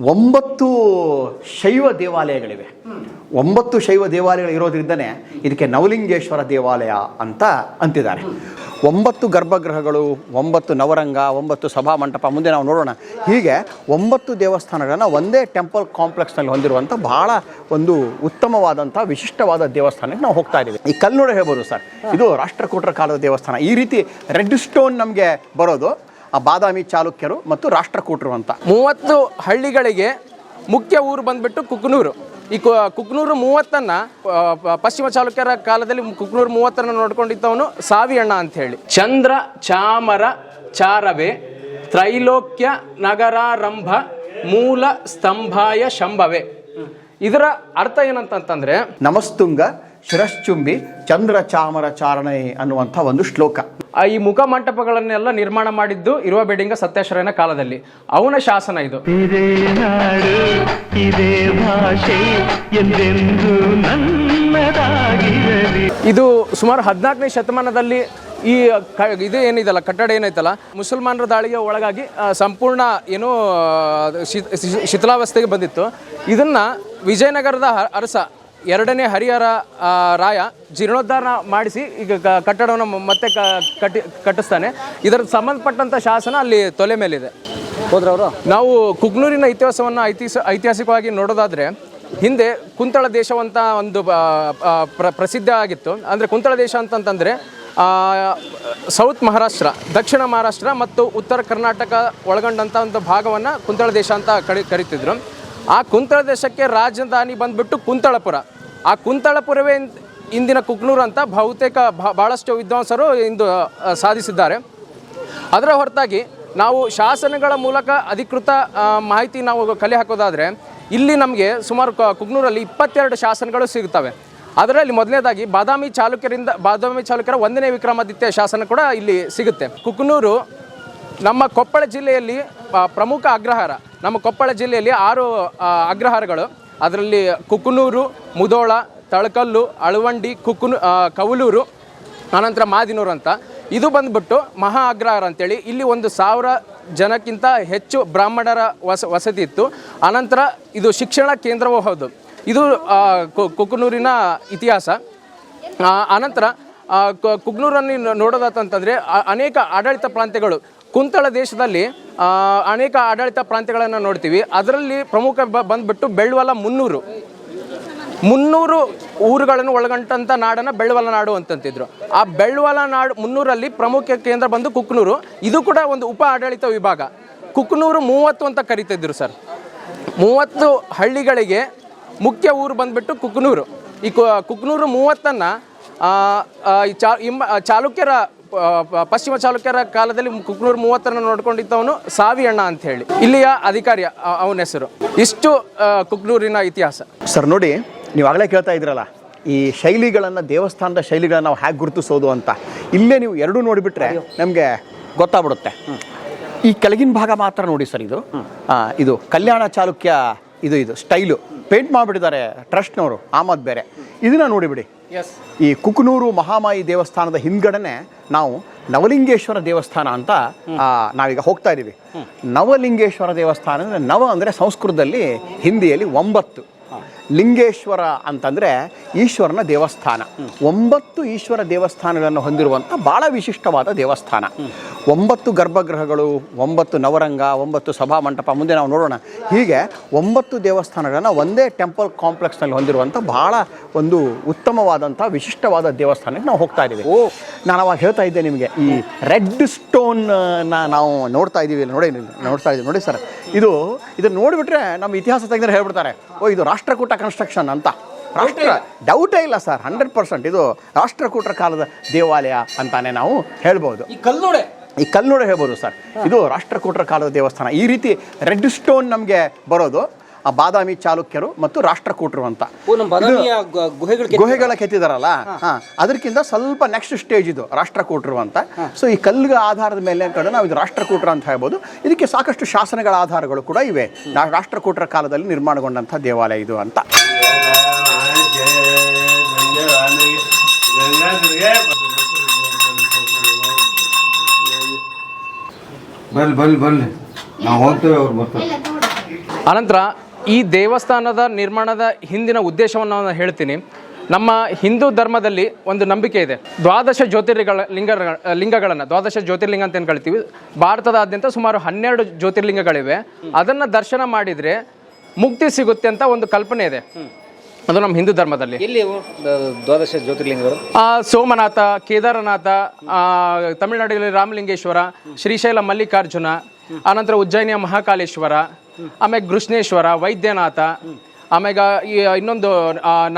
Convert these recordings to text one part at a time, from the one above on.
9 ಶೈವ ದೇವಾಲಯಗಳಿವೆ. 9 ಶೈವ ದೇವಾಲಯಗಳು ಇರೋದ್ರಿಂದನೇ ಇದಕ್ಕೆ ನವಲಿಂಗೇಶ್ವರ ದೇವಾಲಯ ಅಂತ ಅಂತಿದ್ದಾರೆ. 9 ಗರ್ಭಗೃಹಗಳು, 9 ನವರಂಗ, 9 ಸಭಾಮಂಟಪ, ಮುಂದೆ ನಾವು ನೋಡೋಣ. ಹೀಗೆ 9 ದೇವಸ್ಥಾನಗಳನ್ನು ಒಂದೇ ಟೆಂಪಲ್ ಕಾಂಪ್ಲೆಕ್ಸ್ನಲ್ಲಿ ಹೊಂದಿರುವಂಥ ಬಹಳ ಒಂದು ಉತ್ತಮವಾದಂಥ ವಿಶಿಷ್ಟವಾದ ದೇವಸ್ಥಾನಕ್ಕೆ ನಾವು ಹೋಗ್ತಾ ಇದ್ದೀವಿ. ಈ ಕಲ್ಲು ನೋಡಿ ಹೇಳ್ಬೋದು ಸರ್, ಇದು ರಾಷ್ಟ್ರಕೂಟರ ಕಾಲದ ದೇವಸ್ಥಾನ. ಈ ರೀತಿ ರೆಡ್ ಸ್ಟೋನ್ ನಮಗೆ ಬರೋದು ಆ ಬಾದಾಮಿ ಚಾಲುಕ್ಯರು ಮತ್ತು ರಾಷ್ಟ್ರಕೂಟರು ಅಂತ. 30 ಹಳ್ಳಿಗಳಿಗೆ ಮುಖ್ಯ ಊರು ಬಂದ್ಬಿಟ್ಟು ಕುಕ್ನೂರು. ಈ ಕುಕ್ನೂರು 30ನ್ನ ಪಶ್ಚಿಮ ಚಾಲುಕ್ಯರ ಕಾಲದಲ್ಲಿ ಕುಕ್ನೂರು 30ನ್ನ ನೋಡ್ಕೊಂಡಿದ್ದವನು ಸಾವಿಯಣ್ಣ ಅಂತ ಹೇಳಿ. ಚಂದ್ರ ಚಾಮರ ಚಾರವೇ ತ್ರೈಲೋಕ್ಯ ನಗರಾರಂಭ ಮೂಲ ಸ್ತಂಭಾಯ ಶಂಭವೇ. ಇದರ ಅರ್ಥ ಏನಂತಂತಂದ್ರೆ ನಮಸ್ತುಂಗ ಶಿರಶ್ಚುಂಬಿ ಚಂದ್ರ ಚಾಮರ ಚಾರಣೆ ಅನ್ನುವಂಥ ಒಂದು ಶ್ಲೋಕ. ಈ ಮುಖ ಮಂಟಪಗಳನ್ನೆಲ್ಲ ನಿರ್ಮಾಣ ಮಾಡಿದ್ದು ಇರುವ ಬೇಡಿಂಗ ಸತ್ಯಾಶ್ರಯನ ಕಾಲದಲ್ಲಿ. ಅವನ ಶಾಸನ ಇದು. ಇದು ಸುಮಾರು 14ನೇ ಶತಮಾನದಲ್ಲಿ ಈ ಇದು ಏನಿದಲ್ಲ ಕಟ್ಟಡ ಏನೈತಲ್ಲ ಮುಸಲ್ಮಾನರ ದಾಳಿಗೆ ಒಳಗಾಗಿ ಸಂಪೂರ್ಣ ಏನೋ ಶಿಥಿಲಾವಸ್ಥೆಗೆ ಬಂದಿತ್ತು. ಇದನ್ನ ವಿಜಯನಗರದ ಅರಸ 2ನೇ ಹರಿಹರ ರಾಯ ಜೀರ್ಣೋದ್ಧಾರ ಮಾಡಿಸಿ ಈಗ ಕಟ್ಟಡವನ್ನು ಮತ್ತೆ ಕಟ್ಟಿಸ್ತಾನೆ. ಇದರ ಸಂಬಂಧಪಟ್ಟಂಥ ಶಾಸನ ಅಲ್ಲಿ ತೊಲೆ ಮೇಲಿದೆ. ಹೋದ್ರವರು ನಾವು ಕುಕ್ನೂರಿನ ಇತಿಹಾಸವನ್ನು ಐತಿಹಾಸಿಕವಾಗಿ ನೋಡೋದಾದರೆ, ಹಿಂದೆ ಕುಂತಳ ದೇಶವಂತ ಒಂದು ಪ್ರಸಿದ್ಧ ಆಗಿತ್ತು. ಅಂದರೆ ಕುಂತಳ ದೇಶ ಅಂತಂತಂದರೆ ಸೌತ್ ಮಹಾರಾಷ್ಟ್ರ, ದಕ್ಷಿಣ ಮಹಾರಾಷ್ಟ್ರ ಮತ್ತು ಉತ್ತರ ಕರ್ನಾಟಕ ಒಳಗೊಂಡಂಥ ಒಂದು ಭಾಗವನ್ನು ಕುಂತಳ ದೇಶ ಅಂತ ಕರೀತಿದ್ರು. ಆ ಕುಂತಳ ದೇಶಕ್ಕೆ ರಾಜಧಾನಿ ಬಂದ್ಬಿಟ್ಟು ಕುಂತಳಪುರ. ಆ ಕುಂತಳಪುರವೇ ಇಂದಿನ ಕುಕ್ನೂರು ಅಂತ ಬಹುತೇಕ ಭಾಳಷ್ಟು ವಿದ್ವಾಂಸರು ಇಂದು ಸಾಧಿಸಿದ್ದಾರೆ. ಅದರ ಹೊರತಾಗಿ ನಾವು ಶಾಸನಗಳ ಮೂಲಕ ಅಧಿಕೃತ ಮಾಹಿತಿ ನಾವು ಕಲೆ ಹಾಕೋದಾದರೆ, ಇಲ್ಲಿ ನಮಗೆ ಸುಮಾರು ಕುಕ್ನೂರಲ್ಲಿ 22 ಶಾಸನಗಳು ಸಿಗುತ್ತವೆ. ಅದರಲ್ಲಿ ಮೊದಲನೇದಾಗಿ ಬಾದಾಮಿ ಚಾಲುಕ್ಯರ 1ನೇ ವಿಕ್ರಮಾದಿತ್ಯ ಶಾಸನ ಕೂಡ ಇಲ್ಲಿ ಸಿಗುತ್ತೆ. ಕುಕ್ನೂರು ನಮ್ಮ ಕೊಪ್ಪಳ ಜಿಲ್ಲೆಯಲ್ಲಿ ಪ್ರಮುಖ ಅಗ್ರಹಾರ. ನಮ್ಮ ಕೊಪ್ಪಳ ಜಿಲ್ಲೆಯಲ್ಲಿ 6 ಅಗ್ರಹಾರಗಳು. ಅದರಲ್ಲಿ ಕುಕ್ನೂರು, ಮುಧೋಳ, ತಳಕಲ್ಲು, ಅಳವಂಡಿ, ಕವಲೂರು, ಅನಂತರ ಮಾದಿನೂರು ಅಂತ. ಇದು ಬಂದ್ಬಿಟ್ಟು ಮಹಾ ಅಗ್ರಹಾರ ಅಂತೇಳಿ. ಇಲ್ಲಿ 1,000 ಜನಕ್ಕಿಂತ ಹೆಚ್ಚು ಬ್ರಾಹ್ಮಣರ ವಸತಿ ಇತ್ತು. ಅನಂತರ ಇದು ಶಿಕ್ಷಣ ಕೇಂದ್ರವೂ ಹೌದು. ಇದು ಕುಕ್ನೂರಿನ ಇತಿಹಾಸ. ಅನಂತರ ಕುಕ್ನೂರನ್ನು ನೋಡೋದಂತಂದರೆ ಅನೇಕ ಆಡಳಿತ ಪ್ರಾಂತ್ಯಗಳು, ಕುಂತಳ ದೇಶದಲ್ಲಿ ಅನೇಕ ಆಡಳಿತ ಪ್ರಾಂತ್ಯಗಳನ್ನು ನೋಡ್ತೀವಿ. ಅದರಲ್ಲಿ ಪ್ರಮುಖ ಬಂದ್ಬಿಟ್ಟು ಬೆಳ್ವಲ 300 ಊರುಗಳನ್ನು ಒಳಗೊಂಡಂಥ ನಾಡನ್ನು ಬೆಳ್ವಲ ನಾಡು ಅಂತಂತಿದ್ರು. ಆ ಬೆಳ್ವಲ ನಾಡು 300ರಲ್ಲಿ ಪ್ರಮುಖ ಕೇಂದ್ರ ಬಂದು ಕುಕ್ನೂರು. ಇದು ಕೂಡ ಒಂದು ಉಪ ಆಡಳಿತ ವಿಭಾಗ. ಕುಕ್ನೂರು 30 ಅಂತ ಕರೀತಿದ್ರು ಸರ್. 30 ಹಳ್ಳಿಗಳಿಗೆ ಮುಖ್ಯ ಊರು ಬಂದ್ಬಿಟ್ಟು ಕುಕ್ನೂರು. ಈ ಕುಕ್ನೂರು 30ನ್ನ ಚಾಲುಕ್ಯರ ಪಶ್ಚಿಮ ಚಾಲುಕ್ಯರ ಕಾಲದಲ್ಲಿ ಕುಕ್ನೂರು 30ನ್ನ ನೋಡ್ಕೊಂಡಿದ್ದವನು ಸಾವಿಯಣ್ಣ ಅಂತ ಹೇಳಿ ಇಲ್ಲಿಯ ಅಧಿಕಾರಿ, ಅವನ ಹೆಸರು. ಇಷ್ಟು ಕುಕ್ನೂರಿನ ಇತಿಹಾಸ ಸರ್. ನೋಡಿ, ನೀವು ಆಗಲೇ ಕೇಳ್ತಾ ಇದ್ರಲ್ಲ ಈ ಶೈಲಿಗಳನ್ನು, ದೇವಸ್ಥಾನದ ಶೈಲಿಗಳನ್ನು ನಾವು ಹೇಗೆ ಗುರುತಿಸೋದು ಅಂತ. ಇಲ್ಲೇ ನೀವು ಎರಡೂ ನೋಡಿಬಿಟ್ರೆ ನಮಗೆ ಗೊತ್ತಾಗ್ಬಿಡುತ್ತೆ. ಈ ಕೆಳಗಿನ ಭಾಗ ಮಾತ್ರ ನೋಡಿ ಸರ್. ಇದು ಕಲ್ಯಾಣ ಚಾಲುಕ್ಯ ಇದು ಸ್ಟೈಲು ಪೇಂಟ್ ಮಾಡಿಬಿಟ್ಟಿದ್ದಾರೆ ಟ್ರಸ್ಟ್ನವರು, ಆಮದ್ ಬೇರೆ. ಇದನ್ನ ನೋಡಿಬಿಡಿ. ಈ ಕುಕ್ನೂರು ಮಹಾಮಾಯಿ ದೇವಸ್ಥಾನದ ಹಿಂದ್ಗಡೆನೆ ನಾವು ನವಲಿಂಗೇಶ್ವರ ದೇವಸ್ಥಾನ ಅಂತ ನಾವೀಗ ಹೋಗ್ತಾ ಇದ್ದೀವಿ. ನವಲಿಂಗೇಶ್ವರ ದೇವಸ್ಥಾನ ಅಂದರೆ ನವ ಅಂದರೆ ಸಂಸ್ಕೃತದಲ್ಲಿ, ಹಿಂದಿಯಲ್ಲಿ 9, ಲಿಂಗೇಶ್ವರ ಅಂತಂದರೆ ಈಶ್ವರನ ದೇವಸ್ಥಾನ. 9 ಈಶ್ವರ ದೇವಸ್ಥಾನಗಳನ್ನು ಹೊಂದಿರುವಂಥ ಭಾಳ ವಿಶಿಷ್ಟವಾದ ದೇವಸ್ಥಾನ. 9 ಗರ್ಭಗೃಹಗಳು, 9 ನವರಂಗ, 9 ಸಭಾಮಂಟಪ, ಮುಂದೆ ನಾವು ನೋಡೋಣ. ಹೀಗೆ 9 ದೇವಸ್ಥಾನಗಳನ್ನು ಒಂದೇ ಟೆಂಪಲ್ ಕಾಂಪ್ಲೆಕ್ಸ್ನಲ್ಲಿ ಹೊಂದಿರುವಂಥ ಭಾಳ ಒಂದು ಉತ್ತಮವಾದಂಥ ವಿಶಿಷ್ಟವಾದ ದೇವಸ್ಥಾನಕ್ಕೆ ನಾವು ಹೋಗ್ತಾ ಇದ್ದೀವಿ. ನಾನು ಅವಾಗ ಹೇಳ್ತಾ ಇದ್ದೆ ನಿಮಗೆ, ಈ ರೆಡ್ ಸ್ಟೋನ್ನ ನಾವು ನೋಡ್ತಾ ಇದ್ದೀವಿ. ನೋಡ್ತಾ ಇದ್ದೀವಿ ನೋಡಿ ಸರ್. ಇದನ್ನು ನೋಡಿಬಿಟ್ರೆ ನಮ್ಮ ಇತಿಹಾಸ ತೆಗೆದ್ರೆ ಹೇಳ್ಬಿಡ್ತಾರೆ, ಇದು ರಾಷ್ಟ್ರಕೂಟ ಕನ್ಸ್ಟ್ರಕ್ಷನ್ ಅಂತ. ಡೌಟೇ ಇಲ್ಲ ಸರ್, 100% ಇದು ರಾಷ್ಟ್ರಕೂಟರ ಕಾಲದ ದೇವಾಲಯ ಅಂತಾನೆ ನಾವು ಹೇಳ್ಬೋದು. ಈ ಕಲ್ನೋಡೆ ಹೇಳ್ಬೋದು ಸರ್, ಇದು ರಾಷ್ಟ್ರಕೂಟರ ಕಾಲದ ದೇವಸ್ಥಾನ. ಈ ರೀತಿ ರೆಡ್ ಸ್ಟೋನ್ ನಮಗೆ ಬರೋದು ಆ ಬಾದಾಮಿ ಚಾಲುಕ್ಯರು ಮತ್ತು ರಾಷ್ಟ್ರಕೂಟರು ಅಂತ. ಗುಹೆಗಳ ಕೆತ್ತಿದಾರಲ್ಲ, ಅದಕ್ಕಿಂತ ಸ್ವಲ್ಪ ನೆಕ್ಸ್ಟ್ ಸ್ಟೇಜ್ ಇದು ರಾಷ್ಟ್ರಕೂಟರು ಅಂತ. ಸೊ ಈ ಕಲ್ಲಿನ ಆಧಾರದ ಮೇಲೆ ಕಡೆ ನಾವು ಇದು ರಾಷ್ಟ್ರಕೂಟರು ಅಂತ ಹೇಳ್ಬೋದು. ಇದಕ್ಕೆ ಸಾಕಷ್ಟು ಶಾಸನಗಳ ಆಧಾರಗಳು ಕೂಡ ಇವೆ. ರಾಷ್ಟ್ರಕೂಟರ ಕಾಲದಲ್ಲಿ ನಿರ್ಮಾಣಗೊಂಡಂಥ ದೇವಾಲಯ ಇದು ಅಂತ. ಬಲ್ ನಾವು ಹೋಗ್ತೇವೆ, ಅವ್ರು ಬರ್ತಾರೆ. ಅನಂತರ ಈ ದೇವಸ್ಥಾನದ ನಿರ್ಮಾಣದ ಹಿಂದಿನ ಉದ್ದೇಶವನ್ನು ನಾನು ಹೇಳ್ತೀನಿ. ನಮ್ಮ ಹಿಂದೂ ಧರ್ಮದಲ್ಲಿ ಒಂದು ನಂಬಿಕೆ ಇದೆ, ದ್ವಾದಶ ಲಿಂಗಗಳನ್ನು ದ್ವಾದಶ ಜ್ಯೋತಿರ್ಲಿಂಗ ಅಂತ ಏನು ಕರಿತೀವಿ. ಭಾರತದಾದ್ಯಂತ ಸುಮಾರು 12 ಜ್ಯೋತಿರ್ಲಿಂಗಗಳಿವೆ. ಅದನ್ನು ದರ್ಶನ ಮಾಡಿದರೆ ಮುಕ್ತಿ ಸಿಗುತ್ತೆ ಅಂತ ಒಂದು ಕಲ್ಪನೆ ಇದೆ. ಅದು ನಮ್ಮ ಹಿಂದೂ ಧರ್ಮದಲ್ಲಿ. ಎಲ್ಲಿ ದ್ವಾದಶ ಜ್ಯೋತಿರ್ಲಿಂಗಗಳು? ಸೋಮನಾಥ, ಕೇದಾರನಾಥ, ತಮಿಳುನಾಡಿನಲ್ಲಿ ರಾಮಲಿಂಗೇಶ್ವರ, ಶ್ರೀಶೈಲ ಮಲ್ಲಿಕಾರ್ಜುನ, ಆನಂತರ ಉಜ್ಜಯಿನಿಯ ಮಹಾಕಾಲೇಶ್ವರ, ಆಮೇಲೆ ಕೃಷ್ಣೇಶ್ವರ, ವೈದ್ಯನಾಥ, ಆಮೇಲೆ ಇನ್ನೊಂದು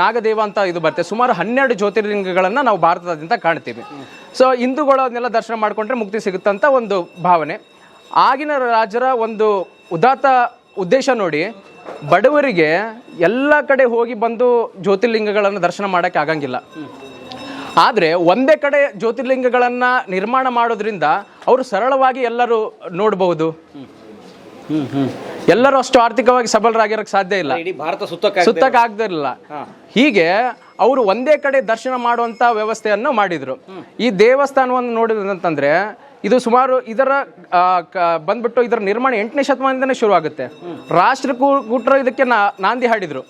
ನಾಗದೇವ ಅಂತ ಇದು ಬರುತ್ತೆ. ಸುಮಾರು 12 ಜ್ಯೋತಿರ್ಲಿಂಗಗಳನ್ನು ನಾವು ಭಾರತದಾದ್ಯಂತ ಕಾಣ್ತೀವಿ. ಸೊ ಹಿಂದೂಗಳು ಅದನ್ನೆಲ್ಲ ದರ್ಶನ ಮಾಡಿಕೊಂಡ್ರೆ ಮುಕ್ತಿ ಸಿಗುತ್ತಂತ ಒಂದು ಭಾವನೆ. ಆಗಿನ ರಾಜರ ಒಂದು ಉದಾತ್ತ ಉದ್ದೇಶ ನೋಡಿ, ಬಡವರಿಗೆ ಎಲ್ಲ ಕಡೆ ಹೋಗಿ ಬಂದು ಜ್ಯೋತಿರ್ಲಿಂಗಗಳನ್ನು ದರ್ಶನ ಮಾಡೋಕ್ಕೆ ಆಗಂಗಿಲ್ಲ. ಆದರೆ ಒಂದೇ ಕಡೆ ಜ್ಯೋತಿರ್ಲಿಂಗಗಳನ್ನು ನಿರ್ಮಾಣ ಮಾಡೋದ್ರಿಂದ ಅವರು ಸರಳವಾಗಿ ಎಲ್ಲರೂ ನೋಡಬಹುದು. ಎಲ್ಲರೂ ಅಷ್ಟು ಆರ್ಥಿಕವಾಗಿ ಸಬಲರಾಗಿರೋಕ್ಕೆ ಸಾಧ್ಯ ಇಲ್ಲ, ಭಾರತ ಸುತ್ತಕ್ಕೆ ಆಗದಿರಲಿಲ್ಲ. ಹೀಗೆ ಅವರು ಒಂದೇ ಕಡೆ ದರ್ಶನ ಮಾಡುವಂತ ವ್ಯವಸ್ಥೆಯನ್ನು ಮಾಡಿದ್ರು. ಈ ದೇವಸ್ಥಾನವನ್ನು ನೋಡಿದಂತಂದ್ರೆ ಇದು ಸುಮಾರು ಇದರ ಬಂದ್ಬಿಟ್ಟು ಇದರ ನಿರ್ಮಾಣ 8ನೇ ಶತಮಾನದಿಂದನೇ ಶುರು ಆಗುತ್ತೆ. ರಾಷ್ಟ್ರಕೂಟರು ಇದಕ್ಕೆ ನಾಂದಿ ಹಾಡಿದ್ರು,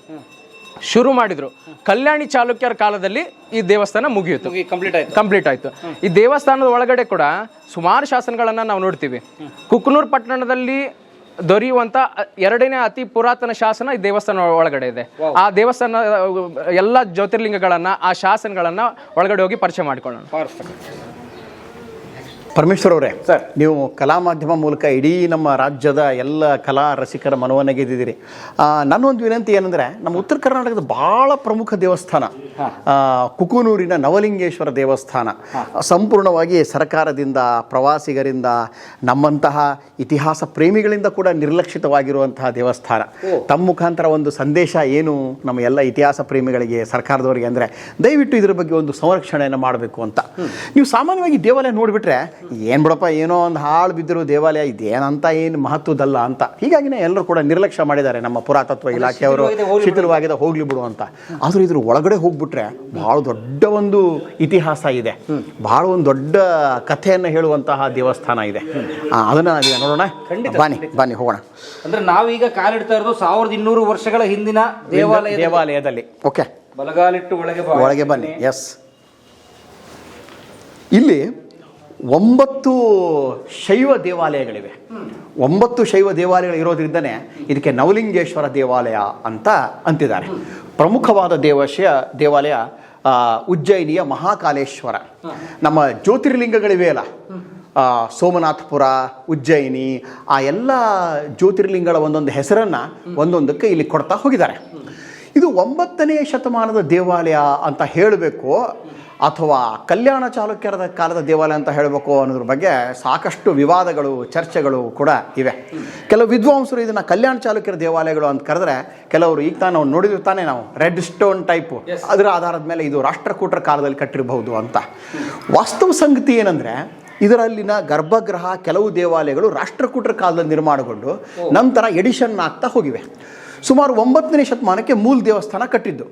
ಶುರು ಮಾಡಿದ್ರು. ಕಲ್ಯಾಣಿ ಚಾಲುಕ್ಯರ ಕಾಲದಲ್ಲಿ ಈ ದೇವಸ್ಥಾನ ಮುಗಿಯಿತು, ಕಂಪ್ಲೀಟ್ ಆಯ್ತು. ಈ ದೇವಸ್ಥಾನದ ಒಳಗಡೆ ಕೂಡ ಸುಮಾರು ಶಾಸನಗಳನ್ನ ನಾವು ನೋಡ್ತೀವಿ. ಕುಕ್ನೂರ್ ಪಟ್ಟಣದಲ್ಲಿ ದೊರೆಯುವಂತ 2ನೇ ಅತಿ ಪುರಾತನ ಶಾಸನ ಈ ದೇವಸ್ಥಾನ ಒಳಗಡೆ ಇದೆ. ಆ ದೇವಸ್ಥಾನ ಎಲ್ಲ ಜ್ಯೋತಿರ್ಲಿಂಗಗಳನ್ನ, ಆ ಶಾಸನಗಳನ್ನ ಒಳಗಡೆ ಹೋಗಿ ಪರಿಚಯ ಮಾಡಿಕೊಳ್ಳೋಣ. ಪರಮೇಶ್ವರ್ ಅವರೇ, ನೀವು ಕಲಾ ಮಾಧ್ಯಮ ಮೂಲಕ ಇಡೀ ನಮ್ಮ ರಾಜ್ಯದ ಎಲ್ಲ ಕಲಾ ರಸಿಕರ ಮನವನ್ನು ಗೆದ್ದಿದ್ದೀರಿ. ನನ್ನೊಂದು ವಿನಂತಿ ಏನಂದರೆ, ನಮ್ಮ ಉತ್ತರ ಕರ್ನಾಟಕದ ಭಾಳ ಪ್ರಮುಖ ದೇವಸ್ಥಾನ ಕುಕನೂರಿನ ನವಲಿಂಗೇಶ್ವರ ದೇವಸ್ಥಾನ ಸಂಪೂರ್ಣವಾಗಿ ಸರ್ಕಾರದಿಂದ, ಪ್ರವಾಸಿಗರಿಂದ, ನಮ್ಮಂತಹ ಇತಿಹಾಸ ಪ್ರೇಮಿಗಳಿಂದ ಕೂಡ ನಿರ್ಲಕ್ಷಿತವಾಗಿರುವಂತಹ ದೇವಸ್ಥಾನ. ತಮ್ಮ ಮುಖಾಂತರ ಒಂದು ಸಂದೇಶ ಏನು ನಮ್ಮ ಎಲ್ಲ ಇತಿಹಾಸ ಪ್ರೇಮಿಗಳಿಗೆ, ಸರ್ಕಾರದವರಿಗೆ ಅಂದರೆ, ದಯವಿಟ್ಟು ಇದರ ಬಗ್ಗೆ ಒಂದು ಸಂರಕ್ಷಣೆಯನ್ನು ಮಾಡಬೇಕು ಅಂತ. ನೀವು ಸಾಮಾನ್ಯವಾಗಿ ದೇವಾಲಯ ನೋಡಿಬಿಟ್ರೆ ಏನು ಬಿಡಪ್ಪ, ಏನೋ ಒಂದು ಹಾಳು ಬಿದ್ದಿರೋ ದೇವಾಲಯ, ಇದೇನಂತ ಏನು ಮಹತ್ವದಲ್ಲ ಅಂತ, ಹೀಗಾಗಿನೇ ಎಲ್ಲರೂ ಕೂಡ ನಿರ್ಲಕ್ಷ್ಯ ಮಾಡಿದ್ದಾರೆ ನಮ್ಮ ಪುರಾತತ್ವ ಇಲಾಖೆಯವರು. ಶಿಥಿಲವಾಗಿದೆ, ಹೋಗ್ಲಿ ಬಿಡು ಅಂತ. ಆದರೂ ಇದ್ರ ಒಳಗಡೆ ಹೋಗ್ಬಿಟ್ರೆ ಭಾಳ ದೊಡ್ಡ ಒಂದು ಇತಿಹಾಸ ಇದೆ, ಭಾಳ ಒಂದು ದೊಡ್ಡ ಕಥೆಯನ್ನು ಹೇಳುವಂತಹ ದೇವಸ್ಥಾನ ಇದೆ. ಅದನ್ನು ನೋಡೋಣ, ಬನ್ನಿ ಹೋಗೋಣ. ಅಂದ್ರೆ ನಾವೀಗ ಕಾಲಿಡ್ತಾ ಇರೋದು 1200 ವರ್ಷಗಳ ಹಿಂದಿನ ದೇವಾಲಯದಲ್ಲಿ. ಓಕೆ, ಬಲಗಾಲಿಟ್ಟು ಒಳಗೆ ಬನ್ನಿ. ಎಸ್, ಇಲ್ಲಿ 9 ಶೈವ ದೇವಾಲಯಗಳಿವೆ. 9 ಶೈವ ದೇವಾಲಯಗಳು ಇರೋದ್ರಿಂದನೇ ಇದಕ್ಕೆ ನವಲಿಂಗೇಶ್ವರ ದೇವಾಲಯ ಅಂತ ಅಂತಿದ್ದಾರೆ. ಪ್ರಮುಖವಾದ ದೇವಾಲಯ ಉಜ್ಜಯಿನಿಯ ಮಹಾಕಾಲೇಶ್ವರ. ನಮ್ಮ ಜ್ಯೋತಿರ್ಲಿಂಗಗಳಿವೆ ಅಲ್ಲ, ಸೋಮನಾಥಪುರ, ಉಜ್ಜಯಿನಿ, ಆ ಎಲ್ಲ ಜ್ಯೋತಿರ್ಲಿಂಗಗಳ ಒಂದೊಂದು ಹೆಸರನ್ನು ಒಂದೊಂದಕ್ಕೆ ಇಲ್ಲಿ ಕೊಡ್ತಾ ಹೋಗಿದ್ದಾರೆ. ಇದು 9ನೇ ಶತಮಾನದ ದೇವಾಲಯ ಅಂತ ಹೇಳಬೇಕು ಅಥವಾ ಕಲ್ಯಾಣ ಚಾಲುಕ್ಯರ ಕಾಲದ ದೇವಾಲಯ ಅಂತ ಹೇಳಬೇಕು ಅನ್ನೋದ್ರ ಬಗ್ಗೆ ಸಾಕಷ್ಟು ವಿವಾದಗಳು, ಚರ್ಚೆಗಳು ಕೂಡ ಇವೆ. ಕೆಲವು ವಿದ್ವಾಂಸರು ಇದನ್ನು ಕಲ್ಯಾಣ ಚಾಲುಕ್ಯರ ದೇವಾಲಯಗಳು ಅಂತ ಕರೆದ್ರೆ, ಕೆಲವರು ಈಗ ತಾನು ನೋಡಿದ್ರು ತಾನೇ ನಾವು ರೆಡ್ ಸ್ಟೋನ್ ಟೈಪು, ಅದರ ಆಧಾರದ ಮೇಲೆ ಇದು ರಾಷ್ಟ್ರಕೂಟರ ಕಾಲದಲ್ಲಿ ಕಟ್ಟಿರಬಹುದು ಅಂತ. ವಾಸ್ತವ ಸಂಗತಿ ಏನಂದರೆ, ಇದರಲ್ಲಿನ ಗರ್ಭಗೃಹ ಕೆಲವು ದೇವಾಲಯಗಳು ರಾಷ್ಟ್ರಕೂಟರ ಕಾಲದಲ್ಲಿ ನಿರ್ಮಾಣಗೊಂಡು ನಂತರ ಎಡಿಷನ್ ಆಗ್ತಾ ಹೋಗಿವೆ. ಸುಮಾರು 9ನೇ ಶತಮಾನಕ್ಕೆ ಮೂಲ ದೇವಸ್ಥಾನ ಕಟ್ಟಿದ್ದು.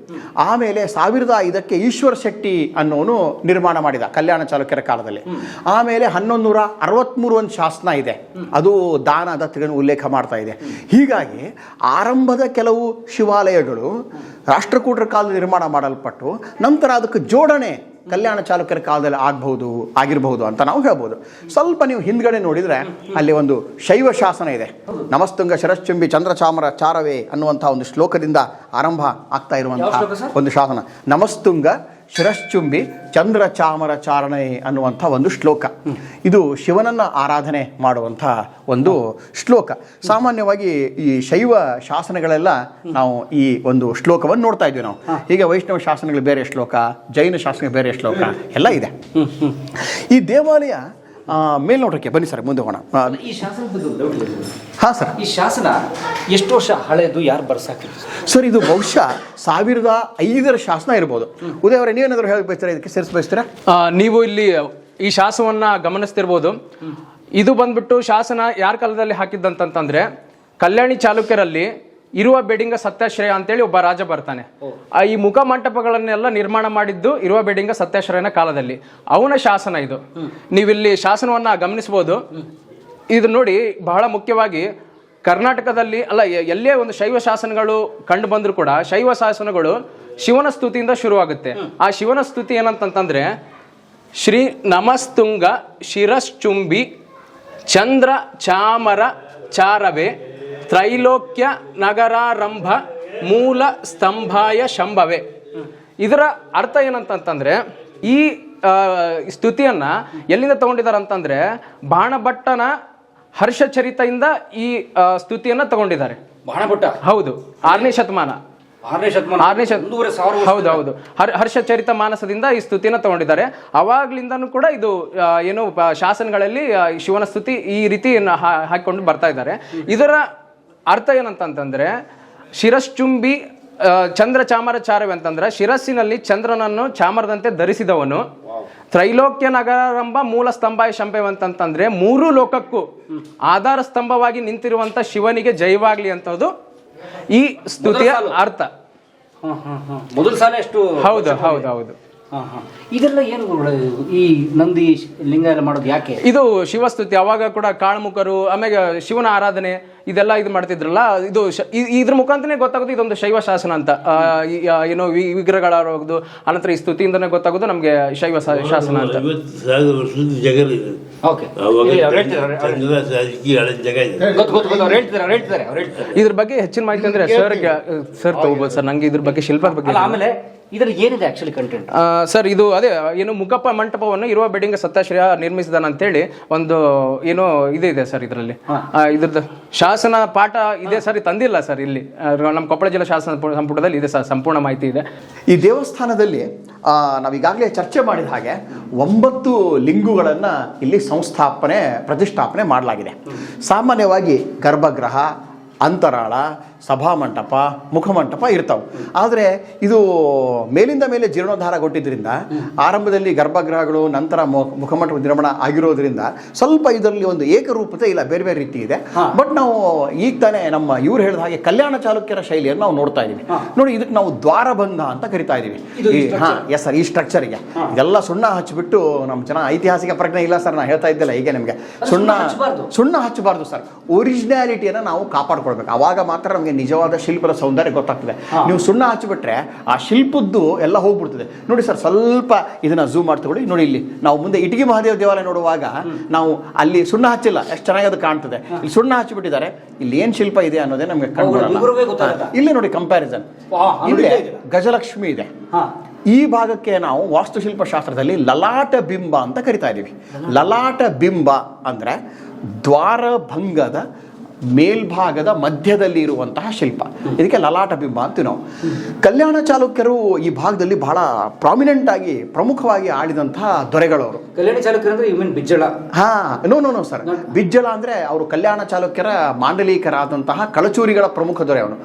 ಆಮೇಲೆ 1005ಕ್ಕೆ ಈಶ್ವರ ಶೆಟ್ಟಿ ಅನ್ನೋನು ನಿರ್ಮಾಣ ಮಾಡಿದ ಕಲ್ಯಾಣ ಚಾಲುಕ್ಯರ ಕಾಲದಲ್ಲಿ. ಆಮೇಲೆ 1163 ಒಂದು ಶಾಸನ ಇದೆ, ಅದು ದಾನ ದತ್ತಿಗಳನ್ನು ಉಲ್ಲೇಖ ಮಾಡ್ತಾ ಇದೆ. ಹೀಗಾಗಿ ಆರಂಭದ ಕೆಲವು ಶಿವಾಲಯಗಳು ರಾಷ್ಟ್ರಕೂಟರ ಕಾಲದಲ್ಲಿ ನಿರ್ಮಾಣ ಮಾಡಲ್ಪಟ್ಟು ನಂತರ ಅದಕ್ಕೆ ಜೋಡಣೆ ಕಲ್ಯಾಣ ಚಾಲುಕ್ಯರ ಕಾಲದಲ್ಲಿ ಆಗಿರಬಹುದು ಅಂತ ನಾವು ಹೇಳ್ಬೋದು. ಸ್ವಲ್ಪ ನೀವು ಹಿಂದ್ಗಡೆ ನೋಡಿದರೆ ಅಲ್ಲಿ ಒಂದು ಶೈವ ಶಾಸನ ಇದೆ. ನಮಸ್ತುಂಗ ಶಿರಶ್ಚುಂಬಿ ಚಂದ್ರಚಾಮರ ಚಾರವೇ ಅನ್ನುವಂಥ ಒಂದು ಶ್ಲೋಕದಿಂದ ಆರಂಭ ಆಗ್ತಾ ಇರುವಂತಹ ಒಂದು ಶಾಸನ. ನಮಸ್ತುಂಗ ಶಿರಶ್ಚುಂಬಿ ಚಂದ್ರಚಾಮರ ಚಾರಣೆ ಅನ್ನುವಂಥ ಒಂದು ಶ್ಲೋಕ. ಇದು ಶಿವನನ್ನು ಆರಾಧನೆ ಮಾಡುವಂಥ ಒಂದು ಶ್ಲೋಕ. ಸಾಮಾನ್ಯವಾಗಿ ಈ ಶೈವ ಶಾಸನಗಳೆಲ್ಲ ನಾವು ಈ ಒಂದು ಶ್ಲೋಕವನ್ನು ನೋಡ್ತಾ ಇದ್ವಿ ನಾವು. ಈಗ ವೈಷ್ಣವ ಶಾಸನಗಳು ಬೇರೆ ಶ್ಲೋಕ, ಜೈನ ಶಾಸನ ಬೇರೆ ಶ್ಲೋಕ ಎಲ್ಲ ಇದೆ. ಈ ದೇವಾಲಯ ಮೇಲ್ನೋಟಕ್ಕೆ ಬನ್ನಿ ಸರ್, ಮುಂದೆ ಹೋಗೋಣ. ಈ ಶಾಸನ ಹಾಂ ಸರ್, ಈ ಶಾಸನ ಎಷ್ಟು ವರ್ಷ ಹಳೆಯದು, ಯಾರು ಬರ್ಸಾಕಿದ್ರು ಸರ್? ಇದು ಬಹುಶಃ 1005ರ ಶಾಸನ ಇರ್ಬೋದು. ಉದಯ ಅವರೇ, ನೀವೇನಾದರೂ ಹೇಳಕ್ ಬಯಸ್ತೀರಾ, ಇದಕ್ಕೆ ಸೇರಿಸಿ ಬಯಸ್ತೀರಾ? ನೀವು ಇಲ್ಲಿ ಈ ಶಾಸನವನ್ನ ಗಮನಿಸ್ತಿರ್ಬೋದು. ಇದು ಬಂದ್ಬಿಟ್ಟು ಶಾಸನ ಯಾರ ಕಾಲದಲ್ಲಿ ಹಾಕಿದ್ದಂತಂದ್ರೆ, ಕಲ್ಯಾಣಿ ಚಾಲುಕ್ಯರಲ್ಲಿ ಇರುವ ಬೇಡಿಂಗ ಸತ್ಯಾಶ್ರಯ ಅಂತೇಳಿ ಒಬ್ಬ ರಾಜ ಬರ್ತಾನೆ. ಈ ಮುಖ ಮಂಟಪಗಳನ್ನೆಲ್ಲ ನಿರ್ಮಾಣ ಮಾಡಿದ್ದು ಇರುವ ಬೇಡಿಂಗ ಸತ್ಯಾಶ್ರಯನ ಕಾಲದಲ್ಲಿ. ಅವನ ಶಾಸನ ಇದು. ನೀವಿಲ್ಲಿ ಶಾಸನವನ್ನ ಗಮನಿಸಬಹುದು. ಇದು ನೋಡಿ, ಬಹಳ ಮುಖ್ಯವಾಗಿ ಕರ್ನಾಟಕದಲ್ಲಿ ಅಲ್ಲ ಎಲ್ಲೇ ಒಂದು ಶೈವ ಶಾಸನಗಳು ಕಂಡು ಬಂದರೂ ಕೂಡ ಶೈವ ಶಾಸನಗಳು ಶಿವನ ಸ್ತುತಿಯಿಂದ ಶುರುವಾಗುತ್ತೆ. ಆ ಶಿವನ ಸ್ತುತಿ ಏನಂತಂತಂದ್ರೆ ಶ್ರೀ ನಮಸ್ತುಂಗ ಶಿರಶ್ಚುಂಬಿ ಚಂದ್ರ ಚಾಮರ ಚಾರವೇ ತ್ರೈಲೋಕ್ಯ ನಗರಾರಂಭ ಮೂಲ ಸ್ತಂಭಾಯ ಶಂಭವೇ. ಇದರ ಅರ್ಥ ಏನಂತಂತಂದ್ರೆ ಈ ಸ್ತುತಿಯನ್ನ ಎಲ್ಲಿಂದ ತಗೊಂಡಿದ್ದಾರೆ ಅಂತಂದ್ರೆ ಬಾಣಭಟ್ಟನ ಹರ್ಷಚರಿತೆಯಿಂದ ಈ ಸ್ತುತಿಯನ್ನ ತಗೊಂಡಿದ್ದಾರೆ. ಬಾಣಭಟ್ಟ ಹೌದು, 6ನೇ ಶತಮಾನ. ಹೌದು ಹರ್ಷಚರಿತ ಮಾನಸದಿಂದ ಈ ಸ್ತುತಿನ ತಗೊಂಡಿದ್ದಾರೆ. ಅವಾಗ್ಲಿಂದನೂ ಕೂಡ ಇದು ಏನು ಶಾಸನಗಳಲ್ಲಿ ಶಿವನ ಸ್ತುತಿ ಈ ರೀತಿ ಹಾಕಿಕೊಂಡು ಬರ್ತಾ ಇದ್ದಾರೆ. ಇದರ ಅರ್ಥ ಏನಂತಂತಂದ್ರೆ ಶಿರಶ್ಚುಂಬಿ ಚಂದ್ರ ಚಾಮರ ಚಾರವೇ ಅಂತಂದ್ರೆ ಶಿರಸ್ಸಿನಲ್ಲಿ ಚಂದ್ರನನ್ನು ಚಾಮರದಂತೆ ಧರಿಸಿದವನು. ತ್ರೈಲೋಕ್ಯ ನಗರಾರಂಭ ಮೂಲ ಸ್ತಂಭಾಯ ಶಂಭೆ ಅಂತಂತಂದ್ರೆ 3 ಲೋಕಕ್ಕೂ ಆಧಾರ ಸ್ತಂಭವಾಗಿ ನಿಂತಿರುವಂತ ಶಿವನಿಗೆ ಜಯವಾಗ್ಲಿ ಅಂತದ್ದು ಈ ಸ್ತುತಿಯ ಅರ್ಥ. ಮೊದಲ ಸಾಲ ಎಷ್ಟು? ಹೌದು. ಇದೆಲ್ಲ ಏನು ಈ ನಂದಿ ಲಿಂಗ ಎಲ್ಲ ಮಾಡೋದು ಯಾಕೆ? ಇದು ಶಿವಸ್ತುತಿ. ಅವಾಗ ಕೂಡ ಕಾಳ್ಮುಖರು ಆಮೇಲೆ ಶಿವನ ಆರಾಧನೆ ಇದೆಲ್ಲ ಇದು ಮಾಡ್ತಿದ್ರಲ್ಲ, ಇದು ಇದ್ರ ಮುಖಾಂತರನೇ ಗೊತ್ತಾಗೋದು ಇದೊಂದು ಶೈವ ಶಾಸನ ಅಂತ. ಏನೋ ವಿಗ್ರಹಗಳಾಗೋದು ಅನಂತರ ಈ ಸ್ತುತಿಯಿಂದನೇ ಗೊತ್ತಾಗೋದು ನಮ್ಗೆ ಶೈವ ಶಾಸನ ಅಂತ. ಇದ್ರ ಬಗ್ಗೆ ಹೆಚ್ಚಿನ ಮಾಹಿತಿ ಅಂದ್ರೆ ಸರ್ ತಗೋಬಹುದು ಸರ್. ನಂಗೆ ಇದ್ರ ಬಗ್ಗೆ ಶಿಲ್ಪದ ಬಗ್ಗೆ. ಆಮೇಲೆ ಇದರಲ್ಲಿ ಏನಿದೆ ಆಕ್ಚುಲಿ ಕಂಟೆಂಟ್ ಸರ್? ಇದು ಅದೇ ಏನು ಮುಖಪ್ಪ ಮಂಟಪವನ್ನು ಇರುವ ಬೆಡ್ಡಿಂಗ್ ಸತ್ತಾಶ್ರಯ ನಿರ್ಮಿಸಿದಾನ ಅಂತೇಳಿ ಒಂದು ಏನೋ ಇದೆ ಸರ್. ಇದರಲ್ಲಿ ಇದ್ರದ್ದು ಶಾಸನ ಪಾಠ ಇದೆ ಸರ್. ತಂದಿಲ್ಲ ಸರ್ ಇಲ್ಲಿ ನಮ್ಮ ಕೊಪ್ಪಳ ಜಿಲ್ಲಾ ಶಾಸನ ಸಂಪುಟದಲ್ಲಿ ಇದೆ ಸರ್, ಸಂಪೂರ್ಣ ಮಾಹಿತಿ ಇದೆ. ಈ ದೇವಸ್ಥಾನದಲ್ಲಿ ನಾವೀಗಾಗಲೇ ಚರ್ಚೆ ಮಾಡಿದ ಹಾಗೆ 9 ಲಿಂಗುಗಳನ್ನು ಇಲ್ಲಿ ಪ್ರತಿಷ್ಠಾಪನೆ ಮಾಡಲಾಗಿದೆ. ಸಾಮಾನ್ಯವಾಗಿ ಗರ್ಭಗೃಹ, ಅಂತರಾಳ, ಸಭಾಮಂಟಪ, ಮುಖಮಂಟಪ ಇರ್ತಾವೆ. ಆದರೆ ಇದು ಮೇಲಿಂದ ಮೇಲೆ ಜೀರ್ಣೋದ್ಧಾರಗೊಂಡಿದ್ದರಿಂದ ಆರಂಭದಲ್ಲಿ ಗರ್ಭಗೃಹಗಳು ನಂತರ ಮುಖಮಂಟಪ ನಿರ್ಮಾಣ ಆಗಿರೋದ್ರಿಂದ ಸ್ವಲ್ಪ ಇದರಲ್ಲಿ ಒಂದು ಏಕರೂಪತೆ ಇಲ್ಲ, ಬೇರೆ ಬೇರೆ ರೀತಿ ಇದೆ. ಬಟ್ ನಾವು ಈಗ ತಾನೇ ನಮ್ಮ ಇವ್ರು ಹೇಳಿದ ಹಾಗೆ ಕಲ್ಯಾಣ ಚಾಲುಕ್ಯರ ಶೈಲಿಯನ್ನು ನಾವು ನೋಡ್ತಾ ಇದ್ದೀವಿ. ನೋಡಿ, ಇದಕ್ಕೆ ನಾವು ದ್ವಾರಬಂಧ ಅಂತ ಕರಿತಾ ಇದ್ದೀವಿ. ಎಸ್ ಸರ್, ಈ ಸ್ಟ್ರಕ್ಚರ್ಗೆ ಇದೆಲ್ಲ ಸುಣ್ಣ ಹಚ್ಚಿಬಿಟ್ಟು ನಮ್ಮ ಜನ ಐತಿಹಾಸಿಕ ಪ್ರಜ್ಞೆ ಇಲ್ಲ ಸರ್. ನಾನು ಹೇಳ್ತಾ ಇದ್ದಿಲ್ಲ ಈಗ ನಿಮಗೆ, ಸುಣ್ಣ ಹಚ್ಚಬಾರ್ದು ಸರ್. ಒರಿಜಿನಾಲಿಟಿಯನ್ನು ನಾವು ಕಾಪಾಡ್ಕೊಳ್ಬೇಕು. ಅವಾಗ ಮಾತ್ರ ನಮಗೆ ನಿಜವಾದ ಶಿಲ್ಪದ ಸೌಂದರ್ಯ ಗೊತ್ತಾಗ್ತದೆ. ನೀವು ಸುಣ್ಣ ಹಚ್ಚಿಬಿಟ್ರೆ ಆ ಶಿಲ್ಪದ್ದು ಎಲ್ಲ ಹೋಗ್ಬಿಡ್ತದೆ. ನೋಡಿ ಸರ್, ಸ್ವಲ್ಪ ಇದನ್ನ ಝೂಮ್ ಮಾಡಿ ತಗೊಳ್ಳಿ. ನೋಡಿ, ಇಲ್ಲಿ ನಾವು ಮುಂದೆ ಇಟಗಿ ಮಹಾದೇವ ದೇವಾಲಯ ನೋಡುವಾಗ ನಾವು ಅಲ್ಲಿ ಸುಣ್ಣ ಹಚ್ಚಿಲ್ಲ, ಎಷ್ಟು ಚೆನ್ನಾಗಿ ಅದು ಕಾಣ್ತದೆ. ಇಲ್ಲಿ ಸುಣ್ಣ ಹಚ್ಚಿಬಿಟ್ಟಿದ್ದಾರೆ. ಇಲ್ಲಿ ಏನ್ ಶಿಲ್ಪ ಇದೆ ಅನ್ನೋದೇ ನಮಗೆ ಕಂಡುಬರಲ್ಲ. ಇಲ್ಲಿ ನೋಡಿ ಕಂಪ್ಯಾರಿಸನ್. ಇಲ್ಲಿ ಗಜಲಕ್ಷ್ಮಿ ಇದೆ. ಈ ಭಾಗಕ್ಕೆ ನಾವು ವಾಸ್ತುಶಿಲ್ಪ ಶಾಸ್ತ್ರದಲ್ಲಿ ಲಲಾಟ ಬಿಂಬ ಅಂತ ಕರಿತಾ ಇದ್ದೀವಿ. ಲಲಾಟ ಬಿಂಬ ಅಂದ್ರೆ ದ್ವಾರಭಂಗದ ಮೇಲ್ಭಾಗದ ಮಧ್ಯದಲ್ಲಿ ಇರುವಂತಹ ಶಿಲ್ಪ. ಇದಕ್ಕೆ ಲಲಾಟ ಬಿಂಬ ಅಂತೀವಿ ನಾವು. ಕಲ್ಯಾಣ ಚಾಲುಕ್ಯರು ಈ ಭಾಗದಲ್ಲಿ ಬಹಳ ಪ್ರಾಮಿನೆಂಟ್ ಆಗಿ ಪ್ರಮುಖವಾಗಿ ಆಳಿದಂತಹ ದೊರೆಗಳವರು. ಕಲ್ಯಾಣ ಚಾಲುಕ್ಯರು ಅಂದ್ರೆ ಇವನ್ ಬಿಜ್ಜಳ? ನೋ ಸರ್, ಬಿಜ್ಜಳ ಅಂದ್ರೆ ಅವರು ಕಲ್ಯಾಣ ಚಾಲುಕ್ಯರ ಮಾಂಡಲೀಕರಾದಂತಹ ಕಳಚೂರಿಗಳ ಪ್ರಮುಖ ದೊರೆ ಅವನು.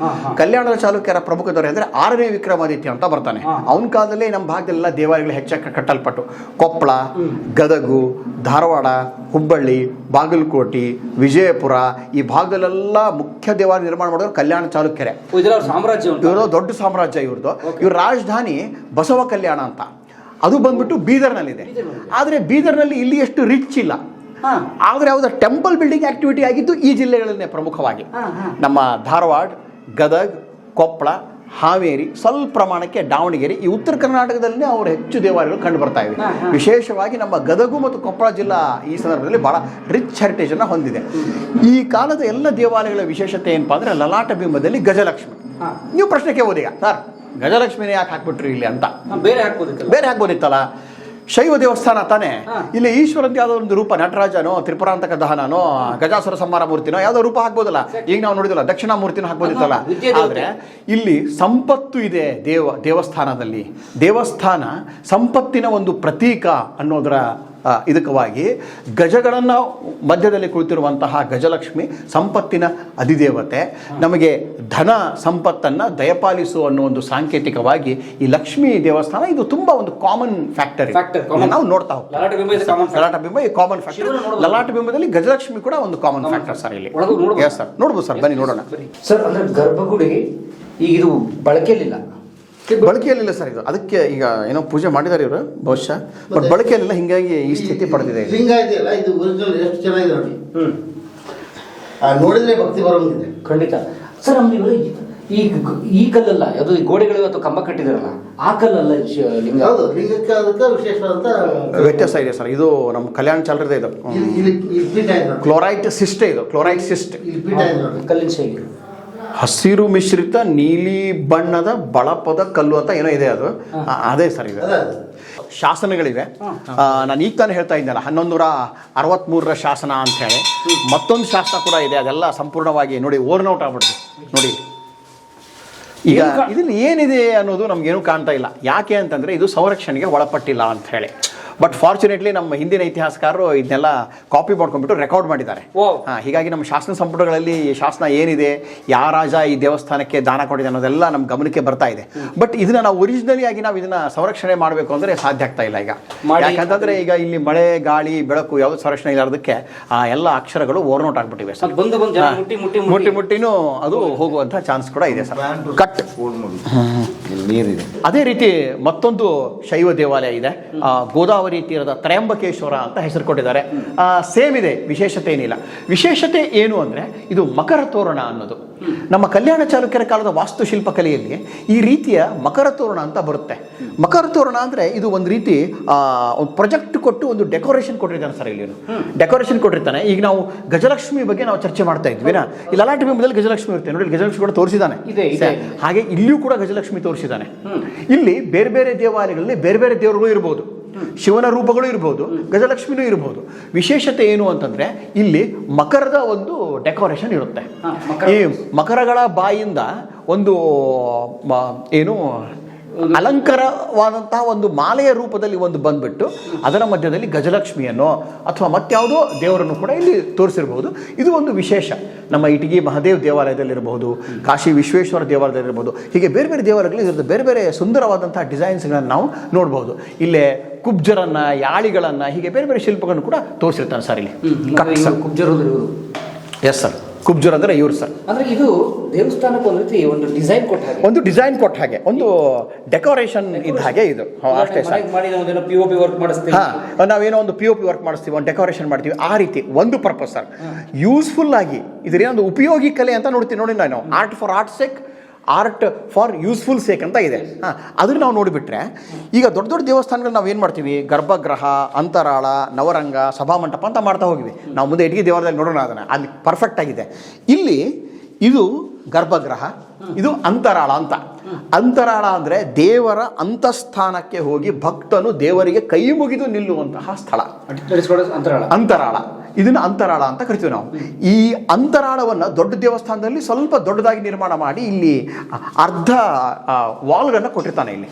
ಕಲ್ಯಾಣ ಚಾಲುಕ್ಯರ ಪ್ರಮುಖ ದೊರೆ ಅಂದ್ರೆ 6ನೇ ವಿಕ್ರಮಾದಿತ್ಯ ಅಂತ ಬರ್ತಾನೆ. ಅವನ ಕಾಲದಲ್ಲೇ ನಮ್ಮ ಭಾಗದಲ್ಲೆಲ್ಲ ದೇವಾಲಯಗಳು ಹೆಚ್ಚಾಗಿ ಕಟ್ಟಲ್ಪಟ್ಟು ಕೊಪ್ಪಳ, ಗದಗು, ಧಾರವಾಡ, ಹುಬ್ಬಳ್ಳಿ, ಬಾಗಲಕೋಟೆ, ವಿಜಯಪುರ ಈ ಭಾಗದಲ್ಲೆಲ್ಲ ಮುಖ್ಯ ದೇವಾಲಯ ನಿರ್ಮಾಣ ಮಾಡಿದ್ರು ಕಲ್ಯಾಣ ಚಾಲುಕ್ಯರೇ. ಇವರು ದೊಡ್ಡ ಸಾಮ್ರಾಜ್ಯ ಇವ್ರದ್ದು. ಇವ್ರ ರಾಜಧಾನಿ ಬಸವ ಕಲ್ಯಾಣ ಅಂತ. ಅದು ಬಂದ್ಬಿಟ್ಟು ಬೀದರ್ನಲ್ಲಿದೆ. ಆದರೆ ಬೀದರ್ನಲ್ಲಿ ಇಲ್ಲಿ ಎಷ್ಟು ರಿಚ್ ಇಲ್ಲ. ಆದರೆ ಯಾವುದೋ ಟೆಂಪಲ್ ಬಿಲ್ಡಿಂಗ್ ಆಕ್ಟಿವಿಟಿ ಆಗಿದ್ದು ಈ ಜಿಲ್ಲೆಗಳನ್ನೇ ಪ್ರಮುಖವಾಗಿ. ನಮ್ಮ ಧಾರವಾಡ, ಗದಗ್, ಕೊಪ್ಪಳ, ಹಾವೇರಿ, ಸ್ವಲ್ಪ ಪ್ರಮಾಣಕ್ಕೆ ದಾವಣಗೆರೆ, ಈ ಉತ್ತರ ಕರ್ನಾಟಕದಲ್ಲೇ ಅವರು ಹೆಚ್ಚು ದೇವಾಲಯಗಳು ಕಂಡು ಬರ್ತಾ ಇವೆ. ವಿಶೇಷವಾಗಿ ನಮ್ಮ ಗದಗು ಮತ್ತು ಕೊಪ್ಪಳ ಜಿಲ್ಲಾ ಈ ಸಂದರ್ಭದಲ್ಲಿ ಬಹಳ ರಿಚ್ ಹೆರಿಟೇಜ್ ಅನ್ನು ಹೊಂದಿದೆ. ಈ ಕಾಲದ ಎಲ್ಲ ದೇವಾಲಯಗಳ ವಿಶೇಷತೆ ಏನಪ್ಪಾ ಅಂದ್ರೆ ಲಲಾಟ ಬಿಂಬದಲ್ಲಿ ಗಜಲಕ್ಷ್ಮಿ. ನೀವು ಪ್ರಶ್ನೆ ಕೇಳೋದು ಈಗ, ಸರ್ ಗಜಲಕ್ಷ್ಮಿನೇ ಯಾಕೆ ಹಾಕ್ಬಿಟ್ರಿ ಇಲ್ಲಿ ಅಂತ. ಬೇರೆ ಹಾಕ್ಬೋದಿತ್ತಲ್ಲ, ಶೈವ ದೇವಸ್ಥಾನ ತಾನೇ. ಇಲ್ಲಿ ಈಶ್ವರಂತ ಯಾವುದೋ ಒಂದು ರೂಪ, ನಟರಾಜನೋ, ತ್ರಿಪುರಾಂತಕ ದಹನನೋ, ಗಜಾಸುರ ಸಂಹಾರ ಮೂರ್ತಿನೋ ಯಾವುದೋ ರೂಪ ಹಾಕ್ಬೋದಲ್ಲ. ಈಗ ನಾವು ನೋಡಿದಲ್ಲ ದಕ್ಷಿಣ ಮೂರ್ತಿನ ಹಾಕ್ಬೋದಿತ್ತಲ್ಲ. ಆದ್ರೆ ಇಲ್ಲಿ ಸಂಪತ್ತು ಇದೆ ದೇವಸ್ಥಾನದಲ್ಲಿ. ದೇವಸ್ಥಾನ ಸಂಪತ್ತಿನ ಒಂದು ಪ್ರತೀಕ ಅನ್ನೋದರ ಇದಕ್ಕವಾಗಿ ಗಜಗಳನ್ನು ಮಧ್ಯದಲ್ಲಿ ಕುಳಿತಿರುವಂತಹ ಗಜಲಕ್ಷ್ಮಿ ಸಂಪತ್ತಿನ ಅಧಿದೇವತೆ. ನಮಗೆ ಧನ ಸಂಪತ್ತನ್ನು ದಯಪಾಲಿಸು ಅನ್ನೋ ಒಂದು ಸಾಂಕೇತಿಕವಾಗಿ ಈ ಲಕ್ಷ್ಮೀ ದೇವಸ್ಥಾನ ಇದು ತುಂಬಾ ಒಂದು ಕಾಮನ್ ಫ್ಯಾಕ್ಟರ್ ನಾವು ನೋಡ್ತಾ ಹೋಗ್ತೀವಿ. ಲಲಾಟ ಬಿಂಬ ಈ ಕಾಮನ್ ಫ್ಯಾಕ್ಟರ್. ಲಲಾಟ ಬಿಂಬದಲ್ಲಿ ಗಜಲಕ್ಷ್ಮಿ ಕೂಡ ಒಂದು ಕಾಮನ್ ಫ್ಯಾಕ್ಟರ್ ಸರ್ ಇಲ್ಲಿ. ಎಸ್ ಸರ್, ನೋಡ್ಬೋದು ಸರ್, ಬನ್ನಿ ನೋಡೋಣ ಸರ್. ಅಂದ್ರೆ ಗರ್ಭಗುಡಿ ಈಗ ಇದು ಬಳಕೆಯಲ್ಲಿಲ್ಲ ಸರ್. ಇದು ಅದಕ್ಕೆ ಈಗ ಏನೋ ಪೂಜೆ ಮಾಡಿದ್ದಾರೆ ಇವರು ಬಹುಶಃ, ಬಟ್ ಬಳಕೆಯಲ್ಲಿಲ್ಲ. ಹಿಂಗಾಗಿ ಈ ಸ್ಥಿತಿ ಪಡೆದಿದೆ. ಲಿಂಗ ಇದೆಯಲ್ಲ, ಇದು ಒರಿಜಿನಲ್ ಎಷ್ಟು ಚೆನ್ನಾಗಿದೆ ನೋಡಿ. ನೋಡಿದ್ರೆ ಭಕ್ತಿ ಬರೋಂಗಿದೆ. ಖಂಡಿತ ಸರ್. ನಮ್ದು ಈ ಕಲ್ಲಲ್ಲ, ಅದು ಈ ಗೋಡೆಗಳು ಅಥವಾ ಕಂಬ ಕಟ್ಟಿದಾರಲ್ಲ ಆ ಕಲ್ಲಲ್ಲ ಲಿಂಗ. ಹೌದು, ಲಿಂಗಕ್ಕೆ ಅದಕ್ಕೆ ವಿಶೇಷವಾದಂತ ವ್ಯತ್ಯಾಸ ಇದೆ ಸರ್. ಇದು ನಮ್ಮ ಕಲ್ಯಾಣ ಚಾಲರದ ಇದು ಇಲ್ಲಿ ಪೀಠ ಇದೆ ನೋಡಿ. ಕ್ಲೋರೈಟ್ ಸಿಸ್ಟ್, ಇದು ಕ್ಲೋರೈಟ್ ಸಿಸ್ಟ್. ಇಲ್ಲಿ ಪೀಠ ಇದೆ ನೋಡಿ. ಕಲ್ಲಿನ ಶೈಲಿ ಹಸಿರು ಮಿಶ್ರಿತ ನೀಲಿ ಬಣ್ಣದ ಬಳಪದ ಕಲ್ಲು ಅಂತ ಏನೋ ಇದೆ, ಅದು ಅದೇ ಸರ್ ಇದು. ಅದೇ ಶಾಸನಗಳಿವೆ. ನಾನು ಈಗ ತಾನೇ ಹೇಳ್ತಾ ಇದ್ದಲ್ಲ 1163ರ ಶಾಸನ ಅಂತ ಹೇಳಿ ಮತ್ತೊಂದು ಶಾಸನ ಕೂಡ ಇದೆ. ಅದೆಲ್ಲ ಸಂಪೂರ್ಣವಾಗಿ ನೋಡಿ ಓರ್ನ್ ಔಟ್ ಆಗ್ಬಿಡುತ್ತೆ ನೋಡಿ. ಈಗ ಇದರಲ್ಲಿ ಏನಿದೆ ಅನ್ನೋದು ನಮ್ಗೇನು ಕಾಣ್ತಾ ಇಲ್ಲ. ಯಾಕೆ ಅಂತಂದರೆ ಇದು ಸಂರಕ್ಷಣೆಗೆ ಒಳಪಟ್ಟಿಲ್ಲ ಅಂತ ಹೇಳಿ. ಬಟ್ ಫಾರ್ಚುನೇಟ್ಲಿ ನಮ್ಮ ಹಿಂದಿನ ಇತಿಹಾಸಕಾರರು ಇದನ್ನೆಲ್ಲ ಕಾಪಿ ಮಾಡ್ಕೊಂಡ್ಬಿಟ್ಟು ರೆಕಾರ್ಡ್ ಮಾಡಿದ್ದಾರೆ. ಹೀಗಾಗಿ ನಮ್ಮ ಶಾಸನ ಸಂಪುಟಗಳಲ್ಲಿ ಈ ಶಾಸನ ಏನಿದೆ, ಯಾವ ರಾಜ ಈ ದೇವಸ್ಥಾನಕ್ಕೆ ದಾನ ಕೊಟ್ಟಿದೆ ಅನ್ನೋದೆಲ್ಲ ನಮ್ಮ ಗಮನಕ್ಕೆ ಬರ್ತಾ ಇದೆ. ಬಟ್ ಇದನ್ನ ನಾವು ಒರಿಜಿನಲಿ ಆಗಿ ನಾವು ಇದನ್ನ ಸಂರಕ್ಷಣೆ ಮಾಡಬೇಕು ಅಂದರೆ ಸಾಧ್ಯ ಆಗ್ತಾ ಇಲ್ಲ ಈಗ. ಯಾಕಂತಂದ್ರೆ ಈಗ ಇಲ್ಲಿ ಮಳೆ ಗಾಳಿ ಬೆಳಕು ಯಾವ್ದು ಸಂರಕ್ಷಣೆ ಇರೋದಕ್ಕೆ ಆ ಎಲ್ಲ ಅಕ್ಷರಗಳು ಓವರ್ನೋಟ್ ಆಗ್ಬಿಟ್ಟಿವೆ ಸರ್. ಮುಟ್ಟಿನೂ ಅದು ಹೋಗುವಂಥ ಚಾನ್ಸ್ ಕೂಡ ಇದೆ ಸರ್. ಕಟ್ ನೀರಿದೆ. ಅದೇ ರೀತಿ ಮತ್ತೊಂದು ಶೈವ ದೇವಾಲಯ ಇದೆ, ಗೋದಾವರಿ ತೀರದ ತ್ರಯಂಬಕೇಶ್ವರ ಅಂತ ಹೆಸರು ಕೊಟ್ಟಿದ್ದಾರೆ. ಸೇಮ್ ಇದೆ, ವಿಶೇಷತೆ ಏನಿಲ್ಲ. ವಿಶೇಷತೆ ಏನು ಅಂದರೆ ಇದು ಮಕರ ತೋರಣ ಅನ್ನೋದು. ನಮ್ಮ ಕಲ್ಯಾಣ ಚಾಲುಕ್ಯರ ಕಾಲದ ವಾಸ್ತುಶಿಲ್ಪ ಕಲೆಯಲ್ಲಿ ಈ ರೀತಿಯ ಮಕರ ತೋರಣ ಅಂತ ಬರುತ್ತೆ. ಮಕರ ತೋರಣ ಅಂದರೆ ಇದು ಒಂದು ರೀತಿ ಪ್ರೊಜೆಕ್ಟ್ ಕೊಟ್ಟು ಒಂದು ಡೆಕೋರೇಷನ್ ಕೊಟ್ಟಿರ್ತಾನೆ ಸರ್. ಇಲ್ಲಿ ಡೆಕೋರೇಷನ್ ಕೊಟ್ಟಿರ್ತಾನೆ. ಈಗ ನಾವು ಗಜಲಕ್ಷ್ಮಿ ಬಗ್ಗೆ ನಾವು ಚರ್ಚೆ ಮಾಡ್ತಾ ಇದ್ವಿನಾ, ಇಲ್ಲಿ ಲಲಾಟೆ ಬಿಂಬದಲ್ಲಿ ಗಜಲಕ್ಷ್ಮಿ ಇರುತ್ತೆ ನೋಡಿ. ಗಜಲಕ್ಷ್ಮಿ ಕೂಡ ತೋರಿಸಿದ್ದಾನೆ. ಹಾಗೆ ಇಲ್ಲಿಯೂ ಕೂಡ ಗಜಲಕ್ಷ್ಮಿ ತೋರಿಸಿದ್ದಾನೆ. ಇಲ್ಲಿ ಬೇರೆ ಬೇರೆ ದೇವಾಲಯಗಳಲ್ಲಿ ಬೇರೆ ಬೇರೆ ದೇವರುಗಳು ಇರ್ಬೋದು, ಶಿವನ ರೂಪಗಳು ಇರ್ಬೋದು, ಗಜಲಕ್ಷ್ಮಿನೂ ಇರ್ಬೋದು. ವಿಶೇಷತೆ ಏನು ಅಂತಂದ್ರೆ ಇಲ್ಲಿ ಮಕರದ ಒಂದು ಡೆಕೋರೇಷನ್ ಇರುತ್ತೆ. ಈ ಮಕರಗಳ ಬಾಯಿಂದ ಒಂದು ಏನು ಅಲಂಕಾರವಾದಂತಹ ಒಂದು ಮಾಲೆಯ ರೂಪದಲ್ಲಿ ಒಂದು ಬಂದ್ಬಿಟ್ಟು ಅದರ ಮಧ್ಯದಲ್ಲಿ ಗಜಲಕ್ಷ್ಮಿಯನ್ನು ಅಥವಾ ಮತ್ಯಾವುದೋ ದೇವರನ್ನು ಕೂಡ ಇಲ್ಲಿ ತೋರಿಸಿರ್ಬೋದು. ಇದು ಒಂದು ವಿಶೇಷ. ನಮ್ಮ ಇಟಗಿ ಮಹಾದೇವ್ ದೇವಾಲಯದಲ್ಲಿರಬಹುದು, ಕಾಶಿ ವಿಶ್ವೇಶ್ವರ ದೇವಾಲಯದಲ್ಲಿರ್ಬೋದು, ಹೀಗೆ ಬೇರೆ ಬೇರೆ ದೇವಾಲಯಗಳಲ್ಲಿ ಬೇರೆ ಬೇರೆ ಸುಂದರವಾದಂತಹ ಡಿಸೈನ್ಸ್ಗಳನ್ನು ನಾವು ನೋಡ್ಬೋದು. ಇಲ್ಲೇ ಕುಬ್ಜರನ್ನ, ಯಾಳಿಗಳನ್ನ, ಹೀಗೆ ಬೇರೆ ಬೇರೆ ಶಿಲ್ಪಗಳನ್ನು ಕೂಡ ತೋರಿಸಿರ್ತಾನೆ ಸರ್ ಇಲ್ಲಿ. ಎಸ್ ಸರ್, ಕುಬ್ಜರ್ ಅಂದರೆ ಇವ್ರು ಸರ್. ಅಂದ್ರೆ ಇದು ದೇವಸ್ಥಾನಕ್ಕೆ ಒಂದು ರೀತಿ ಒಂದು ಡಿಸೈನ್ ಕೊಟ್ಟ ಹಾಗೆ, ಒಂದು ಡಿಸೈನ್ ಕೊಟ್ಟ ಹಾಗೆ, ಒಂದು ಡೆಕೋರೇಷನ್ ಇದ್ದ ಹಾಗೆ ಇದು. ಅಷ್ಟೇ ಸರ್. POP ವರ್ಕ್ ಮಾಡಿಸ್ತೀವಿ, ನಾವೇನೋ ಒಂದು POP ವರ್ಕ್ ಮಾಡಿಸ್ತೀವಿ, ಒಂದು ಡೆಕೋರೇಷನ್ ಮಾಡ್ತೀವಿ, ಆ ರೀತಿ ಒಂದು ಪರ್ಪಸ್ ಸರ್. ಯೂಸ್ಫುಲ್ ಆಗಿ ಇದರೇನೊಂದು ಉಪಯೋಗಿ ಕಲೆ ಅಂತ ನೋಡ್ತೀವಿ ನೋಡಿ ನಾನು. Art for art sake, art for useful sake ಅಂತ ಇದೆ. ಅದನ್ನು ನಾವು ನೋಡಿಬಿಟ್ರೆ ಈಗ ದೊಡ್ಡ ದೊಡ್ಡ ದೇವಸ್ಥಾನಗಳು ನಾವು ಏನು ಮಾಡ್ತೀವಿ, ಗರ್ಭಗೃಹ, ಅಂತರಾಳ, ನವರಂಗ, ಸಭಾಮಂಟಪ ಅಂತ ಮಾಡ್ತಾ ಹೋಗಿವಿ. ನಾವು ಮುಂದೆ ಇಟಗಿ ದೇವಾಲಯದಲ್ಲಿ ನೋಡೋಣ, ಅದನ್ನು ಅಲ್ಲಿ ಪರ್ಫೆಕ್ಟ್ ಆಗಿದೆ. ಇಲ್ಲಿ ಇದು ಗರ್ಭಗೃಹ, ಇದು ಅಂತರಾಳ ಅಂತ. ಅಂತರಾಳ ಅಂದರೆ ದೇವರ ಅಂತಸ್ಥಾನಕ್ಕೆ ಹೋಗಿ ಭಕ್ತನು ದೇವರಿಗೆ ಕೈ ಮುಗಿದು ನಿಲ್ಲುವಂತಹ ಸ್ಥಳ ಅಂತರಾಳ. ಇದನ್ನು ಅಂತರಾಳ ಅಂತ ಕರಿತೀವಿ ನಾವು. ಈ ಅಂತರಾಳವನ್ನು ದೊಡ್ಡ ದೇವಸ್ಥಾನದಲ್ಲಿ ಸ್ವಲ್ಪ ದೊಡ್ಡದಾಗಿ ನಿರ್ಮಾಣ ಮಾಡಿ ಇಲ್ಲಿ ಅರ್ಧ ವಾಲ್ಗಳನ್ನು ಕೊಟ್ಟಿರ್ತಾನೆ. ಇಲ್ಲಿ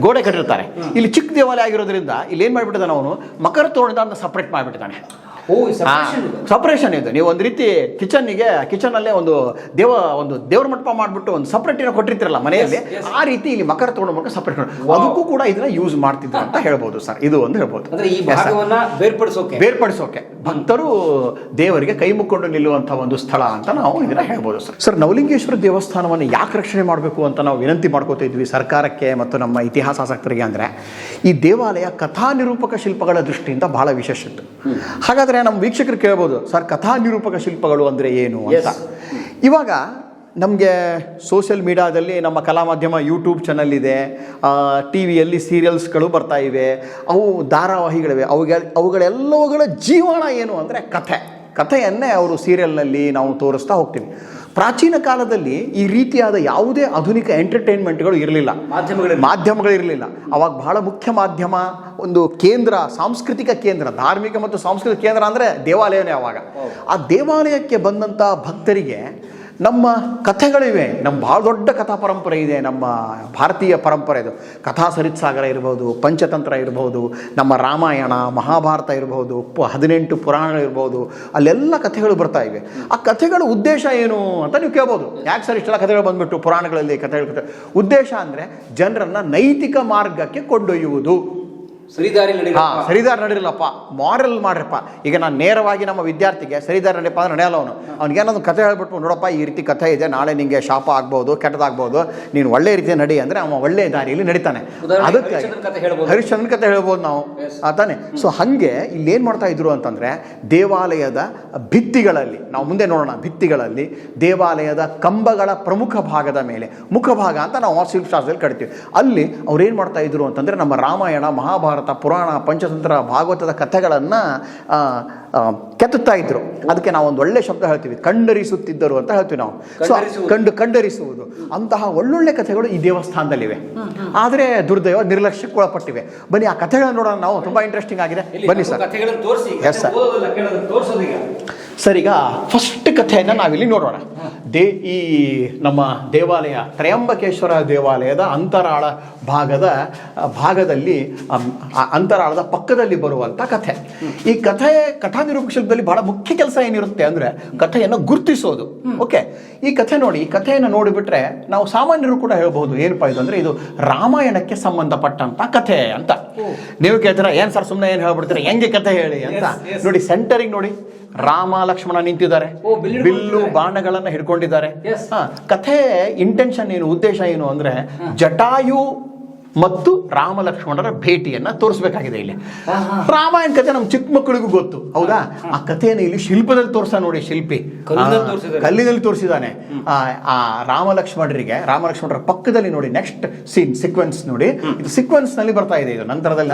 ಗೋಡೆ ಕಟ್ಟಿರ್ತಾರೆ. ಇಲ್ಲಿ ಚಿಕ್ಕ ದೇವಾಲಯ ಆಗಿರೋದ್ರಿಂದ ಇಲ್ಲಿ ಏನು ಮಾಡಿಬಿಟ್ಟಿದ್ದಾನೆ ಅವನು, ಮಕರ ತೋರಣದಿಂದ ಸಪ್ರೇಟ್ ಮಾಡಿಬಿಟ್ಟಿದ್ದಾನೆ. ಸಪ್ರೇಷನ್ ಇದೆ. ನೀವು ಒಂದು ರೀತಿ ಕಿಚನಲ್ಲೇ ಒಂದು ದೇವರ ಮಂಟಪ ಮಾಡಿಬಿಟ್ಟು ಒಂದು ಸಪ್ರೇಟ್ ಏನೋ ಕೊಟ್ಟಿರ್ತಿರಲ್ಲ ಮನೆಯಲ್ಲಿ, ಆ ರೀತಿ ಇಲ್ಲಿ ಮಕರ ತೋರಣ ಮೂಲಕ ಸಪ್ರೇಟ್ ಮಾಡಿ ಅದಕ್ಕೂ ಕೂಡ ಇದನ್ನ ಯೂಸ್ ಮಾಡ್ತಿದ್ರು ಅಂತ ಹೇಳ್ಬೋದು ಸರ್. ಇದು ಒಂದು ಹೇಳ್ಬೋದು, ಬೇರ್ಪಡಿಸೋಕೆ ಭಕ್ತರು ದೇವರಿಗೆ ಕೈ ಮುಕ್ಕೊಂಡು ನಿಲ್ಲುವಂತಹ ಒಂದು ಸ್ಥಳ ಅಂತ ನಾವು ಇದನ್ನ ಹೇಳ್ಬೋದು ಸರ್. ಸರ್, ನವಲಿಂಗೇಶ್ವರ ದೇವಸ್ಥಾನವನ್ನು ಯಾಕೆ ರಕ್ಷಣೆ ಮಾಡಬೇಕು ಅಂತ ನಾವು ವಿನಂತಿ ಮಾಡ್ಕೋತಾ ಇದ್ವಿ ಸರ್ಕಾರಕ್ಕೆ ಮತ್ತು ನಮ್ಮ ಇತಿಹಾಸಾಸಕ್ತರಿಗೆ. ಅಂದರೆ ಈ ದೇವಾಲಯ ಕಥಾ ನಿರೂಪಕ ಶಿಲ್ಪಗಳ ದೃಷ್ಟಿಯಿಂದ ಬಹಳ ವಿಶೇಷತೆ. ಹಾಗಾದ್ರೆ ನಮ್ಮ ವೀಕ್ಷಕರು ಕೇಳ್ಬೋದು, ಸರ್ ಕಥಾ ನಿರೂಪಕ ಶಿಲ್ಪಗಳು ಅಂದರೆ ಏನು ಅಂತ. ಇವಾಗ ನಮಗೆ ಸೋಷಿಯಲ್ ಮೀಡಿಯಾದಲ್ಲಿ ನಮ್ಮ ಕಲಾ ಮಾಧ್ಯಮ ಯೂಟ್ಯೂಬ್ ಚಾನಲ್ ಇದೆ, TV ಯಲ್ಲಿ ಸೀರಿಯಲ್ಸ್ಗಳು ಬರ್ತಾ ಇವೆ, ಅವು ಧಾರಾವಾಹಿಗಳಿವೆ. ಅವುಗಳೆಲ್ಲವುಗಳ ಜೀವನ ಏನು ಅಂದರೆ ಕಥೆಯನ್ನೇ ಅವರು ಸೀರಿಯಲ್ನಲ್ಲಿ ನಾವು ತೋರಿಸ್ತಾ ಹೋಗ್ತೀವಿ. ಪ್ರಾಚೀನ ಕಾಲದಲ್ಲಿ ಈ ರೀತಿಯಾದ ಯಾವುದೇ ಆಧುನಿಕ ಎಂಟರ್ಟೈನ್ಮೆಂಟ್ಗಳು ಇರಲಿಲ್ಲ, ಮಾಧ್ಯಮಗಳಿರಲಿಲ್ಲ. ಅವಾಗ ಬಹಳ ಮುಖ್ಯ ಮಾಧ್ಯಮ, ಒಂದು ಕೇಂದ್ರ, ಸಾಂಸ್ಕೃತಿಕ ಕೇಂದ್ರ, ಧಾರ್ಮಿಕ ಮತ್ತು ಸಾಂಸ್ಕೃತಿಕ ಕೇಂದ್ರ ಅಂದರೆ ದೇವಾಲಯನೇ. ಅವಾಗ ಆ ದೇವಾಲಯಕ್ಕೆ ಬಂದಂಥ ಭಕ್ತರಿಗೆ ನಮ್ಮ ಕಥೆಗಳಿವೆ. ನಮ್ಮ ಭಾಳ ದೊಡ್ಡ ಕಥಾ ಪರಂಪರೆ ಇದೆ, ನಮ್ಮ ಭಾರತೀಯ ಪರಂಪರೆ. ಇದು ಕಥಾ ಸರಿತ್ಸಾಗರ ಇರ್ಬೋದು, ಪಂಚತಂತ್ರ ಇರ್ಬೋದು, ನಮ್ಮ ರಾಮಾಯಣ ಮಹಾಭಾರತ ಇರ್ಬೋದು, 18 ಪುರಾಣ ಇರ್ಬೋದು, ಅಲ್ಲೆಲ್ಲ ಕಥೆಗಳು ಬರ್ತಾ ಇವೆ. ಆ ಕಥೆಗಳ ಉದ್ದೇಶ ಏನು ಅಂತ ನೀವು ಕೇಳ್ಬೋದು. ಯಾಕೆ ಸರ್ ಇಷ್ಟೆಲ್ಲ ಕಥೆಗಳು ಬಂದ್ಬಿಟ್ಟು ಪುರಾಣಗಳಲ್ಲಿ ಕಥೆಗಳು? ಉದ್ದೇಶ ಅಂದರೆ ಜನರನ್ನು ನೈತಿಕ ಮಾರ್ಗಕ್ಕೆ ಕೊಂಡೊಯ್ಯುವುದು. ಸರಿದಾರಿ ಸರಿದಾರಿ ನಡೀರಲ್ಲಪ್ಪ, ಮಾರಲ್ ಮಾಡ್ರಪ್ಪ. ಈಗ ನಾನು ನೇರವಾಗಿ ನಮ್ಮ ವಿದ್ಯಾರ್ಥಿಗೆ ಸರಿದಾರಿ ನಡಿಯಪ್ಪ ಅಂದ್ರೆ ನಡೆಯಲ್ಲ ಅವನು. ಅವ್ನಿಗೇನೊಂದು ಕಥೆ ಹೇಳ್ಬಿಟ್ಟು, ನೋಡಪ್ಪ ಈ ರೀತಿ ಕಥೆ ಇದೆ, ನಾಳೆ ನಿಂಗೆ ಶಾಪ ಆಗ್ಬೋದು, ಕೆಟ್ಟದಾಗ್ಬೋದು, ನೀನು ಒಳ್ಳೆ ರೀತಿಯ ನಡಿ ಅಂದರೆ ಅವ ಒಳ್ಳೆ ದಾರಿಯಲ್ಲಿ ನಡೀತಾನೆ. ಅದಕ್ಕೆ ಹರಿಶ್ಚಂದ್ರನ ಕಥೆ ಹೇಳ್ಬೋದು ನಾವು ತಾನೆ. ಸೊ ಹಾಗೆ ಇಲ್ಲಿ ಏನು ಮಾಡ್ತಾ ಇದ್ರು ಅಂತಂದರೆ, ದೇವಾಲಯದ ಭಿತ್ತಿಗಳಲ್ಲಿ, ನಾವು ಮುಂದೆ ನೋಡೋಣ, ಭಿತ್ತಿಗಳಲ್ಲಿ ದೇವಾಲಯದ ಕಂಬಗಳ ಪ್ರಮುಖ ಭಾಗದ ಮೇಲೆ, ಮುಖಭಾಗ ಅಂತ ನಾವು ಶಿಲ್ಪಶಾಸ್ತ್ರದಲ್ಲಿ ಕರಿತೀವಿ, ಅಲ್ಲಿ ಅವ್ರು ಏನು ಮಾಡ್ತಾ ಇದ್ರು ಅಂತಂದರೆ ನಮ್ಮ ರಾಮಾಯಣ, ಮಹಾಭಾರತ, ಪುರಾಣ, ಪಂಚತಂತ್ರ, ಭಾಗವತದ ಕಥೆಗಳನ್ನು ಕೆತ್ತುತ್ತಾ ಇದ್ರು. ಅದಕ್ಕೆ ನಾವು ಒಂದು ಒಳ್ಳೆ ಶಬ್ದ ಹೇಳ್ತೀವಿ, ಕಂಡರಿಸುತ್ತಿದ್ದರು ಅಂತ ಹೇಳ್ತೀವಿ ನಾವು. ಸೊ ಕಂಡರಿಸುವುದು, ಅಂತಹ ಒಳ್ಳೊಳ್ಳೆ ಕಥೆಗಳು ಈ ದೇವಸ್ಥಾನದಲ್ಲಿವೆ. ಆದರೆ ದುರ್ದೈವ ನಿರ್ಲಕ್ಷ್ಯಕ್ಕೆ ಒಳಪಟ್ಟಿವೆ. ಬನ್ನಿ ಆ ಕಥೆಗಳನ್ನು ನೋಡೋಣ ನಾವು, ತುಂಬ ಇಂಟ್ರೆಸ್ಟಿಂಗ್ ಆಗಿದೆ. ಬನ್ನಿ ಸರ್. Yes sir. ಸರ್, ಈಗ ಫಸ್ಟ್ ಕಥೆಯನ್ನು ನಾವಿಲ್ಲಿ ನೋಡೋಣ. ಈ ನಮ್ಮ ದೇವಾಲಯ, ತ್ರಯಂಬಕೇಶ್ವರ ದೇವಾಲಯದ ಅಂತರಾಳ ಭಾಗದಲ್ಲಿ ಅಂತರಾಳದ ಪಕ್ಕದಲ್ಲಿ ಬರುವಂಥ ಕಥೆ. ಈ ಕಥಾ ನಿರೂಪಕ ಶಿಲ್ಪದಲ್ಲಿ ಬಹಳ ಮುಖ್ಯ ಕೆಲಸ ಏನಿರುತ್ತೆ ಅಂದರೆ ಕಥೆಯನ್ನು ಗುರುತಿಸೋದು. ಓಕೆ, ಈ ಕಥೆ ನೋಡಿ, ಈ ಕಥೆಯನ್ನು ನೋಡಿಬಿಟ್ರೆ ನಾವು ಸಾಮಾನ್ಯರು ಕೂಡ ಹೇಳ್ಬಹುದು, ಏನಪ್ಪಾ ಇದು ಅಂದರೆ ಇದು ರಾಮಾಯಣಕ್ಕೆ ಸಂಬಂಧಪಟ್ಟಂತ ಕಥೆ ಅಂತ. ನೀವು ಕೇಳ್ತೀರಾ, ಏನು ಸರ್ ಸುಮ್ಮನೆ ಏನು ಹೇಳ್ಬಿಡ್ತೀರಾ, ಹೆಂಗೆ ಕಥೆ ಹೇಳಿ ಅಂತ. ನೋಡಿ, ಸೆಂಟರಿಂಗ್ ನೋಡಿ, ರಾಮ ಲಕ್ಷ್ಮಣ ನಿಂತಿದ್ದಾರೆ, ಬಿಲ್ಲು ಬಾಣಗಳನ್ನು ಹಿಡ್ಕೊಂಡಿದ್ದಾರೆ. ಕಥೆ ಇಂಟೆನ್ಷನ್ ಏನು, ಉದ್ದೇಶ ಏನು ಅಂದ್ರೆ ಜಟಾಯು ಮತ್ತು ರಾಮ ಲಕ್ಷ್ಮಣರ ಭೇಟಿಯನ್ನ ತೋರಿಸಬೇಕಾಗಿದೆ ಇಲ್ಲಿ. ರಾಮಾಯಣ ಕಥೆ ನಮ್ಮ ಚಿಕ್ಕ ಮಕ್ಕಳಿಗೂ ಗೊತ್ತು, ಹೌದಾ? ಆ ಕಥೆಯನ್ನು ಇಲ್ಲಿ ಶಿಲ್ಪದಲ್ಲಿ ತೋರಿಸ ನೋಡಿ, ಶಿಲ್ಪಿ ಕಲ್ಲಿನಲ್ಲಿ ತೋರಿಸಿದ್ದಾನೆ. ಆ ರಾಮ ಲಕ್ಷ್ಮಣರ ಪಕ್ಕದಲ್ಲಿ ನೋಡಿ, ನೆಕ್ಸ್ಟ್ ಸೀಕ್ವೆನ್ಸ್ ನೋಡಿ, ಇದು ಸೀಕ್ವೆನ್ಸ್ ನಲ್ಲಿ ಬರ್ತಾ ಇದೆ, ಇದು ನಂತರದಲ್ಲಿ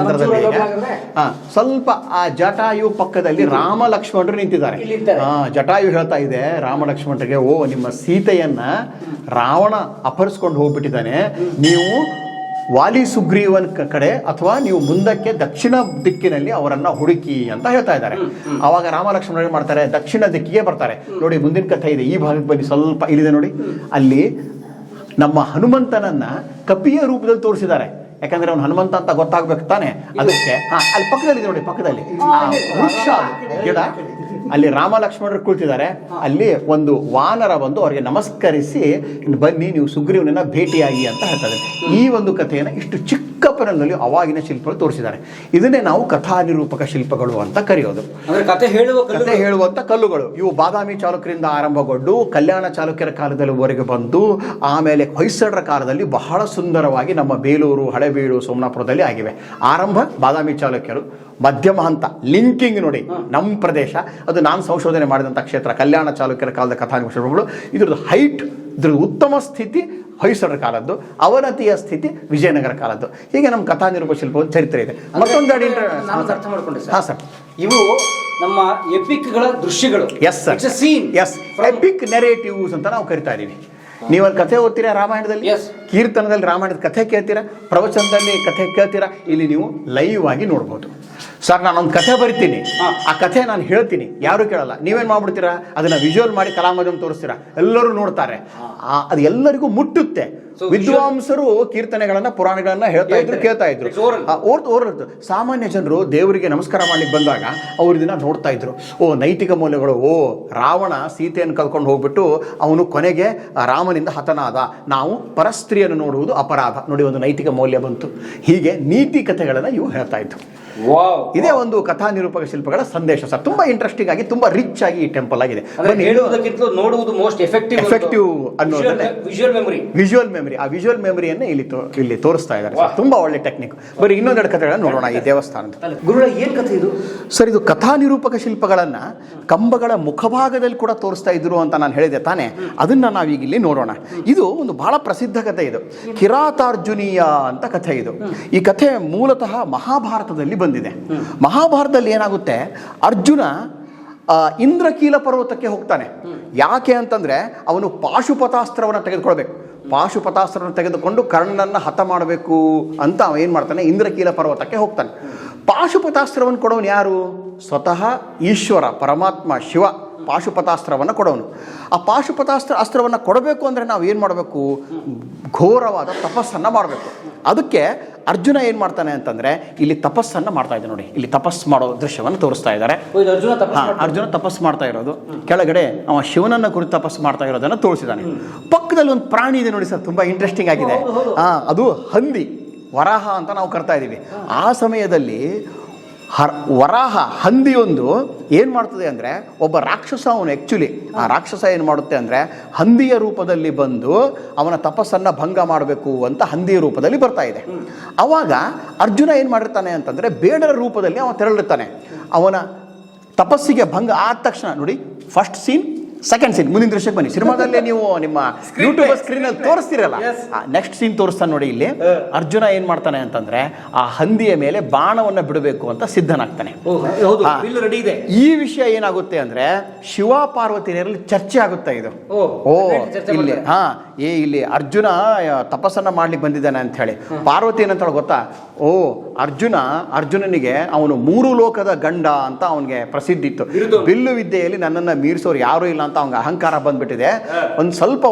ಸ್ವಲ್ಪ ಆ ಜಟಾಯು ಪಕ್ಕದಲ್ಲಿ ರಾಮ ಲಕ್ಷ್ಮಣರು ನಿಂತಿದ್ದಾರೆ. ಜಟಾಯು ಹೇಳ್ತಾ ಇದೆ ರಾಮ ಲಕ್ಷ್ಮಣರಿಗೆ, ಓ ನಿಮ್ಮ ಸೀತೆಯನ್ನ ರಾವಣ ಅಪಹರಿಸ್ಕೊಂಡು ಹೋಗ್ಬಿಟ್ಟಿದ್ದಾನೆ, ನೀವು ವಾಲಿ ಸುಗ್ರೀವನ್ ಕಡೆ ಅಥವಾ ನೀವು ಮುಂದಕ್ಕೆ ದಕ್ಷಿಣ ದಿಕ್ಕಿನಲ್ಲಿ ಅವರನ್ನ ಹುಡುಕಿ ಅಂತ ಹೇಳ್ತಾ ಇದ್ದಾರೆ. ಅವಾಗ ರಾಮ ಲಕ್ಷ್ಮಣರು ಮಾಡ್ತಾರೆ, ದಕ್ಷಿಣ ದಿಕ್ಕಿಗೆ ಬರ್ತಾರೆ. ನೋಡಿ, ಮುಂದಿನ ಕಥೆ ಇದೆ, ಈ ಭಾಗಕ್ಕೆ ಬನ್ನಿ, ಸ್ವಲ್ಪ ಇಲ್ಲಿದೆ ನೋಡಿ. ಅಲ್ಲಿ ನಮ್ಮ ಹನುಮಂತನನ್ನ ಕಪಿಯ ರೂಪದಲ್ಲಿ ತೋರಿಸಿದ್ದಾರೆ. ಯಾಕಂದ್ರೆ ಅವ್ನು ಹನುಮಂತ ಅಂತ ಗೊತ್ತಾಗ್ಬೇಕು ತಾನೆ, ಅದಕ್ಕೆ ಅಲ್ಲಿ ಪಕ್ಕದಲ್ಲಿ ನೋಡಿ, ಪಕ್ಕದಲ್ಲಿ ವೃಕ್ಷ, ಗಿಡ, ಅಲ್ಲಿ ರಾಮ ಲಕ್ಷ್ಮಣರು ಕುಳಿತಿದ್ದಾರೆ. ಅಲ್ಲಿ ಒಂದು ವಾನರ ಬಂದು ಅವರಿಗೆ ನಮಸ್ಕರಿಸಿ, ಬನ್ನಿ ನೀವು ಸುಗ್ರೀವನನ್ನ ಭೇಟಿಯಾಗಿ ಅಂತ ಹೇಳ್ತಾರೆ. ಈ ಒಂದು ಕಥೆಯನ್ನು ಇಷ್ಟು ಚಿಕ್ಕ ಪೆನ್ನಲ್ಲಿ ಅವಾಗಿನ ಶಿಲ್ಪಗಳು ತೋರಿಸಿದ್ದಾರೆ. ಇದನ್ನೇ ನಾವು ಕಥಾ ನಿರೂಪಕ ಶಿಲ್ಪಗಳು ಅಂತ ಕರೆಯೋದು. ಕಥೆ ಹೇಳುವಂತ ಕಲ್ಲುಗಳು ಇವು ಬಾದಾಮಿ ಚಾಲುಕ್ಯರಿಂದ ಆರಂಭಗೊಂಡು ಕಲ್ಯಾಣ ಚಾಲುಕ್ಯರ ಕಾಲದಲ್ಲಿವರೆಗೆ ಬಂದು, ಆಮೇಲೆ ಹೊಯ್ಸಳರ ಕಾಲದಲ್ಲಿ ಬಹಳ ಸುಂದರವಾಗಿ ನಮ್ಮ ಬೇಲೂರು, ಹಳೆಬೀಡು, ಸೋಮನಾಪುರದಲ್ಲಿ ಆಗಿವೆ. ಆರಂಭ ಬಾದಾಮಿ ಚಾಲುಕ್ಯರು, ಮಧ್ಯಮ ಹಂತ ಲಿಂಕಿಂಗ್ ನೋಡಿ ನಮ್ಮ ಪ್ರದೇಶ, ಅದು ನಾನು ಸಂಶೋಧನೆ ಮಾಡಿದಂಥ ಕ್ಷೇತ್ರ ಕಲ್ಯಾಣ ಚಾಲುಕ್ಯರ ಕಾಲದ ಕಥಾನಿರೂಪಕ ಶಿಲ್ಪಗಳು. ಇದ್ರದ್ದು ಹೈಟ್, ಇದ್ರದ್ದು ಉತ್ತಮ ಸ್ಥಿತಿ ಹೊಯ್ಸಳರ ಕಾಲದ್ದು, ಅವನತಿಯ ಸ್ಥಿತಿ ವಿಜಯನಗರ ಕಾಲದ್ದು. ಹೀಗೆ ನಮ್ಮ ಕಥಾ ನಿರೂಪಕ ಶಿಲ್ಪ ಚರಿತ್ರೆ ಇದೆ. ಮತ್ತೊಂದು ಅರ್ಥ ಮಾಡ್ಕೊಂಡೆ ಹಾಂ ಸರ್, ಇವು ನಮ್ಮ ಎಪಿಕ್ಗಳ ದೃಶ್ಯಗಳು. Yes sir, S, EPIC narratives ಅಂತ ನಾವು ಕರಿತಾ ಇದೀವಿ. ನೀವೊಂದು ಕಥೆ ಓದ್ತೀರಾ ರಾಮಾಯಣದಲ್ಲಿ, ಕೀರ್ತನದಲ್ಲಿ ರಾಮಾಯಣದ ಕಥೆ ಕೇಳ್ತೀರಾ, ಪ್ರವಚನದಲ್ಲಿ ಕಥೆ ಕೇಳ್ತೀರಾ, ಇಲ್ಲಿ ನೀವು ಲೈವ್ ಆಗಿ ನೋಡ್ಬೋದು. ಸರ್ ನಾನೊಂದು ಕಥೆ ಬರಿತೀನಿ, ಆ ಕಥೆ ನಾನು ಹೇಳ್ತೀನಿ, ಯಾರು ಕೇಳಲ್ಲ, ನೀವೇನು ಮಾಡ್ಬಿಡ್ತೀರಾ, ಅದನ್ನ ವಿಜುವಲ್ ಮಾಡಿ ಕಲಾಮಾಧ್ಯಮ ತೋರಿಸ್ತೀರಾ, ಎಲ್ಲರೂ ನೋಡ್ತಾರೆ, ಅದು ಎಲ್ಲರಿಗೂ ಮುಟ್ಟುತ್ತೆ. ವಿದ್ವಾಂಸರು ಕೀರ್ತನೆಗಳನ್ನ, ಪುರಾಣಗಳನ್ನ ಹೇಳ್ತಾ ಇದ್ರು, ಕೇಳ್ತಾ ಇದ್ರು, ಓರ್ತು. ಸಾಮಾನ್ಯ ಜನರು ದೇವರಿಗೆ ನಮಸ್ಕಾರ ಮಾಡ್ಲಿಕ್ಕೆ ಬಂದಾಗ ಅವ್ರು ಇದನ್ನ ನೋಡ್ತಾ ಇದ್ರು. ಓ ನೈತಿಕ ಮೌಲ್ಯಗಳು, ಓ ರಾವಣ ಸೀತೆಯನ್ನು ಕಲ್ಕೊಂಡು ಹೋಗ್ಬಿಟ್ಟು ಅವನು ಕೊನೆಗೆ ರಾಮನಿಂದ ಹತನಾದ, ನಾವು ಪರಸ್ತ್ರೀಯನ್ನು ನೋಡುವುದು ಅಪರಾಧ, ನೋಡಿ ಒಂದು ನೈತಿಕ ಮೌಲ್ಯ ಬಂತು. ಹೀಗೆ ನೀತಿ ಕಥೆಗಳನ್ನ ಇವು ಹೇಳ್ತಾ ಇದ್ರು. ಇದೇ ಒಂದು ಕಥಾ ನಿರೂಪಕ ಶಿಲ್ಪಗಳ ಸಂದೇಶ ಸರ್. ತುಂಬಾ ಇಂಟ್ರೆಸ್ಟಿಂಗ್ ಆಗಿ, ತುಂಬಾ ರಿಚ್ ಆಗಿ ಈ ಟೆಂಪಲ್ ಆಗಿದೆ. ನೋಡುವುದು ಮೋಸ್ಟ್ ಎಫೆಕ್ಟಿವ್ ಅನ್ನೋದನ್ನ ವಿಜುವಲ್ ಮೆಮರಿ, ಆ ವಿಜುವಲ್ ಮೆಮರಿಯನ್ನ ಇಲ್ಲಿ ತೋರಿಸ್ತಾ ಇದ್ದಾರೆ. ತುಂಬಾ ಒಳ್ಳೆ ಟೆಕ್ನಿಕ್. ಬರೀ ಇನ್ನೊಂದೆರಡು ಕಥೆಗಳನ್ನ ನೋಡೋಣ ಈ ದೇವಸ್ಥಾನದ. ಗುರುಗಳ ಏನ್ ಕಥೆ ಇದು ಸರ್? ಇದು ಕಥಾ ನಿರೂಪಕ ಶಿಲ್ಪಗಳನ್ನ ಕಂಬಗಳ ಮುಖಭಾಗದಲ್ಲಿ ಕೂಡ ತೋರಿಸ್ತಾ ಇದ್ರು ಅಂತ ನಾನು ಹೇಳಿದೆ ತಾನೆ, ಅದನ್ನ ನಾವೀಗ ಇಲ್ಲಿ ನೋಡೋಣ. ಇದು ಒಂದು ಬಹಳ ಪ್ರಸಿದ್ಧ ಕಥೆ. ಇದು ಕಿರಾತಾರ್ಜುನೀಯ ಅಂತ ಕಥೆ. ಇದು ಈ ಕಥೆ ಮೂಲತಃ ಮಹಾಭಾರತದಲ್ಲಿ ಬಂದಿದೆ. ಮಹಾಭಾರತದಲ್ಲಿ ಏನಾಗುತ್ತೆ, ಅರ್ಜುನ ಇಂದ್ರಕೀಲ ಪರ್ವತಕ್ಕೆ ಹೋಗ್ತಾನೆ. ಯಾಕೆ ಅಂತಂದ್ರೆ ಅವನು ಪಾಶುಪತಾಸ್ತ್ರವನ್ನು ತೆಗೆದುಕೊಳ್ಬೇಕು. ಪಾಶುಪತಾಸ್ತ್ರವನ್ನು ತೆಗೆದುಕೊಂಡು ಕರ್ಣನನ್ನ ಹತ ಮಾಡಬೇಕು ಅಂತ ಅವ ಏನ್ ಮಾಡ್ತಾನೆ, ಇಂದ್ರಕೀಲ ಪರ್ವತಕ್ಕೆ ಹೋಗ್ತಾನೆ. ಪಾಶುಪತಾಸ್ತ್ರವನ್ನು ಕೊಡೋನು ಯಾರು? ಸ್ವತಃ ಈಶ್ವರ, ಪರಮಾತ್ಮ, ಶಿವ ಪಾಶುಪತಾಸ್ತ್ರವನ್ನು ಕೊಡೋನು. ಆ ಅಸ್ತ್ರವನ್ನು ಕೊಡಬೇಕು ಅಂದರೆ ನಾವು ಏನು ಮಾಡಬೇಕು? ಘೋರವಾದ ತಪಸ್ಸನ್ನು ಮಾಡಬೇಕು. ಅದಕ್ಕೆ ಅರ್ಜುನ ಏನು ಮಾಡ್ತಾನೆ ಅಂತಂದರೆ ಇಲ್ಲಿ ತಪಸ್ಸನ್ನು ಮಾಡ್ತಾ ಇದ್ದಾನೆ. ನೋಡಿ, ಇಲ್ಲಿ ತಪಸ್ಸು ಮಾಡೋ ದೃಶ್ಯವನ್ನು ತೋರಿಸ್ತಾ ಇದ್ದಾರೆ. ಅರ್ಜುನ ತಪಸ್ಸು ಮಾಡ್ತಾ ಇರೋದು, ಕೆಳಗಡೆ ಅವ ಶಿವನನ್ನ ಕುರಿತು ತಪಸ್ಸು ಮಾಡ್ತಾ ಇರೋದನ್ನು ತೋರಿಸಿದ್ದಾನೆ. ಪಕ್ಕದಲ್ಲಿ ಒಂದು ಪ್ರಾಣಿ ಇದೆ ನೋಡಿ ಸರ್, ತುಂಬ ಇಂಟ್ರೆಸ್ಟಿಂಗ್ ಆಗಿದೆ. ಅದು ಹಂದಿ. ವರಾಹ ಅಂತ ನಾವು ಕರ್ತಾ ಇದ್ದೀವಿ. ಆ ಸಮಯದಲ್ಲಿ ವರಾಹ ಹಂದಿಯೊಂದು ಏನು ಮಾಡ್ತದೆ ಅಂದರೆ, ಒಬ್ಬ ರಾಕ್ಷಸ ಅವನು ಆ್ಯಕ್ಚುಲಿ ಆ ರಾಕ್ಷಸ ಏನು ಮಾಡುತ್ತೆ ಅಂದರೆ ಹಂದಿಯ ರೂಪದಲ್ಲಿ ಬಂದು ಅವನ ತಪಸ್ಸನ್ನು ಭಂಗ ಮಾಡಬೇಕು ಅಂತ ಹಂದಿಯ ರೂಪದಲ್ಲಿ ಬರ್ತಾ ಇದೆ. ಆವಾಗ ಅರ್ಜುನ ಏನು ಮಾಡಿರ್ತಾನೆ ಅಂತಂದರೆ ಬೇಡರ ರೂಪದಲ್ಲಿ ಅವನು ತೆರಳಿರ್ತಾನೆ. ಅವನ ತಪಸ್ಸಿಗೆ ಭಂಗ ಆದ ತಕ್ಷಣ ನೋಡಿ, ಫಸ್ಟ್ ಸೀನ್ ಸೆಕೆಂಡ್ ಸೀನ್, ಮುಂದಿನ ದೃಶ್ಯಕ್ಕೆ ಬನ್ನಿ. ಸಿನಿಮಾದಲ್ಲೇ ನೀವು ನಿಮ್ಮ ಯೂಟ್ಯೂಬ್ ಸ್ಕ್ರೀನಲ್ಲಿ ತೋರಿಸ್ತಿರಲ್ಲ, ನೆಕ್ಸ್ಟ್ ಸೀನ್ ತೋರಿಸ್ತಾನೆ ನೋಡಿ. ಇಲ್ಲಿ ಅರ್ಜುನ ಏನ್ ಮಾಡ್ತಾನೆ ಅಂತಂದ್ರೆ ಆ ಹಂದಿಯ ಮೇಲೆ ಬಾಣವನ್ನ ಬಿಡಬೇಕು ಅಂತ ಸಿದ್ಧನಾಗ್ತಾನೆ. ಈ ವಿಷಯ ಏನಾಗುತ್ತೆ ಅಂದ್ರೆ ಶಿವ ಪಾರ್ವತಿಯರಲ್ಲಿ ಚರ್ಚೆ ಆಗುತ್ತೆ. ಇದು ಇಲ್ಲಿ ಇಲ್ಲಿ ಅರ್ಜುನ ತಪಸ್ಸನ್ನ ಮಾಡ್ಲಿಕ್ಕೆ ಬಂದಿದ್ದಾನೆ ಅಂತ ಹೇಳಿ. ಪಾರ್ವತಿ ಏನಂತ ಗೊತ್ತಾ, ಅರ್ಜುನನಿಗೆ ಅವನು 3 ಲೋಕದ ಗಂಡ ಅಂತ ಅವನಿಗೆ ಪ್ರಸಿದ್ಧಿ ಇತ್ತು. ಬಿಲ್ಲು ವಿದ್ಯೆಯಲ್ಲಿ ನನ್ನನ್ನು ಮೀರಿಸೋರು ಯಾರೂ ಇಲ್ಲ ಅಂತ ಅವನಿಗೆ ಅಹಂಕಾರ ಬಂದ್ಬಿಟ್ಟಿದೆ.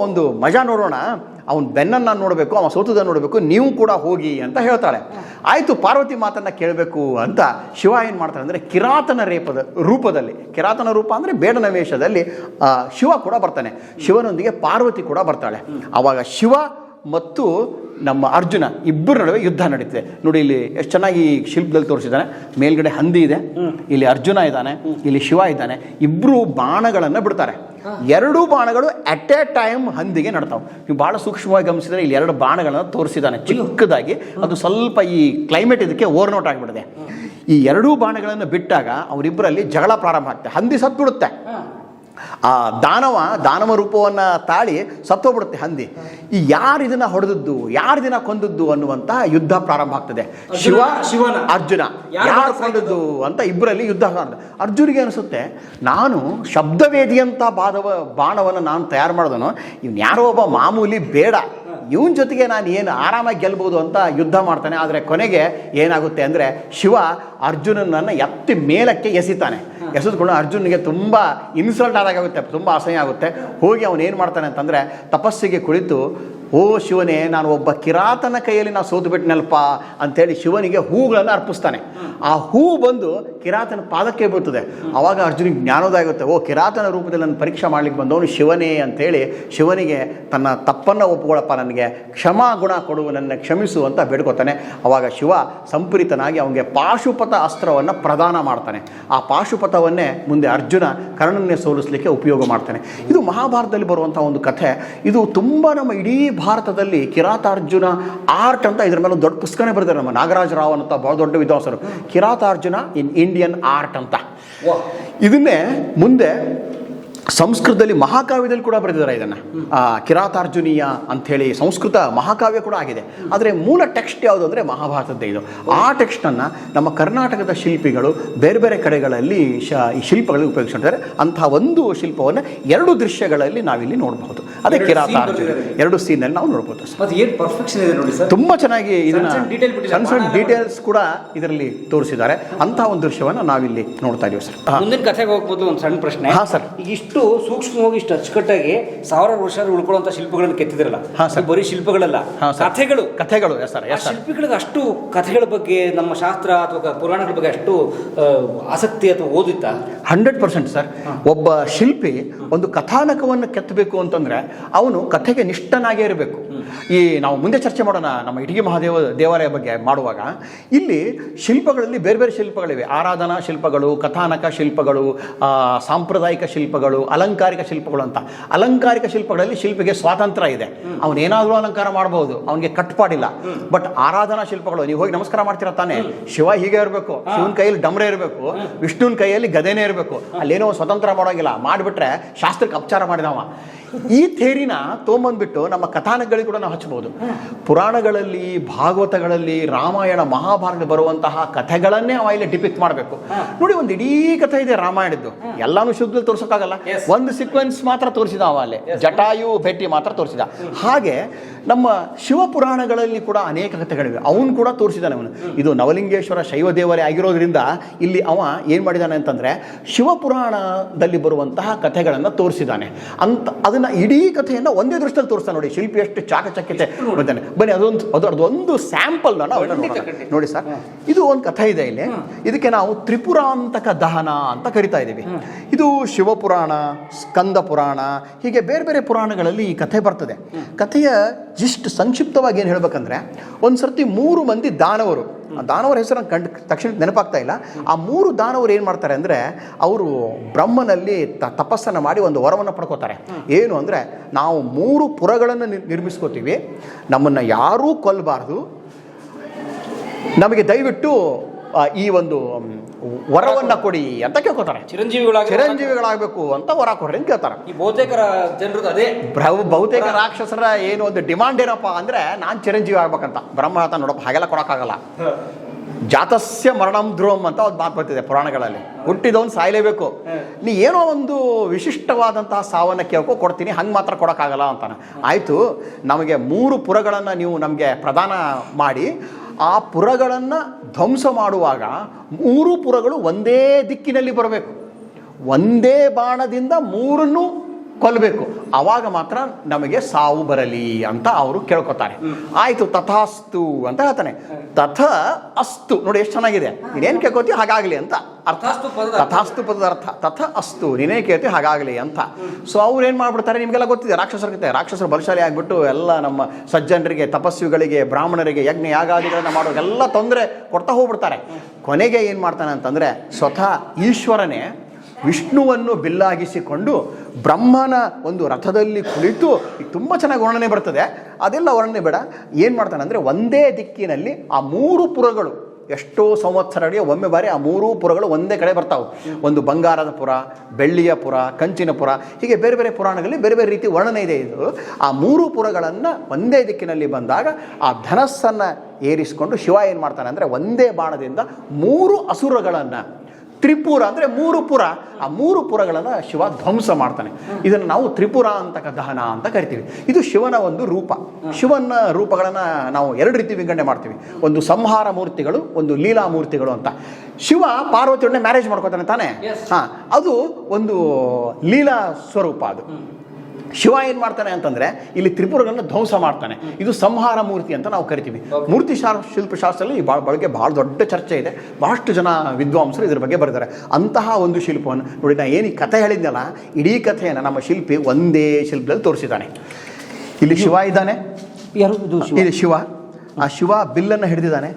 ಒಂದು ಮಜಾ ನೋಡೋಣ, ಅವನ ಬೆನ್ನನ್ನು ನೋಡಬೇಕು, ಅವನ ಸೋತುದನ್ನು ನೋಡಬೇಕು, ನೀವು ಕೂಡ ಹೋಗಿ ಅಂತ ಹೇಳ್ತಾಳೆ. ಆಯಿತು, ಪಾರ್ವತಿ ಮಾತನ್ನು ಕೇಳಬೇಕು ಅಂತ ಶಿವ ಏನು ಮಾಡ್ತಾನೆ ಅಂದರೆ ಕಿರಾತನ ರೂಪದಲ್ಲಿ, ಕಿರಾತನ ರೂಪ ಅಂದರೆ ಬೇಡನ ವೇಷದಲ್ಲಿ ಶಿವ ಕೂಡ ಬರ್ತಾನೆ. ಶಿವನೊಂದಿಗೆ ಪಾರ್ವತಿ ಕೂಡ ಬರ್ತಾಳೆ. ಆವಾಗ ಶಿವ ಮತ್ತು ನಮ್ಮ ಅರ್ಜುನ ಇಬ್ಬರ ನಡುವೆ ಯುದ್ಧ ನಡೀತಿದೆ ನೋಡಿ. ಇಲ್ಲಿ ಎಷ್ಟು ಚೆನ್ನಾಗಿ ಶಿಲ್ಪದಲ್ಲಿ ತೋರಿಸಿದ್ದಾನೆ. ಮೇಲ್ಗಡೆ ಹಂದಿ ಇದೆ, ಇಲ್ಲಿ ಅರ್ಜುನ ಇದ್ದಾನೆ, ಇಲ್ಲಿ ಶಿವ ಇದ್ದಾನೆ. ಇಬ್ಬರು ಬಾಣಗಳನ್ನು ಬಿಡ್ತಾರೆ. 2 ಬಾಣಗಳು ಅಟ್ ಎ ಟೈಮ್ ಹಂದಿಗೆ ನಡ್ತಾವೆ. ನೀವು ಭಾಳ ಸೂಕ್ಷ್ಮವಾಗಿ ಗಮನಿಸಿದರೆ ಇಲ್ಲಿ 2 ಬಾಣಗಳನ್ನು ತೋರಿಸಿದ್ದಾನೆ ಚಿಕ್ಕದಾಗಿ. ಅದು ಸ್ವಲ್ಪ ಈ ಕ್ಲೈಮೇಟ್ ಇದಕ್ಕೆ ಓವರ್ನೋಟ್ ಆಗಿಬಿಟ್ಟಿದೆ. ಈ 2 ಬಾಣಗಳನ್ನು ಬಿಟ್ಟಾಗ ಅವರಿಬ್ಬರಲ್ಲಿ ಜಗಳ ಪ್ರಾರಂಭ ಆಗ್ತದೆ. ಹಂದಿ ಸತ್ಬಿಡುತ್ತೆ. ಆ ದಾನವ ರೂಪವನ್ನು ತಾಳಿ ಸತ್ತೋಗ್ಬಿಡುತ್ತೆ ಹಂದಿ. ಈ ಯಾರು ಇದನ್ನ ಹೊಡೆದದ್ದು, ಯಾರು ಇದನ್ನ ಕೊಂದದ್ದು ಅನ್ನುವಂಥ ಯುದ್ಧ ಪ್ರಾರಂಭ ಆಗ್ತದೆ. ಅರ್ಜುನ ಯಾರು ಕೊಂದದ್ದು ಅಂತ ಇಬ್ಬರಲ್ಲಿ ಯುದ್ಧ. ಅರ್ಜುನಿಗೆ ಅನಿಸುತ್ತೆ, ನಾನು ಶಬ್ದವೇದಿಯಂಥ ಬಾಣವನ್ನು ನಾನು ತಯಾರು ಮಾಡಿದನು, ಇವ್ನು ಯಾರೋ ಒಬ್ಬ ಮಾಮೂಲಿ ಬೇಡ, ಇವನ ಜೊತೆಗೆ ನಾನು ಏನು ಆರಾಮಾಗಿ ಗೆಲ್ಬೋದು ಅಂತ ಯುದ್ಧ ಮಾಡ್ತಾನೆ. ಆದರೆ ಕೊನೆಗೆ ಏನಾಗುತ್ತೆ ಅಂದರೆ ಶಿವ ಅರ್ಜುನನನ್ನು ಎತ್ತಿ ಮೇಲಕ್ಕೆ ಎಸಿತಾನೆ. ಎಸೆದುಕೊಂಡು ಅರ್ಜುನಿಗೆ ತುಂಬ ಇನ್ಸಲ್ಟ್ ಆದಾಗುತ್ತೆ, ತುಂಬ ಅಸಹ್ಯ ಆಗುತ್ತೆ. ಹೋಗಿ ಅವನು ಏನು ಮಾಡ್ತಾನೆ ಅಂತಂದರೆ ತಪಸ್ಸಿಗೆ ಕುಳಿತು, ಓ ಶಿವನೇ, ನಾನು ಒಬ್ಬ ಕಿರಾತನ ಕೈಯಲ್ಲಿ ನಾವು ಸೋತು ಬಿಟ್ಟನಲ್ಪ ಅಂತೇಳಿ ಶಿವನಿಗೆ ಹೂಗಳನ್ನು ಅರ್ಪಿಸ್ತಾನೆ. ಆ ಹೂ ಬಂದು ಕಿರಾತನ ಪಾದಕ್ಕೆ ಬೀಳ್ತದೆ. ಆವಾಗ ಅರ್ಜುನಿಗೆ ಜ್ಞಾನೋದಯ ಆಗುತ್ತೆ, ಓ ಕಿರಾತನ ರೂಪದಲ್ಲಿ ನನ್ನ ಪರೀಕ್ಷೆ ಮಾಡ್ಲಿಕ್ಕೆ ಬಂದವನು ಶಿವನೇ ಅಂತೇಳಿ ಶಿವನಿಗೆ ತನ್ನ ತಪ್ಪನ್ನು ಒಪ್ಪಿಕೊಳ್ಳಪ್ಪ, ನನಗೆ ಕ್ಷಮಾ ಗುಣ ಕೊಡು, ನನ್ನ ಕ್ಷಮಿಸು ಅಂತ ಬೇಡ್ಕೊತಾನೆ. ಆವಾಗ ಶಿವ ಸಂಪ್ರೀತನಾಗಿ ಅವನಿಗೆ ಪಾಶುಪತ ಅಸ್ತ್ರವನ್ನು ಪ್ರದಾನ ಮಾಡ್ತಾನೆ. ಆ ಪಾಶುಪತವನ್ನೇ ಮುಂದೆ ಅರ್ಜುನ ಕರ್ಣನ್ನೇ ಸೋಲಿಸಲಿಕ್ಕೆ ಉಪಯೋಗ ಮಾಡ್ತಾನೆ. ಇದು ಮಹಾಭಾರತದಲ್ಲಿ ಬರುವಂಥ ಒಂದು ಕಥೆ. ಇದು ತುಂಬ ನಮ್ಮ ಇಡೀ ಭಾರತದಲ್ಲಿ ಕಿರಾತಾರ್ಜುನ ಆರ್ಟ್ ಅಂತ ಇದ್ರ ಮೇಲೆ ದೊಡ್ಡ ಪುಸ್ತಕನೇ ಬರೆದಿದ್ದಾರೆ ನಮ್ಮ ನಾಗರಾಜ ರಾವ್ ಅಂತ ಬಹಳ ದೊಡ್ಡ ವಿದ್ವಾಂಸರು. ಕಿರಾತಾರ್ಜುನ ಇನ್ ಇಂಡಿಯನ್ ಆರ್ಟ್ ಅಂತ. ಇದನ್ನೇ ಮುಂದೆ ಸಂಸ್ಕೃತದಲ್ಲಿ ಮಹಾಕಾವ್ಯದಲ್ಲಿ ಕೂಡ ಬರೆದಿದ್ದಾರೆ. ಇದನ್ನು ಕಿರಾತಾರ್ಜುನೀಯ ಅಂಥೇಳಿ ಸಂಸ್ಕೃತ ಮಹಾಕಾವ್ಯ ಕೂಡ ಆಗಿದೆ. ಆದರೆ ಮೂಲ ಟೆಕ್ಸ್ಟ್ ಯಾವುದು ಅಂದರೆ ಮಹಾಭಾರತದ್ದೇ ಇದು. ಆ ಟೆಕ್ಸ್ಟನ್ನು ನಮ್ಮ ಕರ್ನಾಟಕದ ಶಿಲ್ಪಿಗಳು ಬೇರೆ ಬೇರೆ ಕಡೆಗಳಲ್ಲಿ ಈ ಶಿಲ್ಪಗಳಲ್ಲಿ ಉಪಯೋಗಿಸ್ತಾರೆ. ಅಂತಹ ಒಂದು ಶಿಲ್ಪವನ್ನು 2 ದೃಶ್ಯಗಳಲ್ಲಿ ನಾವಿಲ್ಲಿ ನೋಡಬಹುದು. ಅದೇ ಕಿರಾತಾರ್ಜುನ 2 ಸೀನಲ್ಲಿ ನಾವು ನೋಡ್ಬೋದು. ತುಂಬ ಚೆನ್ನಾಗಿ ಇದನ್ನು ಸಣ್ಣ ಡೀಟೇಲ್ಸ್ ಕೂಡ ಇದರಲ್ಲಿ ತೋರಿಸಿದ್ದಾರೆ. ಅಂತಹ ಒಂದು ದೃಶ್ಯವನ್ನು ನಾವಿಲ್ಲಿ ನೋಡ್ತಾ ಇದೀವಿ ಸರ್. ಮುಂದಿನ ಕಥೆಗೆ ಹೋಗ್ಬೋದು. ಒಂದು ಸಣ್ಣ ಪ್ರಶ್ನೆ. ಹಾಂ ಸರ್. ಇಷ್ಟು ಸೂಕ್ಷ್ಮವಾಗಿ ಇಷ್ಟು ಅಚ್ಚುಕಟ್ಟಾಗಿ ಸಾವಿರಾರು ವರ್ಷ ಉಳ್ಕೊಳ್ಳುವಂತ ಶಿಲ್ಪಗಳನ್ನು ಕೆತ್ತಿದಿರಲ್ಲ. ಬರೀ ಶಿಲ್ಪಗಳಲ್ಲ, ಕಥೆಗಳು ಸರ್. ಶಿಲ್ಪಿಗಳಿಗೆ ಅಷ್ಟು ಕಥೆಗಳ ಬಗ್ಗೆ, ನಮ್ಮ ಶಾಸ್ತ್ರ ಅಥವಾ ಪುರಾಣಗಳ ಬಗ್ಗೆ ಅಷ್ಟು ಆಸಕ್ತಿ ಅಥವಾ ಓದುತ್ತಾ? 100% ಸರ್. ಒಬ್ಬ ಶಿಲ್ಪಿ ಒಂದು ಕಥಾನಕವನ್ನು ಕೆತ್ತಬೇಕು ಅಂತಂದ್ರೆ ಅವನು ಕಥೆಗೆ ನಿಷ್ಠನಾಗೇ ಇರಬೇಕು. ಈ ನಾವು ಮುಂದೆ ಚರ್ಚೆ ಮಾಡೋಣ ನಮ್ಮ ಇಟಗಿ ದೇವಾಲಯ ಬಗ್ಗೆ ಮಾಡುವಾಗ. ಇಲ್ಲಿ ಶಿಲ್ಪಗಳಲ್ಲಿ ಬೇರೆ ಬೇರೆ ಶಿಲ್ಪಗಳಿವೆ. ಆರಾಧನಾ ಶಿಲ್ಪಗಳು, ಕಥಾನಕ ಶಿಲ್ಪಗಳು, ಸಾಂಪ್ರದಾಯಿಕ ಶಿಲ್ಪಗಳು, ಅಲಂಕಾರಿಕ ಶಿಲ್ಪಗಳು ಅಂತ. ಅಲಂಕಾರಿಕ ಶಿಲ್ಪಗಳಲ್ಲಿ ಶಿಲ್ಪಿಗೆ ಸ್ವಾತಂತ್ರ್ಯ ಇದೆ. ಅವನೇನಾದರೂ ಅಲಂಕಾರ ಮಾಡಬಹುದು, ಅವನಿಗೆ ಕಟ್ಪಾಡಿಲ್ಲ. ಬಟ್ ಆರಾಧನಾ ಶಿಲ್ಪಗಳು, ನೀವು ಹೋಗಿ ನಮಸ್ಕಾರ ಮಾಡ್ತೀರಾ ತಾನೆ, ಶಿವ ಹೀಗೆ ಇರಬೇಕು, ಶಿವನ ಕೈಯಲ್ಲಿ ಡಮರೆ ಇರಬೇಕು, ವಿಷ್ಣುವಿನ ಕೈಯಲ್ಲಿ ಗದೆನೇ ಇರಬೇಕು, ಅಲ್ಲೇನೋ ಸ್ವತಂತ್ರ ಮಾಡೋಂಗಿಲ್ಲ. ಮಾಡಿಬಿಟ್ರೆ ಶಾಸ್ತ್ರಕ್ಕೆ ಅಪಚಾರ ಮಾಡಿದವ. ಈ ಥೇರಿನ ತೊಗೊಂಬಂದ್ಬಿಟ್ಟು ನಮ್ಮ ಕಥಾನಕಗಳಿಗೆ ಕೂಡ ನಾವು ಹಚ್ಚಬಹುದು. ಪುರಾಣಗಳಲ್ಲಿ, ಭಾಗವತಗಳಲ್ಲಿ, ರಾಮಾಯಣ ಮಹಾಭಾರತ ಬರುವಂತಹ ಕಥೆಗಳನ್ನೇ ಅವ ಇಲ್ಲಿ ಡಿಪಿಕ್ಟ್ ಮಾಡಬೇಕು. ನೋಡಿ, ಒಂದು ಇಡೀ ಕಥೆ ಇದೆ ರಾಮಾಯಣದ್ದು. ಎಲ್ಲಾನು ಶುದ್ಧದಲ್ಲಿ ತೋರ್ಸೋಕ್ಕಾಗಲ್ಲ. ಒಂದು ಸೀಕ್ವೆನ್ಸ್ ಮಾತ್ರ ತೋರಿಸಿದ ಅವ, ಅಲ್ಲೇ ಜಟಾಯು ಭೇಟಿ ಮಾತ್ರ ತೋರಿಸಿದ. ಹಾಗೆ ನಮ್ಮ ಶಿವಪುರಾಣಗಳಲ್ಲಿ ಕೂಡ ಅನೇಕ ಕಥೆಗಳಿವೆ, ಅವನು ಕೂಡ ತೋರಿಸಿದ್ದಾನೆ. ಅವನು ಇದು ನವಲಿಂಗೇಶ್ವರ ಶೈವ ದೇವಾಲಯ ಆಗಿರೋದ್ರಿಂದ ಇಲ್ಲಿ ಅವ ಏನು ಮಾಡಿದ್ದಾನೆ ಅಂತಂದರೆ ಶಿವಪುರಾಣದಲ್ಲಿ ಬರುವಂತಹ ಕಥೆಗಳನ್ನು ತೋರಿಸಿದ್ದಾನೆ ಅಂತ. ಅದನ್ನು ಇಡೀ ಕಥೆಯನ್ನು ಒಂದೇ ದೃಷ್ಟಿಯಲ್ಲಿ ತೋರಿಸ್ತಾನೆ. ನೋಡಿ ಶಿಲ್ಪಿ ಎಷ್ಟು ಚಾಕಚಕ್ಯತೆ ಬರ್ತಾನೆ. ಬನ್ನಿ, ಅದೊಂದು ಸ್ಯಾಂಪಲ್ ನೋಡಿ ಸರ್. ಇದು ಒಂದು ಕಥೆ ಇದೆ ಇಲ್ಲಿ. ಇದಕ್ಕೆ ನಾವು ತ್ರಿಪುರಾಂತಕ ದಹನ ಅಂತ ಕರಿತಾ ಇದ್ದೀವಿ. ಇದು ಶಿವಪುರಾಣ, ಸ್ಕಂದ ಪುರಾಣ, ಹೀಗೆ ಬೇರೆ ಬೇರೆ ಪುರಾಣಗಳಲ್ಲಿ ಈ ಕಥೆ ಬರ್ತದೆ. ಕಥೆಯ ಇಷ್ಟು ಸಂಕ್ಷಿಪ್ತವಾಗಿ ಏನು ಹೇಳ್ಬೇಕಂದ್ರೆ, ಒಂದು ಸರ್ತಿ 3 ಮಂದಿ ದಾನವರು, ಆ ದಾನವರ ಹೆಸರು ಕಂಡು ತಕ್ಷಣ ನೆನಪಾಗ್ತಾ ಇಲ್ಲ, ಆ 3 ದಾನವರು ಏನು ಮಾಡ್ತಾರೆ ಅಂದರೆ, ಅವರು ಬ್ರಹ್ಮನಲ್ಲಿ ತಪಸ್ಸನ್ನು ಮಾಡಿ ಒಂದು ವರವನ್ನು ಪಡ್ಕೋತಾರೆ. ಏನು ಅಂದರೆ, ನಾವು 3 ಪುರಗಳನ್ನು ನಿರ್ಮಿಸ್ಕೋತೀವಿ, ನಮ್ಮನ್ನು ಯಾರೂ ಕೊಲ್ಲಬಾರ್ದು, ನಮಗೆ ದಯವಿಟ್ಟು ಈ ಒಂದು ವರವನ್ನು ಕೊಡಿ ಅಂತ ಕೇಳ್ಕೊತಾರೆ. ಚಿರಂಜೀವಿಗಳಾಗಬೇಕು ಅಂತ ವರ ಕೊಡ್ರಿ ಅಂತ ಕೇಳ್ತಾರೆ. ಈ ಬಹುತೇಕ ಜನರದ್ದು ಅದೇ. ಬಹುತೇಕ ರಾಕ್ಷಸರ ಏನು ಒಂದು ಡಿಮಾಂಡ್ ಏನಪ್ಪ ಅಂದರೆ, ನಾನು ಚಿರಂಜೀವಿ ಆಗ್ಬೇಕಂತ. ಬ್ರಹ್ಮ ಹೇಳ್ತಾ, ನೋಡಪ್ಪ ಹಾಗೆಲ್ಲ ಕೊಡೋಕ್ಕಾಗಲ್ಲ, ಜಾತಸ್ಯ ಮರಣಂ ಧ್ರುವಂ ಅಂತ ಒಂದು ಮಾತು ಬರ್ತಿದೆ ಪುರಾಣಗಳಲ್ಲಿ, ಹುಟ್ಟಿದವನು ಸಾಯಲೇಬೇಕು, ನೀ ಏನೋ ಒಂದು ವಿಶಿಷ್ಟವಾದಂತಹ ಸಾವನ್ನು ಕೇಳ್ಕೊ ಕೊಡ್ತೀನಿ, ಹಂಗೆ ಮಾತ್ರ ಕೊಡೋಕ್ಕಾಗಲ್ಲ ಅಂತಾನೆ. ಆಯಿತು, ನಮಗೆ 3 ಪುರಗಳನ್ನು ನೀವು ನಮಗೆ ಪ್ರದಾನ ಮಾಡಿ, ಆ ಪುರಗಳನ್ನು ಧ್ವಂಸ ಮಾಡುವಾಗ 3 ಪುರಗಳು ಒಂದೇ ದಿಕ್ಕಿನಲ್ಲಿ ಬರಬೇಕು, ಒಂದೇ ಬಾಣದಿಂದ 3 ಕೊಲ್ಲಬೇಕು, ಆವಾಗ ಮಾತ್ರ ನಮಗೆ ಸಾವು ಬರಲಿ ಅಂತ ಅವರು ಕೇಳ್ಕೊತಾರೆ. ಆಯಿತು, ತಥಾಸ್ತು ಅಂತ ಹೇಳ್ತಾನೆ. ತಥ ಅಸ್ತು, ನೋಡಿ ಎಷ್ಟು ಚೆನ್ನಾಗಿದೆ, ನೀನೇನು ಕೇಳ್ಕೋತಿ ಹಾಗಾಗಲಿ ಅಂತ ಅರ್ಥ. ತಥಾಸ್ತು ಪದದ ಅರ್ಥ ತಥ ಅಸ್ತು, ನೀನೇ ಕೇಳ್ತಿ ಹಾಗಾಗಲಿ ಅಂತ. ಸೊ ಅವ್ರು ಏನು ಮಾಡ್ಬಿಡ್ತಾರೆ, ನಿಮಗೆಲ್ಲ ಗೊತ್ತಿದೆ, ರಾಕ್ಷಸರು ಬಲಶಾಲಿ ಆಗಿಬಿಟ್ಟು ಎಲ್ಲ ನಮ್ಮ ಸಜ್ಜನರಿಗೆ, ತಪಸ್ವಿಗಳಿಗೆ, ಬ್ರಾಹ್ಮಣರಿಗೆ ಯಜ್ಞ ಯಾಗಾದಿಗಳನ್ನ ಮಾಡೋಗೆಲ್ಲ ತೊಂದರೆ ಕೊಡ್ತಾ ಹೋಗ್ಬಿಡ್ತಾರೆ. ಕೊನೆಗೆ ಏನು ಮಾಡ್ತಾನೆ ಅಂತಂದರೆ, ಸ್ವತಃ ಈಶ್ವರನೇ ವಿಷ್ಣುವನ್ನು ಬಿಲ್ಲಾಗಿಸಿಕೊಂಡು ಬ್ರಹ್ಮನ ಒಂದು ರಥದಲ್ಲಿ ಕುಳಿತು, ತುಂಬ ಚೆನ್ನಾಗಿ ವರ್ಣನೆ ಬರ್ತದೆ, ಅದೆಲ್ಲ ವರ್ಣನೆ ಬೇಡ, ಏನು ಮಾಡ್ತಾನೆ ಅಂದರೆ, ಒಂದೇ ದಿಕ್ಕಿನಲ್ಲಿ ಆ 3 ಪುರಗಳು, ಎಷ್ಟೋ ಸಂವತ್ಸರಗಳಿಗೆ ಒಮ್ಮೆ ಬಾರಿ ಆ 3 ಪುರಗಳು ಒಂದೇ ಕಡೆ ಬರ್ತಾವೆ. ಒಂದು ಬಂಗಾರದ ಪುರ, ಬೆಳ್ಳಿಯ ಪುರ, ಕಂಚಿನ ಪುರ, ಹೀಗೆ ಬೇರೆ ಬೇರೆ ಪುರಾಣಗಳಲ್ಲಿ ಬೇರೆ ಬೇರೆ ರೀತಿ ವರ್ಣನೆ ಇದೆ. ಇದು ಆ 3 ಪುರಗಳನ್ನು ಒಂದೇ ದಿಕ್ಕಿನಲ್ಲಿ ಬಂದಾಗ ಆ ಧನಸ್ಸನ್ನು ಏರಿಸಿಕೊಂಡು ಶಿವ ಏನು ಮಾಡ್ತಾನೆ ಅಂದರೆ, ಒಂದೇ ಬಾಣದಿಂದ 3 ಅಸುರಗಳನ್ನು, ತ್ರಿಪುರ ಅಂದರೆ 3 ಪುರ, ಆ 3 ಪುರಗಳನ್ನು ಶಿವ ಧ್ವಂಸ ಮಾಡ್ತಾನೆ. ಇದನ್ನು ನಾವು ತ್ರಿಪುರ ಅಂತ ದಹನ ಅಂತ ಕರಿತೀವಿ. ಇದು ಶಿವನ ಒಂದು ರೂಪ. ಶಿವನ ರೂಪಗಳನ್ನು ನಾವು 2 ರೀತಿ ವಿಂಗಡಣೆ ಮಾಡ್ತೀವಿ, ಒಂದು ಸಂಹಾರ ಮೂರ್ತಿಗಳು, ಒಂದು ಲೀಲಾ ಮೂರ್ತಿಗಳು ಅಂತ. ಶಿವ ಪಾರ್ವತಿಯೊಡನೆ ಮ್ಯಾರೇಜ್ ಮಾಡ್ಕೋತಾನೆ ತಾನೆ, ಅದು ಒಂದು ಲೀಲಾ ಸ್ವರೂಪ. ಅದು ಶಿವ ಏನು ಮಾಡ್ತಾನೆ ಅಂತಂದರೆ, ಇಲ್ಲಿ ತ್ರಿಪುರಗಳನ್ನು ಧ್ವಂಸ ಮಾಡ್ತಾನೆ. ಇದು ಸಂಹಾರ ಮೂರ್ತಿ ಅಂತ ನಾವು ಕರಿತೀವಿ. ಮೂರ್ತಿ ಶಿಲ್ಪಶಾಸ್ತ್ರದಲ್ಲಿ ಈ ಬಗ್ಗೆ ಭಾಳ ದೊಡ್ಡ ಚರ್ಚೆ ಇದೆ, ಬಹಳಷ್ಟು ಜನ ವಿದ್ವಾಂಸರು ಇದ್ರ ಬಗ್ಗೆ ಬರೆದಾರೆ. ಅಂತಹ ಒಂದು ಶಿಲ್ಪವನ್ನು ನೋಡಿ, ನಾನು ಏನು ಈ ಕಥೆ ಹೇಳಿದ್ನಲ್ಲ, ಇಡೀ ಕಥೆಯನ್ನು ನಮ್ಮ ಶಿಲ್ಪಿ ಒಂದೇ ಶಿಲ್ಪದಲ್ಲಿ ತೋರಿಸಿದ್ದಾನೆ. ಇಲ್ಲಿ ಶಿವ ಇದ್ದಾನೆ, ಇಲ್ಲಿ ಶಿವ, ಆ ಶಿವ ಬಿಲ್ಲನ್ನು ಹಿಡಿದಿದ್ದಾನೆ.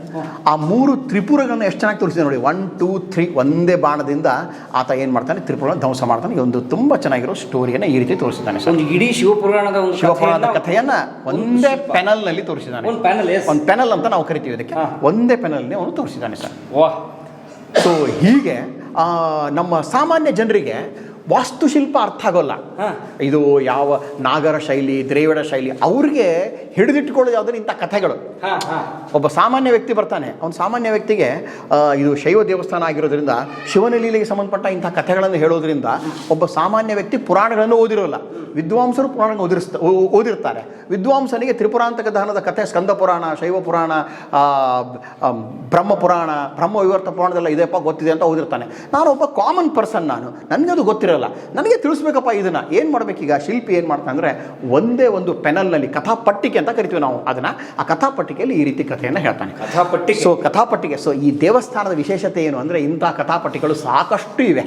ಆ 3 ತ್ರಿಪುರಗಳನ್ನು ಎಷ್ಟು ಚೆನ್ನಾಗಿ ತೋರಿಸಿದೆ ನೋಡಿ, 1 2 3 ಒಂದೇ ಬಾಣದಿಂದ ಆತ ಏನು ಮಾಡ್ತಾನೆ, ತ್ರಿಪುರಗಳನ್ನು ಧ್ವಂಸ ಮಾಡ್ತಾನೆ. ಒಂದು ತುಂಬ ಚೆನ್ನಾಗಿರೋ ಸ್ಟೋರಿಯನ್ನು ಈ ರೀತಿ ತೋರಿಸಿದ್ದಾನೆ. ಇಡೀ ಶಿವಪುರಾಣದ ಕಥೆಯನ್ನು ಒಂದೇ ಪ್ಯಾನಲ್ನಲ್ಲಿ ತೋರಿಸಿದ್ದಾನೆ. ಒಂದು ಪ್ಯಾನಲ್ ಅಂತ ನಾವು ಕರಿತೀವಿ ಅದಕ್ಕೆ, ಒಂದೇ ಪ್ಯಾನಲ್ನೇ ಅವನು ತೋರಿಸಿದ್ದಾನೆ ಸರ್. ಸೊ ಹೀಗೆ ನಮ್ಮ ಸಾಮಾನ್ಯ ಜನರಿಗೆ ವಾಸ್ತುಶಿಲ್ಪ ಅರ್ಥ ಆಗೋಲ್ಲ. ಇದು ಯಾವ ನಾಗರ ಶೈಲಿ, ದ್ರಾವಿಡ ಶೈಲಿ, ಅವ್ರಿಗೆ ಹಿಡಿದಿಟ್ಕೊಳ್ಳೋದು ಯಾವುದ್ರೆ ಇಂಥ ಕಥೆಗಳು. ಒಬ್ಬ ಸಾಮಾನ್ಯ ವ್ಯಕ್ತಿ ಬರ್ತಾನೆ, ಅವನು ಸಾಮಾನ್ಯ ವ್ಯಕ್ತಿಗೆ ಇದು ಶೈವ ದೇವಸ್ಥಾನ ಆಗಿರೋದ್ರಿಂದ ಶಿವನ ಲೀಲೆಗೆ ಸಂಬಂಧಪಟ್ಟ ಇಂಥ ಕಥೆಗಳನ್ನು ಹೇಳೋದ್ರಿಂದ ಒಬ್ಬ ಸಾಮಾನ್ಯ ವ್ಯಕ್ತಿ ಪುರಾಣಗಳನ್ನು ಓದಿರೋಲ್ಲ. ವಿದ್ವಾಂಸರು ಪುರಾಣ ಓದಿರ್ತಾರೆ. ವಿದ್ವಾಂಸನಿಗೆ ತ್ರಿಪುರಾಂತಕ ದಹನದ ಕಥೆ, ಸ್ಕಂದ ಪುರಾಣ, ಶೈವ ಪುರಾಣ, ಬ್ರಹ್ಮ ಪುರಾಣ, ಬ್ರಹ್ಮ ವಿವರ್ತ ಪುರಾಣದೆಲ್ಲ ಇದೆಯಪ್ಪ ಗೊತ್ತಿದೆ ಅಂತ ಓದಿರ್ತಾನೆ. ನಾನೊಬ್ಬ ಕಾಮನ್ ಪರ್ಸನ್, ನನಗೆ ಅದು ಗೊತ್ತಿರಲ್ಲ, ನನಗೆ ತಿಳಿಸ್ಬೇಕಪ್ಪ ಇದನ್ನು. ಏನು ಮಾಡಬೇಕೀಗ ಶಿಲ್ಪಿ ಏನು ಮಾಡ್ತಾನೆ ಅಂದರೆ, ಒಂದೇ ಒಂದು ಪೆನಲ್ನಲ್ಲಿ ಕಥಾಪಟ್ಟಿಕೆ ಅಂತ ಕರಿತೀವಿ ನಾವು ಅದನ್ನು, ಆ ಕಥಾಪಟ್ಟಿಕೆಯಲ್ಲಿ ಈ ರೀತಿ ಕಥೆಯನ್ನು ಹೇಳ್ತಾನೆ. ಕಥಾಪಟ್ಟಿಕೆ. ಸೊ ಈ ದೇವಸ್ಥಾನದ ವಿಶೇಷತೆ ಏನು ಅಂದರೆ, ಇಂಥ ಕಥಾಪಟ್ಟಿಗಳು ಸಾಕಷ್ಟು ಇವೆ.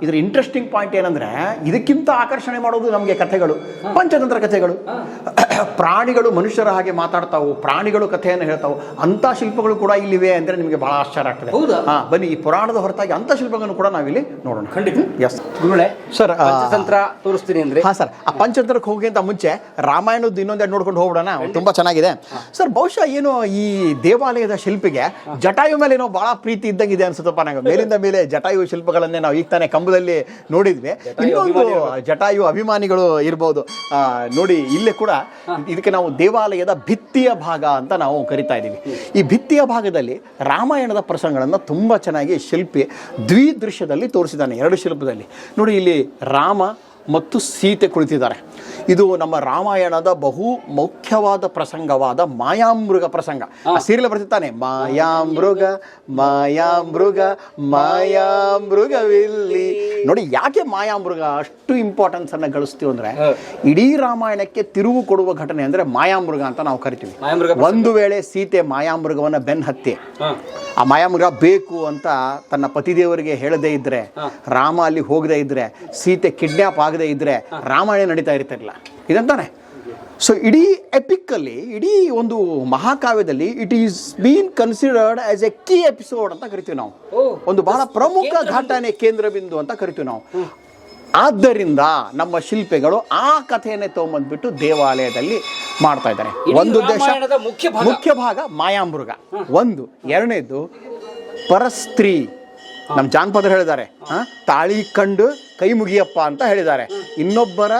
ಇದ್ರ ಇಂಟ್ರೆಸ್ಟಿಂಗ್ ಪಾಯಿಂಟ್ ಏನಂದರೆ, ಇದಕ್ಕಿಂತ ಆಕರ್ಷಣೆ ಮಾಡೋದು ನಮಗೆ ಕಥೆಗಳು, ಪಂಚತಂತ್ರ ಕಥೆಗಳು. ಪ್ರಾಣಿಗಳು ಮನುಷ್ಯರ ಹಾಗೆ ಮಾತಾಡ್ತಾವು, ಪ್ರಾಣಿಗಳು ಕಥೆಯನ್ನು ಹೇಳ್ತಾವು, ಅಂಥ ಶಿಲ್ಪಗಳು ಕೂಡ ಇಲ್ಲಿವೆ ಅಂದರೆ ನಿಮಗೆ ಬಹಳ ಆಶ್ಚರ್ಯ ಆಗ್ತದೆ. ಬನ್ನಿ, ಈ ಪುರಾಣದ ಹೊರತಾಗಿ ಅಂಥ ಶಿಲ್ಪಗಳನ್ನು ಕೂಡ ನಾವಿಲ್ಲಿ ನೋಡೋಣ. ಖಂಡಿತ. ಎಸ್ ಗುರುಗಳೇ, ಸರ್ ಪಂಚತಂತ್ರ ತೋರಿಸ್ತೀನಿ ಅಂದ್ರೆ. ಹಾಂ ಸರ್, ಆ ಪಂಚತಂತ್ರಕ್ಕೆ ಹೋಗಿಂತ ಮುಂಚೆ ರಾಮಾಯಣದ್ದು ಇನ್ನೊಂದೆರಡು ನೋಡ್ಕೊಂಡು ಹೋಗ್ಬಿಡೋಣ, ತುಂಬ ಚೆನ್ನಾಗಿದೆ ಸರ್. ಬಹುಶಃ ಏನು ಈ ದೇವಾಲಯದ ಶಿಲ್ಪಿಗೆ ಜಟಾಯು ಮೇಲೆ ಏನೋ ಬಹಳ ಪ್ರೀತಿ ಇದ್ದಂಗಿದೆ ಅನ್ಸುತ್ತಪ್ಪ ನನಗೆ. ಮೇಲಿಂದ ಮೇಲೆ ಜಟಾಯು ಶಿಲ್ಪಗಳನ್ನೇ ನಾವು ಈಗ ತಾನೇ ಕಂಬದಲ್ಲಿ ನೋಡಿದ್ವಿ. ಇನ್ನೊಂದು ಜಟಾಯು ಅಭಿಮಾನಿಗಳು ಇರ್ಬೋದು ನೋಡಿ. ಇಲ್ಲೇ ಕೂಡ ಇದಕ್ಕೆ ನಾವು ದೇವಾಲಯದ ಭಿತ್ತಿಯ ಭಾಗ ಅಂತ ನಾವು ಕರಿತಾ ಇದ್ದೀವಿ. ಈ ಭಿತ್ತಿಯ ಭಾಗದಲ್ಲಿ ರಾಮಾಯಣದ ಪ್ರಸಂಗಗಳನ್ನು ತುಂಬ ಚೆನ್ನಾಗಿ ಶಿಲ್ಪಿ ದ್ವಿದೃಶ್ಯದಲ್ಲಿ ತೋರಿಸಿದ್ದಾನೆ. 2 ಶಿಲ್ಪದಲ್ಲಿ ನೋಡಿ, ಇಲ್ಲಿ ರಾಮ ಮತ್ತು ಸೀತೆ ಕುಳಿತಿದ್ದಾರೆ. ಇದು ನಮ್ಮ ರಾಮಾಯಣದ ಬಹು ಮುಖ್ಯವಾದ ಪ್ರಸಂಗವಾದ ಮಾಯಾಮೃಗ ಪ್ರಸಂಗ. ಆ ಸೀರಿಯಲ್ ಬರ್ತಿತ್ತಾನೆ, ಮಾಯಾಮೃಗ ಮಾಯಾಮೃಗ ಮಾಯಾಮೃಗವಿಲ್ಲಿ. ನೋಡಿ, ಯಾಕೆ ಮಾಯಾಮೃಗ ಅಷ್ಟು ಇಂಪಾರ್ಟೆನ್ಸ್ ಅನ್ನು ಗಳಿಸ್ತೀವಿ ಅಂದರೆ, ಇಡೀ ರಾಮಾಯಣಕ್ಕೆ ತಿರುವು ಕೊಡುವ ಘಟನೆ ಅಂದರೆ ಮಾಯಾಮೃಗ ಅಂತ ನಾವು ಕರಿತೀವಿ. ಒಂದು ವೇಳೆ ಸೀತೆ ಮಾಯಾಮೃಗವನ್ನು ಬೆನ್ ಹತ್ತಿ ಆ ಮಾಯಾಮೃಗ ಬೇಕು ಅಂತ ತನ್ನ ಪತಿದೇವರಿಗೆ ಹೇಳದೇ ಇದ್ರೆ, ರಾಮ ಅಲ್ಲಿ ಹೋಗದೇ ಇದ್ರೆ, ಸೀತೆ ಕಿಡ್ನ್ಯಾಪ್ ಆಗದೇ ಇದ್ರೆ ರಾಮಾಯಣ ನಡೀತಾ ಇರ್ತಿರಲಿಲ್ಲ. ಇದಂತಾನೆ. ಸೊ ಇಡೀ ಎಪಿಕ್ಕಲ್ಲಿ, ಇಡೀ ಒಂದು ಮಹಾಕಾವ್ಯದಲ್ಲಿ it is been considered as a key episode ಅಂತ ಕರಿತೀವಿ ನಾವು. ಒಂದು ಬಹಳ ಪ್ರಮುಖ ಘಟನೆ, ಕೇಂದ್ರ ಬಿಂದು ಅಂತ ಕರಿತೀವಿ ನಾವು. ಆದ್ದರಿಂದ ನಮ್ಮ ಶಿಲ್ಪಿಗಳು ಆ ಕಥೆಯನ್ನೇ ತಗೊಂಬಂದ್ಬಿಟ್ಟು ದೇವಾಲಯದಲ್ಲಿ ಮಾಡ್ತಾ ಇದ್ದಾರೆ. ಒಂದು ಉದ್ದೇಶ, ಮುಖ್ಯ ಭಾಗ ಮಾಯಾಮೃಗ ಒಂದು. ಎರಡನೇದು ಪರಸ್ತ್ರೀ, ನಮ್ಮ ಜಾನಪದರು ಹೇಳಿದ್ದಾರೆ, ತಾಳಿ ಕಂಡು ಕೈ ಮುಗಿಯಪ್ಪ ಅಂತ ಹೇಳಿದ್ದಾರೆ. ಇನ್ನೊಬ್ಬರ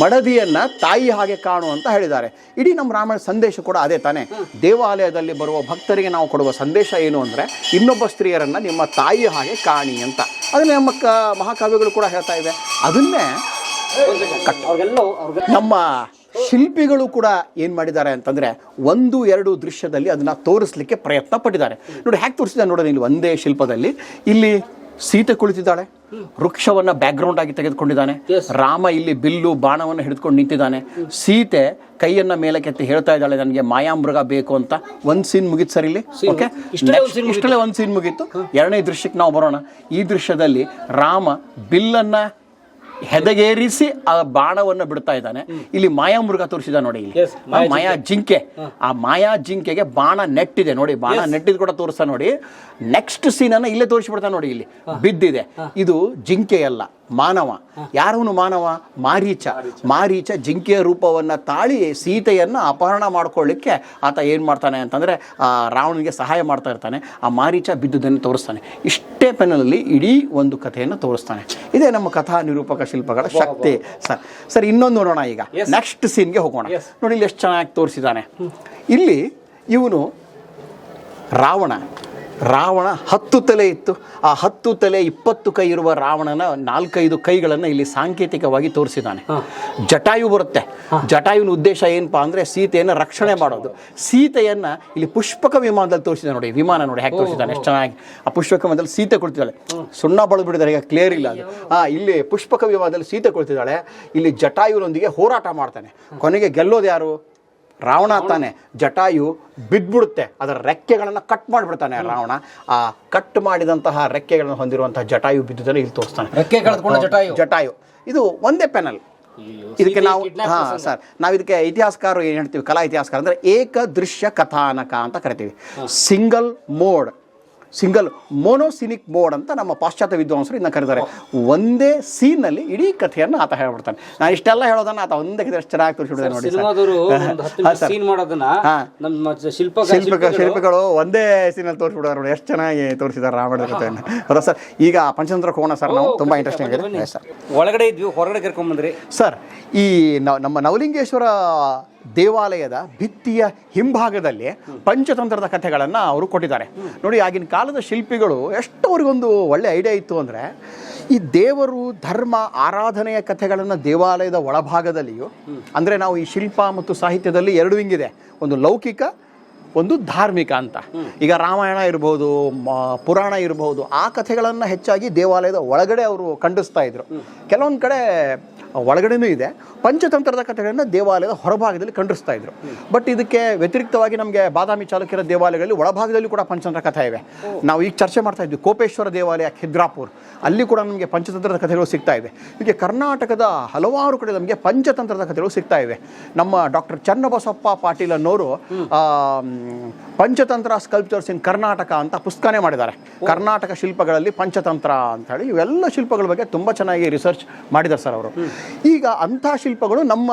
ಮಡದಿಯನ್ನ ತಾಯಿ ಹಾಗೆ ಕಾಣು ಅಂತ ಹೇಳಿದ್ದಾರೆ. ಇಡೀ ನಮ್ಮ ರಾಮಾಯಣ ಸಂದೇಶ ಕೂಡ ಅದೇ ತಾನೇ. ದೇವಾಲಯದಲ್ಲಿ ಬರುವ ಭಕ್ತರಿಗೆ ನಾವು ಕೊಡುವ ಸಂದೇಶ ಏನು ಅಂದರೆ, ಇನ್ನೊಬ್ಬ ಸ್ತ್ರೀಯರನ್ನ ನಿಮ್ಮ ತಾಯಿ ಹಾಗೆ ಕಾಣಿ ಅಂತ. ಅದನ್ನೇ ನಮ್ಮ ಮಹಾಕಾವ್ಯಗಳು ಕೂಡ ಹೇಳ್ತಾ ಇವೆ. ಅದನ್ನೇ ನಮ್ಮ ಶಿಲ್ಪಿಗಳು ಕೂಡ ಏನು ಮಾಡಿದ್ದಾರೆ ಅಂತಂದರೆ, 1-2 ದೃಶ್ಯದಲ್ಲಿ ಅದನ್ನು ತೋರಿಸ್ಲಿಕ್ಕೆ ಪ್ರಯತ್ನ ಪಟ್ಟಿದ್ದಾರೆ. ನೋಡಿ ಹೇಗೆ ತೋರಿಸಿದ್ದಾರೆ ನೋಡೋಣ. ಇಲ್ಲಿ ಒಂದೇ ಶಿಲ್ಪದಲ್ಲಿ ಇಲ್ಲಿ ಸೀತೆ ಕುಳಿತಿದ್ದಾಳೆ, ವೃಕ್ಷವನ್ನು ಬ್ಯಾಕ್ಗ್ರೌಂಡ್ ಆಗಿ ತೆಗೆದುಕೊಂಡಿದ್ದಾನೆ. ರಾಮ ಇಲ್ಲಿ ಬಿಲ್ಲು ಬಾಣವನ್ನು ಹಿಡಿದುಕೊಂಡು ನಿಂತಿದ್ದಾನೆ. ಸೀತೆ ಕೈಯನ್ನ ಮೇಲಕ್ಕೆತ್ತಿ ಹೇಳ್ತಾ ಇದ್ದಾಳೆ, ನನಗೆ ಮಾಯಾಮೃಗ ಬೇಕು ಅಂತ. ಒಂದು ಸೀನ್ ಮುಗೀತು ಸರ್ ಇಲ್ಲಿ. ಓಕೆ, ಇಷ್ಟಲ್ಲೇ ಒಂದು ಸೀನ್ ಮುಗೀತು. ಎರಡನೇ ದೃಶ್ಯಕ್ಕೆ ನಾವು ಬರೋಣ. ಈ ದೃಶ್ಯದಲ್ಲಿ ರಾಮ ಬಿಲ್ಲನ್ನ ಹೆದಗೇರಿಸಿ ಆ ಬಾಣವನ್ನು ಬಿಡ್ತಾ ಇದ್ದಾನೆ. ಇಲ್ಲಿ ಮಾಯಾಮೃಗ ತೋರಿಸಿದ ನೋಡಿ. ಇಲ್ಲಿ ಮಾಯಾ ಜಿಂಕೆ, ಆ ಮಾಯಾ ಜಿಂಕೆಗೆ ಬಾಣ ನೆಟ್ಟಿದೆ ನೋಡಿ. ಬಾಣ ನೆಟ್ಟಿದ್ ಕೂಡ ತೋರಿಸ್ತಾ ನೋಡಿ. ನೆಕ್ಸ್ಟ್ ಸೀನನ್ನು ಇಲ್ಲೇ ತೋರಿಸ್ಬಿಡ್ತಾ ನೋಡಿ. ಇಲ್ಲಿ ಬಿದ್ದಿದೆ. ಇದು ಜಿಂಕೆಯಲ್ಲ, ಮಾನವ. ಯಾರವನು ಮಾನವ? ಮಾರೀಚ ಜಿಂಕೆಯ ರೂಪವನ್ನು ತಾಳಿ ಸೀತೆಯನ್ನು ಅಪಹರಣ ಮಾಡ್ಕೊಳ್ಳಿಕ್ಕೆ ಆತ ಏನು ಮಾಡ್ತಾನೆ ಅಂತಂದರೆ, ರಾವಣನಿಗೆ ಸಹಾಯ ಮಾಡ್ತಾ ಇರ್ತಾನೆ. ಆ ಮಾರೀಚ ಬಿದ್ದುದನ್ನು ತೋರಿಸ್ತಾನೆ. ಇಷ್ಟೇ ಪೆನ್ನಲ್ಲಿ ಇಡೀ ಒಂದು ಕಥೆಯನ್ನು ತೋರಿಸ್ತಾನೆ. ಇದೇ ನಮ್ಮ ಕಥಾ ನಿರೂಪಕ ಶಿಲ್ಪಗಳ ಶಕ್ತಿ ಸರ್. ಇನ್ನೊಂದು ನೋಡೋಣ. ಈಗ ನೆಕ್ಸ್ಟ್ ಸೀನ್ಗೆ ಹೋಗೋಣ. ನೋಡಿ ಇಲ್ಲಿ ಎಷ್ಟು ಚೆನ್ನಾಗಿ ತೋರಿಸಿದ್ದಾನೆ. ಇಲ್ಲಿ ಇವನು ರಾವಣ 10 ತಲೆ ಇತ್ತು. ಆ 10 ತಲೆ 20 ಕೈ ಇರುವ ರಾವಣನ 4-5 ಕೈಗಳನ್ನು ಇಲ್ಲಿ ಸಾಂಕೇತಿಕವಾಗಿ ತೋರಿಸಿದ್ದಾನೆ. ಜಟಾಯು ಬರುತ್ತೆ. ಜಟಾಯುವಿನ ಉದ್ದೇಶ ಏನಪ್ಪಾ ಅಂದರೆ ಸೀತೆಯನ್ನು ರಕ್ಷಣೆ ಮಾಡೋದು. ಸೀತೆಯನ್ನು ಇಲ್ಲಿ ಪುಷ್ಪಕ ವಿಮಾನದಲ್ಲಿ ತೋರಿಸಿದ ನೋಡಿ. ವಿಮಾನ ನೋಡಿ ಹೇಗೆ ತೋರಿಸಿದ್ದಾನೆ, ಎಷ್ಟು ಚೆನ್ನಾಗಿ. ಆ ಪುಷ್ಪಕ ವಿಮಾನದಲ್ಲಿ ಸೀತೆ ಕುಳಿತಿದ್ದಾಳೆ. ಸುಣ್ಣ ಬಳಿದು ಬಿಟ್ಟಿದ್ದಾರೆ, ಈಗ ಕ್ಲಿಯರ್ ಇಲ್ಲ ಅದು. ಇಲ್ಲಿ ಪುಷ್ಪಕ ವಿಮಾನದಲ್ಲಿ ಸೀತೆ ಕುಳಿತಿದ್ದಾಳೆ. ಇಲ್ಲಿ ಜಟಾಯುವಿನೊಂದಿಗೆ ಹೋರಾಟ ಮಾಡ್ತಾನೆ. ಕೊನೆಗೆ ಗೆಲ್ಲೋದು ಯಾರು? ರಾವಣ ತಾನೆ. ಜಟಾಯು ಬಿದ್ದುಬಿಡುತ್ತೆ. ಅದರ ರೆಕ್ಕೆಗಳನ್ನು ಕಟ್ ಮಾಡಿಬಿಡ್ತಾನೆ ರಾವಣ. ಆ ಕಟ್ ಮಾಡಿದಂತಹ ರೆಕ್ಕೆಗಳನ್ನು ಹೊಂದಿರುವಂತಹ ಜಟಾಯು ಬಿದ್ದುದನ್ನು ಇಲ್ಲಿ ತೋರಿಸ್ತಾನೆ. ಜಟಾಯು ಇದು ಒಂದೇ ಪ್ಯಾನಲ್. ಇದಕ್ಕೆ ನಾವು ಸರ್ ನಾವು ಇದಕ್ಕೆ ಇತಿಹಾಸಕಾರರು ಏನು ಹೇಳ್ತೀವಿ, ಕಲಾ ಇತಿಹಾಸಕಾರ ಅಂದರೆ ಏಕ ದೃಶ್ಯ ಕಥಾನಕ ಅಂತ ಕರಿತೀವಿ. ಸಿಂಗಲ್ ಮೋನೋಸಿನಿಕ್ ಮೋಡ್ ಅಂತ ನಮ್ಮ ಪಾಶ್ಚಾತ್ಯ ವಿದ್ವಾಂಸರು ಇದನ್ನ ಕರೀತಾರೆ. ಒಂದೇ ಸೀನ್ನಲ್ಲಿ ಇಡೀ ಕಥೆಯನ್ನು ಆತ ಹೇಳ್ಬಿಡ್ತಾನೆ. ನಾನು ಇಷ್ಟೆಲ್ಲ ಹೇಳೋದನ್ನ ಆತ ಒಂದೇ ಕಥೆ ಎಷ್ಟು ಚೆನ್ನಾಗಿ ತೋರಿಸಿಬಿಡಿದೆ ನೋಡಿ. ಶಿಲ್ಪಿಗಳು ಒಂದೇ ಸೀನಲ್ಲಿ ತೋರಿಸ್ಬಿಡೋರು ನೋಡಿ, ಎಷ್ಟು ಚೆನ್ನಾಗಿ ತೋರಿಸಿದ್ದಾರೆ ರಾವಣನ ಕಥೆಯನ್ನು. ಹೌದಾ ಸರ್? ಈಗ ಪಂಚತಂತ್ರಕ್ಕೆ ಹೋಗೋಣ ಸರ್. ನಾವು ತುಂಬ ಇಂಟ್ರೆಸ್ಟಿಂಗ್ ಆಗಿದೆ ಸರ್. ಒಳಗಡೆ ಇದ್ವಿ, ಹೊರಗಡೆ ಕರ್ಕೊಂಡ್ಬಂದ್ರಿ ಸರ್. ಈ ನಮ್ಮ ನವಲಿಂಗೇಶ್ವರ ದೇವಾಲಯದ ಭಿತ್ತಿಯ ಹಿಂಭಾಗದಲ್ಲಿ ಪಂಚತಂತ್ರದ ಕಥೆಗಳನ್ನು ಅವರು ಕೊಟ್ಟಿದ್ದಾರೆ ನೋಡಿ. ಆಗಿನ ಕಾಲದ ಶಿಲ್ಪಿಗಳು ಎಷ್ಟು ಅವ್ರಿಗೊಂದು ಒಳ್ಳೆ ಐಡಿಯಾ ಇತ್ತು ಅಂದರೆ, ಈ ದೇವರು ಧರ್ಮ ಆರಾಧನೆಯ ಕಥೆಗಳನ್ನು ದೇವಾಲಯದ ಒಳಭಾಗದಲ್ಲಿಯೂ, ಅಂದರೆ ನಾವು ಈ ಶಿಲ್ಪ ಮತ್ತು ಸಾಹಿತ್ಯದಲ್ಲಿ 2 ವಿಂಗಿದೆ, ಒಂದು ಲೌಕಿಕ, ಒಂದು ಧಾರ್ಮಿಕ ಅಂತ. ಈಗ ರಾಮಾಯಣ ಇರ್ಬೋದು, ಪುರಾಣ ಇರಬಹುದು, ಆ ಕಥೆಗಳನ್ನು ಹೆಚ್ಚಾಗಿ ದೇವಾಲಯದ ಒಳಗಡೆ ಅವರು ಖಂಡಿಸ್ತಾ ಇದ್ರು. ಕೆಲವೊಂದು ಕಡೆ ಒಳಗಡೆನೂ ಇದೆ. ಪಂಚತಂತ್ರದ ಕಥೆಗಳನ್ನು ದೇವಾಲಯದ ಹೊರಭಾಗದಲ್ಲಿ ಖಂಡಿಸ್ತಾ ಇದ್ರು. ಬಟ್ ಇದಕ್ಕೆ ವ್ಯತಿರಿಕ್ತವಾಗಿ ನಮಗೆ ಬಾದಾಮಿ ಚಾಲುಕ್ಯರ ದೇವಾಲಯಗಳಲ್ಲಿ ಒಳಭಾಗದಲ್ಲಿ ಕೂಡ ಪಂಚತಂತ್ರ ಕಥೆ ಇವೆ. ನಾವು ಈಗ ಚರ್ಚೆ ಮಾಡ್ತಾ ಇದ್ವಿ ಕೋಪೇಶ್ವರ ದೇವಾಲಯ ಖಿದ್ರಾಪುರ್, ಅಲ್ಲಿ ಕೂಡ ನಮಗೆ ಪಂಚತಂತ್ರದ ಕಥೆಗಳು ಸಿಗ್ತಾ ಇವೆ. ಹೀಗೆ ಕರ್ನಾಟಕದ ಹಲವಾರು ಕಡೆ ನಮಗೆ ಪಂಚತಂತ್ರದ ಕಥೆಗಳು ಸಿಗ್ತಾ ಇವೆ. ನಮ್ಮ ಡಾಕ್ಟರ್ ಚನ್ನಬಸಪ್ಪ ಪಾಟೀಲ್ ಅನ್ನೋರು ಪಂಚತಂತ್ರ ಸ್ಕಲ್ಪ್ಚರ್ಸ್ ಇನ್ ಕರ್ನಾಟಕ ಅಂತ ಪುಸ್ತಕನೇ ಮಾಡಿದ್ದಾರೆ. ಕರ್ನಾಟಕ ಶಿಲ್ಪಗಳಲ್ಲಿ ಪಂಚತಂತ್ರ ಅಂತ ಹೇಳಿ ಇವೆಲ್ಲ ಶಿಲ್ಪಗಳ ಬಗ್ಗೆ ತುಂಬ ಚೆನ್ನಾಗಿ ರಿಸರ್ಚ್ ಮಾಡಿದ್ದಾರೆ ಸರ್ ಅವರು. ಈಗ ಅಂಥ ಶಿಲ್ಪಗಳು ನಮ್ಮ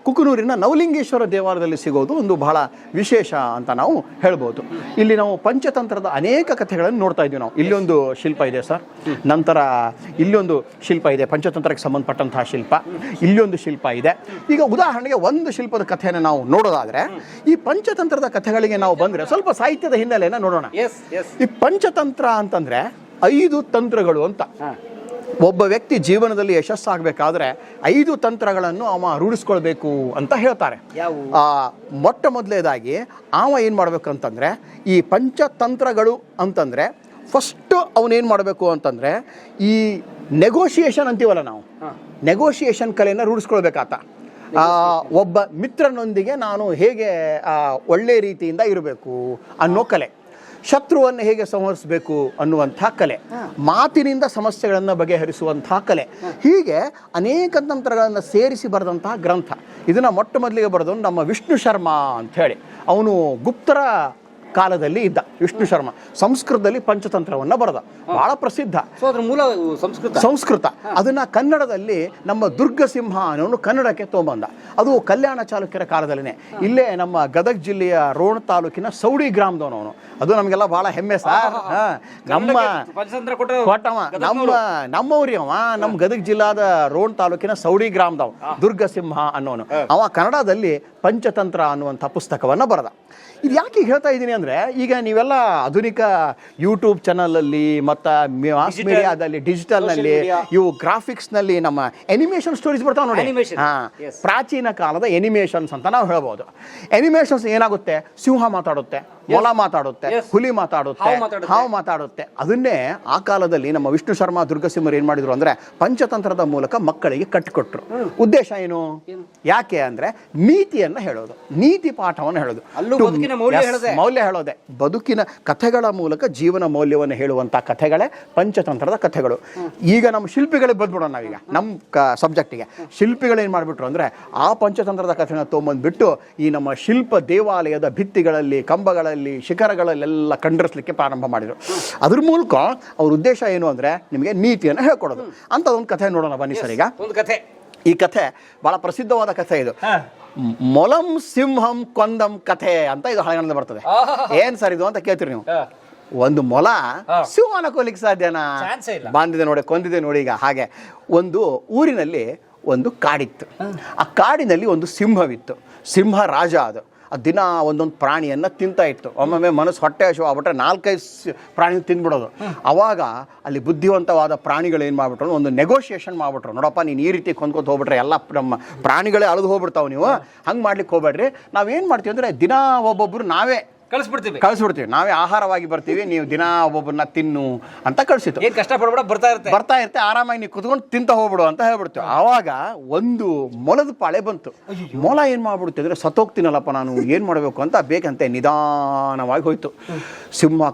ಕುಕನೂರಿನ ನವಲಿಂಗೇಶ್ವರ ದೇವಾಲಯದಲ್ಲಿ ಸಿಗೋದು ಒಂದು ಬಹಳ ವಿಶೇಷ ಅಂತ ನಾವು ಹೇಳ್ಬೋದು. ಇಲ್ಲಿ ನಾವು ಪಂಚತಂತ್ರದ ಅನೇಕ ಕಥೆಗಳನ್ನು ನೋಡ್ತಾ ಇದ್ದೀವಿ ನಾವು. ಇಲ್ಲೊಂದು ಶಿಲ್ಪ ಇದೆ ಸರ್, ನಂತರ ಇಲ್ಲೊಂದು ಶಿಲ್ಪ ಇದೆ ಪಂಚತಂತ್ರಕ್ಕೆ ಸಂಬಂಧಪಟ್ಟಂತಹ ಶಿಲ್ಪ, ಇಲ್ಲೊಂದು ಶಿಲ್ಪ ಇದೆ. ಈಗ ಉದಾಹರಣೆಗೆ ಒಂದು ಶಿಲ್ಪದ ಕಥೆಯನ್ನು ನಾವು ನೋಡೋದಾದ್ರೆ, ಈ ಪಂಚತಂತ್ರದ ಕಥೆಗಳಿಗೆ ನಾವು ಬಂದರೆ ಸ್ವಲ್ಪ ಸಾಹಿತ್ಯದ ಹಿನ್ನೆಲೆಯನ್ನು ನೋಡೋಣ. ಈ ಪಂಚತಂತ್ರ ಅಂತಂದ್ರೆ 5 ತಂತ್ರಗಳು ಅಂತ. ಒಬ್ಬ ವ್ಯಕ್ತಿ ಜೀವನದಲ್ಲಿ ಯಶಸ್ಸಾಗಬೇಕಾದ್ರೆ 5 ತಂತ್ರಗಳನ್ನು ಅವ ರೂಢಿಸ್ಕೊಳ್ಬೇಕು ಅಂತ ಹೇಳ್ತಾರೆ. ಮೊಟ್ಟ ಮೊದಲನೇದಾಗಿ ಅವ ಏನು ಮಾಡಬೇಕು ಅಂತಂದರೆ, ಈ ಪಂಚತಂತ್ರಗಳು ಅಂತಂದರೆ ಫಸ್ಟ್ ಅವನೇನು ಮಾಡಬೇಕು ಅಂತಂದರೆ, ಈ ನೆಗೋಷಿಯೇಷನ್ ಅಂತೀವಲ್ಲ ನಾವು, ನೆಗೋಷಿಯೇಷನ್ ಕಲೆಯನ್ನು ರೂಢಿಸ್ಕೊಳ್ಬೇಕಾತ. ಒಬ್ಬ ಮಿತ್ರನೊಂದಿಗೆ ನಾನು ಹೇಗೆ ಒಳ್ಳೆ ರೀತಿಯಿಂದ ಇರಬೇಕು ಅನ್ನೋ ಕಲೆ. ಶತ್ರುವನ್ನು ಹೇಗೆ ಸಂಹರಿಸಬೇಕು ಅನ್ನುವಂಥ ಕಲೆ, ಮಾತಿನಿಂದ ಸಮಸ್ಯೆಗಳನ್ನು ಬಗೆಹರಿಸುವಂತಹ ಕಲೆ, ಹೀಗೆ ಅನೇಕ ತಂತ್ರಗಳನ್ನು ಸೇರಿಸಿ ಬರೆದಂತಹ ಗ್ರಂಥ. ಇದನ್ನು ಮೊಟ್ಟ ಮೊದಲಿಗೆ ಬರೆದವನು ನಮ್ಮ ವಿಷ್ಣು ಶರ್ಮಾ ಅಂತ ಹೇಳಿ. ಅವನು ಗುಪ್ತರ ಕಾಲದಲ್ಲಿ ಇದ್ದ ವಿಷ್ಣು ಶರ್ಮ. ಸಂಸ್ಕೃತದಲ್ಲಿ ಪಂಚತಂತ್ರವನ್ನು ಬರೆದ, ಬಹಳ ಪ್ರಸಿದ್ಧ. ಅದ್ರ ಮೂಲ ಸಂಸ್ಕೃತ. ಅದನ್ನ ಕನ್ನಡದಲ್ಲಿ ನಮ್ಮ ದುರ್ಗಸಿಂಹ ಅನ್ನೋನು ಕನ್ನಡಕ್ಕೆ ತೊಗೊಂಬಂದ. ಅದು ಕಲ್ಯಾಣ ಚಾಲುಕ್ಯರ ಕಾಲದಲ್ಲಿನೇ. ಇಲ್ಲೇ ನಮ್ಮ ಗದಗ ಜಿಲ್ಲೆಯ ರೋಣ ತಾಲೂಕಿನ ಸೌಡಿ ಗ್ರಾಮದವನು. ಅದು ನಮಗೆಲ್ಲ ಬಹಳ ಹೆಮ್ಮೆ ಸರ್. ನಮ್ಮ ನಮ್ಮವ್ರಿ ಅವ, ನಮ್ಮ ಗದಗ ಜಿಲ್ಲಾದ ರೋಣ ತಾಲೂಕಿನ ಸೌಡಿ ಗ್ರಾಮದವ ದುರ್ಗಸಿಂಹ ಅನ್ನೋನು. ಅವ ಕನ್ನಡದಲ್ಲಿ ಪಂಚತಂತ್ರ ಅನ್ನುವಂಥ ಪುಸ್ತಕವನ್ನ ಬರೆದ. ಇದು ಯಾಕೆ ಹೇಳ್ತಾ ಇದ್ದೀನಿ ಅಂದರೆ, ಈಗ ನೀವೆಲ್ಲ ಆಧುನಿಕ ಯೂಟ್ಯೂಬ್ ಚಾನಲಲ್ಲಿ ಮತ್ತು ಮಾಸ್ ಮೀಡಿಯಾದಲ್ಲಿ, ಡಿಜಿಟಲ್ನಲ್ಲಿ, ಇವು ಗ್ರಾಫಿಕ್ಸ್ನಲ್ಲಿ ನಮ್ಮ ಎನಿಮೇಷನ್ ಸ್ಟೋರೀಸ್ ಬರ್ತಾವೆ ನೋಡಿ. ಪ್ರಾಚೀನ ಕಾಲದ ಎನಿಮೇಷನ್ಸ್ ಅಂತ ನಾವು ಹೇಳ್ಬೋದು. ಎನಿಮೇಷನ್ಸ್ ಏನಾಗುತ್ತೆ, ಸಿಂಹ ಮಾತಾಡುತ್ತೆ, ಮೊಲ ಮಾತಾಡುತ್ತೆ, ಹುಲಿ ಮಾತಾಡುತ್ತೆ, ಹಾವು ಮಾತಾಡುತ್ತೆ. ಅದನ್ನೇ ಆ ಕಾಲದಲ್ಲಿ ನಮ್ಮ ವಿಷ್ಣು ಶರ್ಮಾ ದುರ್ಗಸಿಂಹರು ಏನು ಮಾಡಿದ್ರು ಅಂದರೆ ಪಂಚತಂತ್ರದ ಮೂಲಕ ಮಕ್ಕಳಿಗೆ ಕಟ್ಟಿಕೊಟ್ರು. ಉದ್ದೇಶ ಏನು? ಯಾಕೆ ಅಂದರೆ ನೀತಿಯನ್ನು ಹೇಳೋದು, ನೀತಿ ಪಾಠವನ್ನು ಹೇಳೋದು, ಮೌಲ್ಯ ಹೇಳೋದೆ. ಬದುಕಿನ ಕಥೆಗಳ ಮೂಲಕ ಜೀವನ ಮೌಲ್ಯವನ್ನು ಹೇಳುವಂಥ ಕಥೆಗಳೇ ಪಂಚತಂತ್ರದ ಕಥೆಗಳು. ಈಗ ನಮ್ಮ ಶಿಲ್ಪಿಗಳಿಗೆ ಬಂದ್ಬಿಡೋಣ ನಾವೀಗ ನಮ್ಮ ಸಬ್ಜೆಕ್ಟಿಗೆ. ಶಿಲ್ಪಿಗಳು ಏನು ಮಾಡಿಬಿಟ್ರು ಅಂದರೆ ಆ ಪಂಚತಂತ್ರದ ಕಥೆನ ತೊಗೊಂಬಂದ್ಬಿಟ್ಟು ಈ ನಮ್ಮ ಶಿಲ್ಪ ದೇವಾಲಯದ ಭಿತ್ತಿಗಳಲ್ಲಿ, ಕಂಬಗಳಲ್ಲಿ, ಶಿಖರಗಳಲ್ಲೆಲ್ಲ ಕಂಡರಿಸಲಿಕ್ಕೆ ಪ್ರಾರಂಭ ಮಾಡಿದರು. ಅದ್ರ ಮೂಲಕ ಅವ್ರ ಉದ್ದೇಶ ಏನು ಅಂದರೆ ನಿಮಗೆ ನೀತಿಯನ್ನು ಹೇಳ್ಕೊಡೋದು ಅಂತ ಒಂದು ಕಥೆ ನೋಡೋಣ ಬನ್ನಿ ಸರ್. ಈಗ ಒಂದು ಕಥೆ, ಈ ಕಥೆ ಬಹಳ ಪ್ರಸಿದ್ಧವಾದ ಕಥೆ ಇದು. ಮೊಲಂ ಸಿಂಹಂ ಕೊಂದಂ ಕಥೆ ಅಂತ ಇದು ಹಳೆಗನ್ನಡ ಬರ್ತದೆ. ಏನ್ ಸರ್ ಇದು ಅಂತ ಕೇಳ್ತೀರಿ ನೀವು. ಒಂದು ಮೊಲ ಸಿಂಹನ ಕೊಲ್ಲಿಕ್ಕೆ ಸಾಧ್ಯನಾ? ಬಾಂಧಿದೆ ನೋಡಿ, ಕೊಂದಿದೆ ನೋಡಿ. ಈಗ ಹಾಗೆ ಒಂದು ಊರಿನಲ್ಲಿ ಒಂದು ಕಾಡಿತ್ತು. ಆ ಕಾಡಿನಲ್ಲಿ ಒಂದು ಸಿಂಹವಿತ್ತು. ಸಿಂಹ ರಾಜ. ಅದು ದಿನ ಒಂದೊಂದು ಪ್ರಾಣಿಯನ್ನು ತಿಂತಾ ಇತ್ತು. ಒಮ್ಮೊಮ್ಮೆ ಮನಸ್ಸು ಹೊಟ್ಟೆ ಹಸಿವು ಆಗ್ಬಿಟ್ರೆ 4-5 ಪ್ರಾಣಿ ತಿಂದ್ಬಿಡೋದು. ಅವಾಗ ಅಲ್ಲಿ ಬುದ್ಧಿವಂತವಾದ ಪ್ರಾಣಿಗಳು ಏನು ಮಾಡ್ಬಿಟ್ರು, ಒಂದು ನೆಗೋಷಿಯೇಷನ್ ಮಾಡ್ಬಿಟ್ರು. ನೋಡಪ್ಪ, ನೀನು ಈ ರೀತಿ ಕೊಂದ್ಕೊತ ಹೋಗ್ಬಿಟ್ರೆ ಎಲ್ಲ ನಮ್ಮ ಪ್ರಾಣಿಗಳೇ ಅಳಿದು ಹೋಗ್ಬಿಡ್ತಾವೆ, ನೀವು ಹಂಗೆ ಮಾಡ್ಲಿಕ್ಕೆ ಹೋಗ್ಬೇಡ್ರಿ. ನಾವೇನು ಮಾಡ್ತೀವಿ ಅಂದರೆ ದಿನ ಒಬ್ಬೊಬ್ಬರು ನಾವೇ ಕಳಿಸ್ಬಿಡ್ತೀವಿ, ನಾವೇ ಆಹಾರವಾಗಿ ಬರ್ತೀವಿ, ನೀವು ದಿನ ಒಬ್ಬೊಬ್ಬರನ್ನ ತಿನ್ನು ಅಂತ ಕಳಿಸಿತ್ತು. ಕಷ್ಟಪಡ್ಬೇಡ, ಬರ್ತಾ ಇರುತ್ತೆ, ಆರಾಮಾಗಿ ನೀವು ಕುತ್ಕೊಂಡು ತಿಂತ ಹೋಗ್ಬಿಡು ಅಂತ ಹೇಳ್ಬಿಡ್ತೀವಿ. ಆವಾಗ ಒಂದು ಮೊಲದ ಪಾಳೆ ಬಂತು. ಮೊಲ ಏನು ಮಾಡ್ಬಿಡುತ್ತೆ ಅಂದರೆ, ಸತ್ತೋಗ್ತೀನಲ್ಲಪ್ಪ ನಾನು, ಏನು ಮಾಡಬೇಕು ಅಂತ ಬೇಕಂತೆ ನಿಧಾನವಾಗಿ ಹೋಯ್ತು. ಸಿಂಹ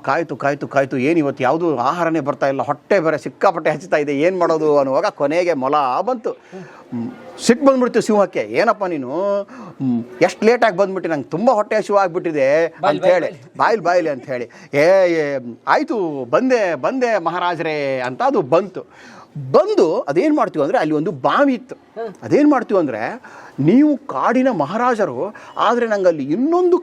ಕಾಯ್ತು ಏನು ಇವತ್ತು ಯಾವುದು ಆಹಾರನೇ ಬರ್ತಾ ಇಲ್ಲ, ಹೊಟ್ಟೆ ಬೇರೆ ಸಿಕ್ಕಾಪಟ್ಟೆ ಹಚ್ಚುತ್ತಾ ಇದೆ, ಏನು ಮಾಡೋದು ಅನ್ನುವಾಗ ಕೊನೆಗೆ ಮೊಲ ಬಂತು. ಸಿಟ್ಟು ಬಂದ್ಬಿಡ್ತು ಸಿಂಹಕ್ಕೆ. ಏನಪ್ಪ ನೀನು ಎಷ್ಟು ಲೇಟಾಗಿ ಬಂದ್ಬಿಟ್ಟು, ನಂಗೆ ತುಂಬ ಹೊಟ್ಟೆ ಹಸಿವು ಆಗ್ಬಿಟ್ಟಿದೆ ಅಂತ ಹೇಳಿ, ಬಾಯಿಲಿ ಅಂತ ಹೇಳಿ, ಆಯಿತು ಬಂದೆ ಮಹಾರಾಜರೇ ಅಂತ ಅದು ಬಂದು ಅದೇನು ಮಾಡ್ತೀವಿ ಅಂದರೆ, ಅಲ್ಲಿ ಒಂದು ಬಾವಿ ಇತ್ತು. ಅದೇನು ಮಾಡ್ತೀವಿ ಅಂದರೆ, ನೀವು ಕಾಡಿನ ಮಹಾರಾಜರು, ಆದರೆ ನಂಗೆ ಅಲ್ಲಿ ಇನ್ನೊಂದು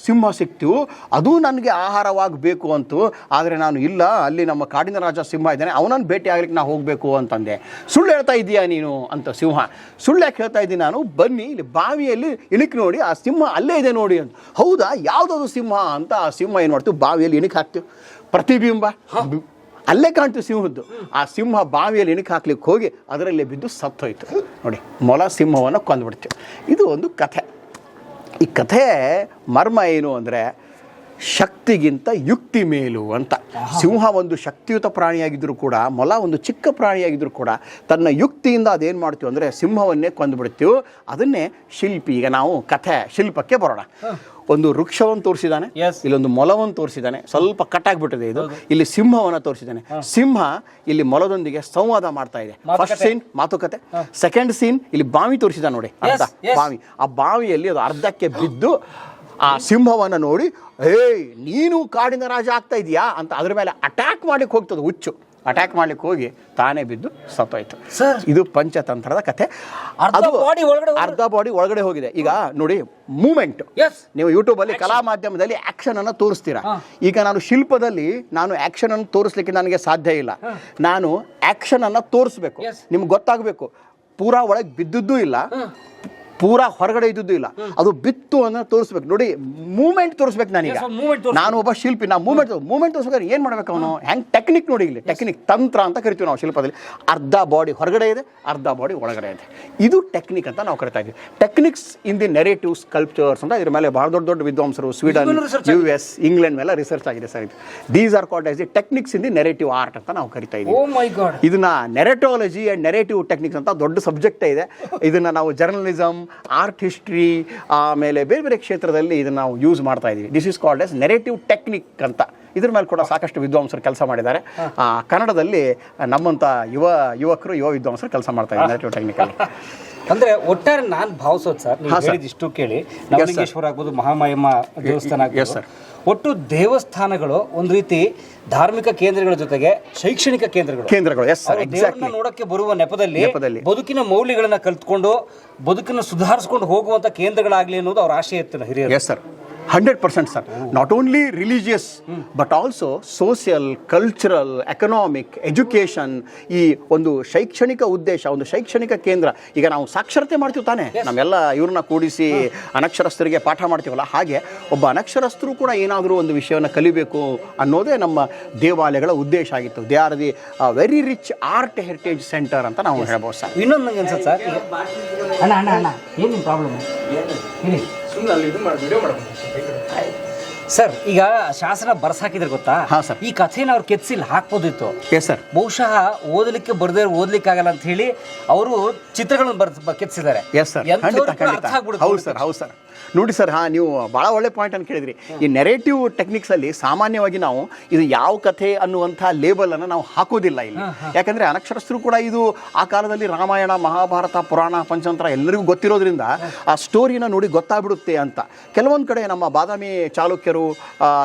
ಸಿಂಹ ಸಿಕ್ತು, ಅದು ನನಗೆ ಆಹಾರವಾಗಬೇಕು ಅಂತು, ಆದರೆ ನಾನು ಇಲ್ಲ, ಅಲ್ಲಿ ನಮ್ಮ ಕಾಡಿನ ರಾಜ ಸಿಂಹ ಇದ್ದಾನೆ, ಅವನನ್ನು ಭೇಟಿ ಆಗ್ಲಿಕ್ಕೆ ನಾನು ಹೋಗಬೇಕು ಅಂತಂದೆ. ಸುಳ್ಳು ಹೇಳ್ತಾ ಇದ್ದೀಯಾ ನೀನು ಅಂತ ಸಿಂಹ. ಸುಳ್ಳು ಯಾಕೆ ಹೇಳ್ತಾ ಇದ್ದೀನಿ ನಾನು, ಬನ್ನಿ ಇಲ್ಲಿ ಬಾವಿಯಲ್ಲಿ ಇಳಿಕ್ ನೋಡಿ, ಆ ಸಿಂಹ ಅಲ್ಲೇ ಇದೆ ನೋಡಿ ಅಂತ. ಹೌದಾ, ಯಾವುದದು ಸಿಂಹ ಅಂತ ಆ ಸಿಂಹ ಏನು ಮಾಡ್ತೀವಿ, ಬಾವಿಯಲ್ಲಿ ಇಣಿಕ್ ಹಾಕ್ತೀವಿ. ಪ್ರತಿಬಿಂಬ ಅಲ್ಲೇ ಕಾಣ್ತೀವಿ ಸಿಂಹದ್ದು. ಆ ಸಿಂಹ ಬಾವಿಯಲ್ಲಿ ಇಣಿಕ್ ಹಾಕ್ಲಿಕ್ಕೆ ಹೋಗಿ ಅದರಲ್ಲೇ ಬಿದ್ದು ಸತ್ತೋಯ್ತು ನೋಡಿ. ಮೊಲ ಸಿಂಹವನ್ನು ಕೊಂದ್ಬಿಡ್ತೀವಿ. ಇದು ಒಂದು ಕಥೆ. ಈ ಕಥೆ ಮರ್ಮ ಏನು ಅಂದರೆ, ಶಕ್ತಿಗಿಂತ ಯುಕ್ತಿ ಮೇಲು ಅಂತ. ಸಿಂಹ ಒಂದು ಶಕ್ತಿಯುತ ಪ್ರಾಣಿಯಾಗಿದ್ದರೂ ಕೂಡ, ಮೊಲ ಒಂದು ಚಿಕ್ಕ ಪ್ರಾಣಿಯಾಗಿದ್ದರೂ ಕೂಡ ತನ್ನ ಯುಕ್ತಿಯಿಂದ ಅದೇನು ಮಾಡ್ತೀವಿ ಅಂದರೆ ಸಿಂಹವನ್ನೇ ಕೊಂದುಬಿಡ್ತೀವಿ. ಅದನ್ನೇ ಶಿಲ್ಪಿ. ಈಗ ನಾವು ಶಿಲ್ಪಕ್ಕೆ ಬರೋಣ. ಒಂದು ವೃಕ್ಷವನ್ನು ತೋರಿಸಿದ್ದಾನೆ, ಇಲ್ಲೊಂದು ಮೊಲವನ್ನು ತೋರಿಸಿದ್ದಾನೆ, ಸ್ವಲ್ಪ ಕಟ್ಟಾಗ್ಬಿಟ್ಟಿದೆ ಇದು. ಇಲ್ಲಿ ಸಿಂಹವನ್ನು ತೋರಿಸಿದ್ದಾನೆ. ಸಿಂಹ ಇಲ್ಲಿ ಮೊಲದೊಂದಿಗೆ ಸಂವಾದ ಮಾಡ್ತಾ ಇದೆ. ಫಸ್ಟ್ ಸೀನ್ ಮಾತುಕತೆ, ಸೆಕೆಂಡ್ ಸೀನ್ ಇಲ್ಲಿ ಬಾವಿ ತೋರಿಸಿದ ನೋಡಿ, ಅರ್ಧ ಬಾವಿ. ಆ ಬಾವಿಯಲ್ಲಿ ಅದು ಅರ್ಧಕ್ಕೆ ಬಿದ್ದು ಆ ಸಿಂಹವನ್ನು ನೋಡಿ, ನೀನು ಕಾಡಿನ ರಾಜ ಆಗ್ತಾ ಇದೆಯಾ ಅಂತ ಅದ್ರ ಮೇಲೆ ಅಟ್ಯಾಕ್ ಮಾಡ್ಲಿಕ್ಕೆ ಹೋಗ್ತದೆ. ಹುಚ್ಚು ಅಟ್ಯಾಕ್ ಮಾಡ್ಲಿಕ್ಕೆ ಹೋಗಿ ತಾನೇ ಬಿದ್ದು ಸತ್ತೋಯ್ತು. ಇದು ಪಂಚತಂತ್ರದ ಕಥೆ. ಅರ್ಧ ಬಾಡಿ ಒಳಗಡೆ ಹೋಗಿದೆ. ಈಗ ನೋಡಿ ಮೂಮೆಂಟ್, ನೀವು ಯೂಟ್ಯೂಬಲ್ಲಿ ಕಲಾ ಮಾಧ್ಯಮದಲ್ಲಿ ಆಕ್ಷನ್ ಅನ್ನು ತೋರಿಸ್ತೀರಾ. ಈಗ ನಾನು ಶಿಲ್ಪದಲ್ಲಿ ನಾನು ಆಕ್ಷನ್ ಅನ್ನು ತೋರಿಸ್ಲಿಕ್ಕೆ ನನಗೆ ಸಾಧ್ಯ ಇಲ್ಲ. ನಾನು ಆಕ್ಷನ್ ಅನ್ನು ತೋರಿಸ್ಬೇಕು, ನಿಮ್ಗೆ ಗೊತ್ತಾಗಬೇಕು. ಪೂರಾ ಒಳಗೆ ಬಿದ್ದದ್ದೂ ಇಲ್ಲ, ಪೂರಾ ಹೊರಗಡೆ ಇದ್ದದ್ದು ಇಲ್ಲ, ಅದು ಬಿತ್ತು ಅನ್ನೋ ತೋರಿಸ್ಬೇಕು. ನೋಡಿ ಮೂಮೆಂಟ್ ತೋರಿಸ್ಬೇಕು. ನಾನು ಒಬ್ಬ ಶಿಲ್ಪಿ, ನಾವು ಮೂಮೆಂಟ್ ತೋರಿಸ್ಬೇಕಾದ್ರೆ ಏನು ಮಾಡ್ಬೇಕು, ಅವನು ಹೆಂಗೆ ಟೆಕ್ನಿಕ್ ನೋಡಿ. ಇಲ್ಲಿ ಟೆಕ್ನಿಕ್, ತಂತ್ರ ಅಂತ ಕರಿತೀವಿ ನಾವು ಶಿಲ್ಪದಲ್ಲಿ. ಅರ್ಧ ಬಾಡಿ ಹೊರಗಡೆ ಇದೆ, ಅರ್ಧ ಬಾಡಿ ಒಳಗಡೆ ಇದೆ. ಇದು ಟೆಕ್ನಿಕ್ ಅಂತ ನಾವು ಕರಿತಾ ಇದ್ದೀವಿ. Techniques in the narrative sculptures ಅಂತ ಇದ್ರ ಮೇಲೆ ಬಹಳ ದೊಡ್ಡ ವಿದ್ವಾಂಸರು ಸ್ವೀಡನ್, US, ಇಂಗ್ಲೆಂಡ್ ಮೇಲೆ ರಿಸರ್ಚ್ ಆಗಿದೆ ಸರ್. ಇದು these are called as the techniques in the narrative art ಅಂತ ನಾವು ಕರಿತಾ ಇದ್ದೀವಿ. ಇದನ್ನ ನೆರೇಟೋಲಜಿ ಅಂಡ್ ನೆರೇಟಿವ್ ಟೆಕ್ನಿಕ್ಸ್ ಅಂತ ದೊಡ್ಡ ಸಬ್ಜೆಕ್ಟ್ ಇದೆ. ಇದನ್ನ ನಾವು ಜರ್ನಲಿಸಮ್, ಆರ್ಟ್ ಹಿಸ್ಟ್ರಿ, ಆಮೇಲೆ ಬೇರೆ ಬೇರೆ ಕ್ಷೇತ್ರದಲ್ಲಿ ಇದನ್ನು ನಾವು ಯೂಸ್ ಮಾಡ್ತಾ ಇದ್ದೀವಿ. This is called as narrative technique ಅಂತ ಇದ್ರ ಮೇಲೆ ಕೂಡ ಸಾಕಷ್ಟು ವಿದ್ವಾಂಸರು ಕೆಲಸ ಮಾಡಿದ್ದಾರೆ. ಕನ್ನಡದಲ್ಲಿ ನಮ್ಮಂಥ ಯುವಕರು ಯುವ ವಿದ್ವಾಂಸರು ಕೆಲಸ ಮಾಡ್ತಾ ಇದ್ದಾರೆ ನೇಟಿವ್ ಟೆಕ್ನಿಕಲ್. ಅಂದ್ರೆ ಒಟ್ಟಾರೆ ನಾನು ಭಾವಿಸೋದು ಸರ್, ನೀವು ಹೇಳಿದಿಷ್ಟು ಕೇಳಿ, ನವಲಿಂಗೇಶ್ವರ ಆಗ್ಬೋದು, ಮಹಾಮಾಯಮ್ಮ ದೇವಸ್ಥಾನ ಆಗ್ಬೋದು, ಒಟ್ಟು ದೇವಸ್ಥಾನಗಳು ಒಂದು ರೀತಿ ಧಾರ್ಮಿಕ ಕೇಂದ್ರಗಳ ಜೊತೆಗೆ ಶೈಕ್ಷಣಿಕ ಕೇಂದ್ರಗಳು. ದೇವರನ್ನ ನೋಡಕ್ಕೆ ಬರುವ ನೆಪದಲ್ಲಿ ಬದುಕಿನ ಮೌಲ್ಯಗಳನ್ನ ಕಲ್ತ್ಕೊಂಡು ಬದುಕನ್ನು ಸುಧಾರಿಸಿಕೊಂಡು ಹೋಗುವಂತ ಕೇಂದ್ರಗಳಾಗ್ಲಿ ಅನ್ನೋದು ಅವ್ರ ಆಶಯ ಇತ್ತು ಹಿರಿಯರು. 100% sir. Not only religious but also social, cultural, economic, education. ಈ ಒಂದು ಶೈಕ್ಷಣಿಕ ಉದ್ದೇಶ, ಒಂದು ಶೈಕ್ಷಣಿಕ ಕೇಂದ್ರ. ಈಗ ನಾವು ಸಾಕ್ಷರತೆ ಮಾಡ್ತೀವಿ ತಾನೇ, ನಮ್ಮೆಲ್ಲ ಇವ್ರನ್ನ ಕೂಡಿಸಿ ಅನಕ್ಷರಸ್ಥರಿಗೆ ಪಾಠ ಮಾಡ್ತೀವಲ್ಲ, ಹಾಗೆ ಒಬ್ಬ ಅನಕ್ಷರಸ್ಥರು ಕೂಡ ಏನಾದರೂ ಒಂದು ವಿಷಯವನ್ನು ಕಲಿಬೇಕು ಅನ್ನೋದೇ ನಮ್ಮ ದೇವಾಲಯಗಳ ಉದ್ದೇಶ ಆಗಿತ್ತು. They are the very rich art heritage centre ಅಂತ ನಾವು ಹೇಳ್ಬೋದು ಸರ್. ಇನ್ನೊಂದು ನಂಗೆ ಅನ್ಸುತ್ತೆ ಸರ್, ಅಣ್ಣ ಏನು ಪ್ರಾಬ್ಲಮ್ ಸರ್, ಈಗ ಶಾಸನ ಬರ್ಸಾಕಿದ್ರೆ ಗೊತ್ತಾ, ಈ ಕಥೆನ ಅವ್ರು ಕೆತ್ಸಿಲ್ಲ ಹಾಕ್ಬೋದಿತ್ತು. ಬಹುಶಃ ಓದಲಿಕ್ಕೆ ಬರ್ದೇ ಓದ್ಲಿಕ್ಕೆ ಆಗಲ್ಲ ಅಂತ ಹೇಳಿ ಅವರು ಚಿತ್ರಗಳನ್ನು ಕೆತ್ಸಿದ್ದಾರೆ. ಹೌದು ಸರ್. ನೋಡಿ ಸರ್, ನೀವು ಭಾಳ ಒಳ್ಳೆ ಪಾಯಿಂಟ್ ಅನ್ನು ಕೇಳಿದ್ರಿ. ಈ ನೆರೇಟಿವ್ ಟೆಕ್ನಿಕ್ಸಲ್ಲಿ ಸಾಮಾನ್ಯವಾಗಿ ನಾವು ಇದು ಯಾವ ಕಥೆ ಅನ್ನುವಂಥ ಲೇಬಲನ್ನು ನಾವು ಹಾಕೋದಿಲ್ಲ ಇಲ್ಲಿ. ಯಾಕಂದರೆ ಅನಕ್ಷರಸ್ಥರು ಕೂಡ ಇದು ಆ ಕಾಲದಲ್ಲಿ ರಾಮಾಯಣ, ಮಹಾಭಾರತ, ಪುರಾಣ, ಪಂಚತಂತ್ರ ಎಲ್ಲರಿಗೂ ಗೊತ್ತಿರೋದ್ರಿಂದ ಆ ಸ್ಟೋರಿನ ನೋಡಿ ಗೊತ್ತಾಗ್ಬಿಡುತ್ತೆ ಅಂತ. ಕೆಲವೊಂದು ಕಡೆ ನಮ್ಮ ಬಾದಾಮಿ ಚಾಲುಕ್ಯರು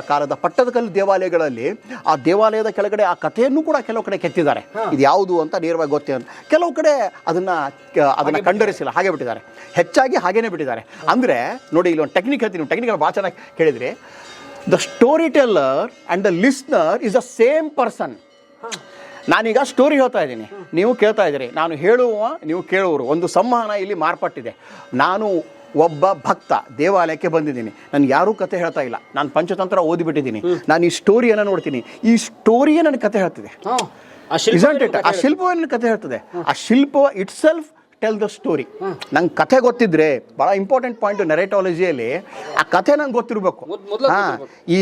ಕಾಲದ ಪಟ್ಟದಕಲ್ಲು ದೇವಾಲಯಗಳಲ್ಲಿ ಆ ದೇವಾಲಯದ ಕೆಳಗಡೆ ಆ ಕಥೆಯನ್ನು ಕೂಡ ಕೆಲವು ಕಡೆ ಕೆತ್ತಿದ್ದಾರೆ. ಇದು ಯಾವುದು ಅಂತ ನೇರವಾಗಿ ಗೊತ್ತೇ ಅಂತ. ಕೆಲವು ಕಡೆ ಅದನ್ನು ಕಂಡರಿಸಿಲ್ಲ, ಹಾಗೆ ಬಿಟ್ಟಿದ್ದಾರೆ. ಹೆಚ್ಚಾಗಿ ಹಾಗೇನೆ ಬಿಟ್ಟಿದ್ದಾರೆ. ಅಂದರೆ ನೋಡಿ, ಇಲ್ಲಿ ಒಂದು ಟೆಕ್ನಿಕ್ ಹೇಳ್ತೀನಿ, ಟೆಕ್ನಿಕಲ್ ಭಾಳ ಚೆನ್ನಾಗಿ ಕೇಳಿದ್ರಿ. The story teller and the listener is the same person. ನಾನೀಗ ಸ್ಟೋರಿ ಹೇಳ್ತಾ ಇದ್ದೀನಿ, ನೀವು ಕೇಳ್ತಾ ಇದ್ದೀರಿ, ನಾನು ಹೇಳುವ ನೀವು ಕೇಳುವರು. ಒಂದು ಸಂವಹನ ಇಲ್ಲಿ ಮಾರ್ಪಟ್ಟಿದೆ. ನಾನು ಒಬ್ಬ ಭಕ್ತ ದೇವಾಲಯಕ್ಕೆ ಬಂದಿದ್ದೀನಿ, ನನಗೆ ಯಾರೂ ಕತೆ ಹೇಳ್ತಾ ಇಲ್ಲ, ನಾನು ಪಂಚತಂತ್ರ ಓದಿಬಿಟ್ಟಿದ್ದೀನಿ, ನಾನು ಈ ಸ್ಟೋರಿಯನ್ನು ನೋಡ್ತೀನಿ, ಈ ಸ್ಟೋರಿಯೇ ನನಗೆ ಕತೆ ಹೇಳ್ತಿದೆ. ಆ ಶಿಲ್ಪವೇ ನನಗೆ ಕತೆ ಹೇಳ್ತದೆ. ಆ ಶಿಲ್ಪ itself tell the story. ನಂಗೆ ಕಥೆ ಗೊತ್ತಿದ್ರೆ, ಭಾಳ ಇಂಪಾರ್ಟೆಂಟ್ ಪಾಯಿಂಟ್ ನೆರೇಟಾಲಜಿಯಲ್ಲಿ, ಆ ಕಥೆ ನಂಗೆ ಗೊತ್ತಿರಬೇಕು. ಈ